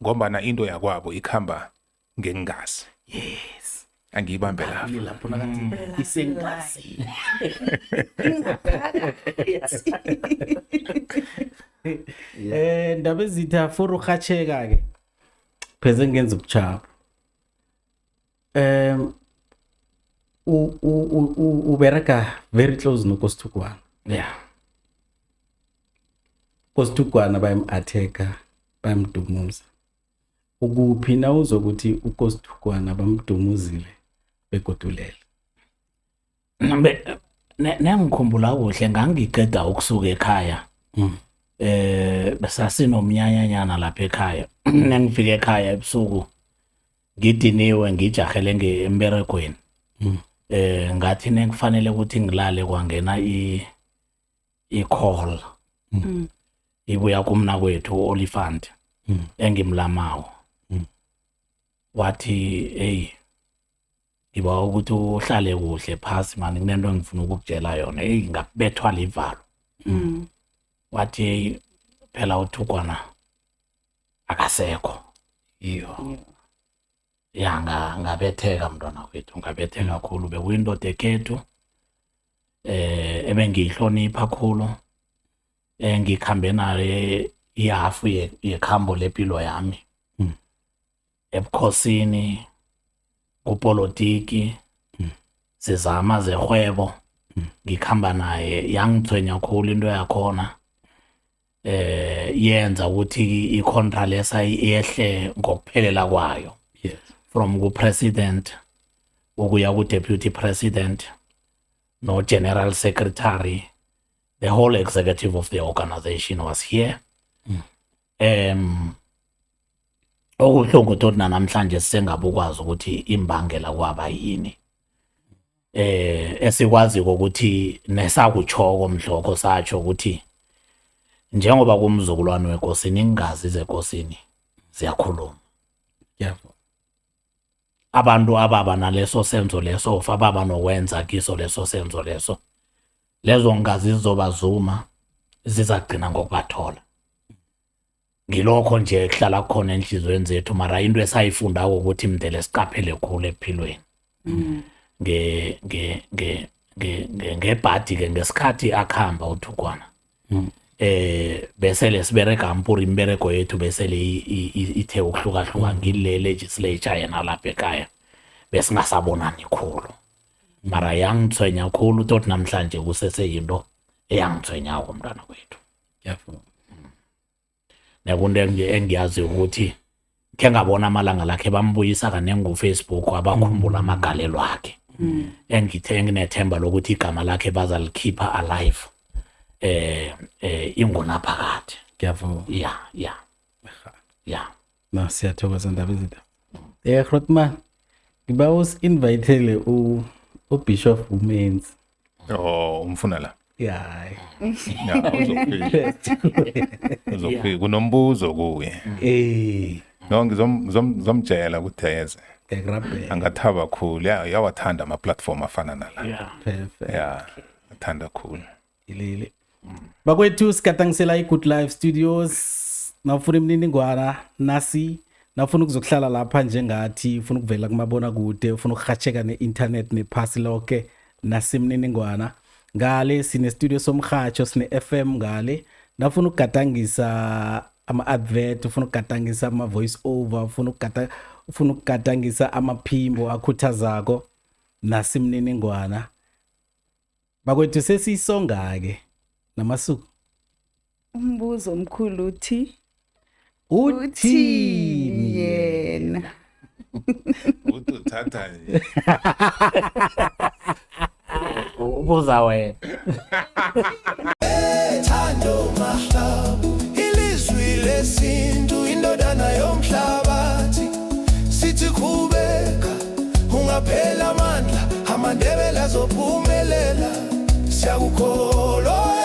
Ngoba into yakwabo ikhamba ngengazi. Angiyibambe lapho nakathi isengazi. Ndaba ezitha for ukhacheka ke pheze ngenza ubuchapha. Ubereka very close noKosithukwana. Kosithukwana bayim-attacker bayimdumuza. Ukuphi na uzokuthi uKosithukwana bamdumuzile begodulele. Nengikhumbula kuhle ngangiqeda ukusuka ekhaya. Besasinomnyanyanyana lapha ekhaya. Nengifika ekhaya ebusuku ngidiniwe ngijahele emberegweni ngathi nekufanele ukuthi ngilale kwangena i-call ibuya kumna kwethu Olifant engimlamawo wathi hey ngiba ukuthi uhlale kuhle phasi manje kunento engifuna ukukutshela yona hey ngabethwa livalo wathi phela uThukwana akasekho iyo ya ngabetheka mntwana wethu ngabetheka kakhulu bekuyindoda ekhethu ebengiyihlonipha kakhulu ngikhambe naye ihafu yekhambo lempilo yami ebukhosini kupolitiki sizama zehwebo ngikhamba naye yangithwenya kakhulu into yakhona yenza ukuthi icontra lesa yehle ngokuphelela kwayo from ku-president ukuya ku-deputy president no general secretary the whole executive of the organization was here okuhlungu tot namhlanje sisengabukwazi ukuthi imbangela kwaba yini esikwazi ukuthi nesakuchoko mhloko satsho ukuthi njengoba kumzukulwane wenkosini ingazi zenkosini ziyakhuluma abantu ababa naleso senzo leso ababa nokwenza kiso leso senzo lezo ngazi zizobazuma zizagcina ngokubathola ngilokho nje kuhlala khona enhlizweni zethu mara into esayifunda ukuthi imdele siqaphele khulu ephilweni ngebhadi ke ngesikhathi akhamba uThukwana bese lesibereka ampuri imbereko yethu bese le ithe ukuhlukahluka ngile legislature yena lapha ekhaya bese ngasabonani khulu mara yangithwenya khulu tot namhlanje kuseseyinto eyangithwenya umntwana wethu yafuna nekunto engiyazi ukuthi ke ngabona amalanga lakhe bambuyisa kanenge kuFacebook abakhumbula amagalelo akhe engithe nginethemba lokuthi igama lakhe bazalikhipha alive ingona phakathi ngiyavuma ya na siyathokoza ndaba izinto Grootman ngiba usinvitele uBishop Women's umfuna la ya uzofika kunombuzo kuye no ngizomtshela ukuthi ayeze angathaba kakhulu yawathanda ama platform afana nala ya athanda kakhulu ilile bakwethu sikatangisela iGood Life Studios nafuna imininingwana nasi nafuna ukuzokuhlala lapha njengathi ufuna ukuvela kumabona kude ufuna ukuhatsheka ne-internet nephasi lonke nasimniningwana ngale sine studio somhatsho sine FM ngale nafuna ukugadangisa ama-advert ufuna ukugadangisa ama-voice over ufuna ukugadangisa amaphimbo akhuthazako nasimniningwana bakwethu sesiyisonga-ke namasuku umbuzo omkhulu uthini yena uthi uthatha nje ubuza wena Thando mahlabu ilizwi lesintu indodana yomhlabathi sithi khubeka ungaphela amandla amandebela azophumelela siyakukholwa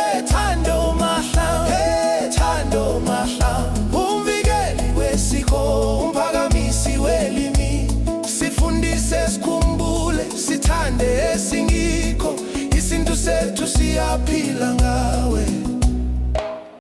Thando mahlabu umvikeli wesiko umphakamisi welimi sifundise sikhumbule sithande esingikho isintu sethu siyaphila ngayo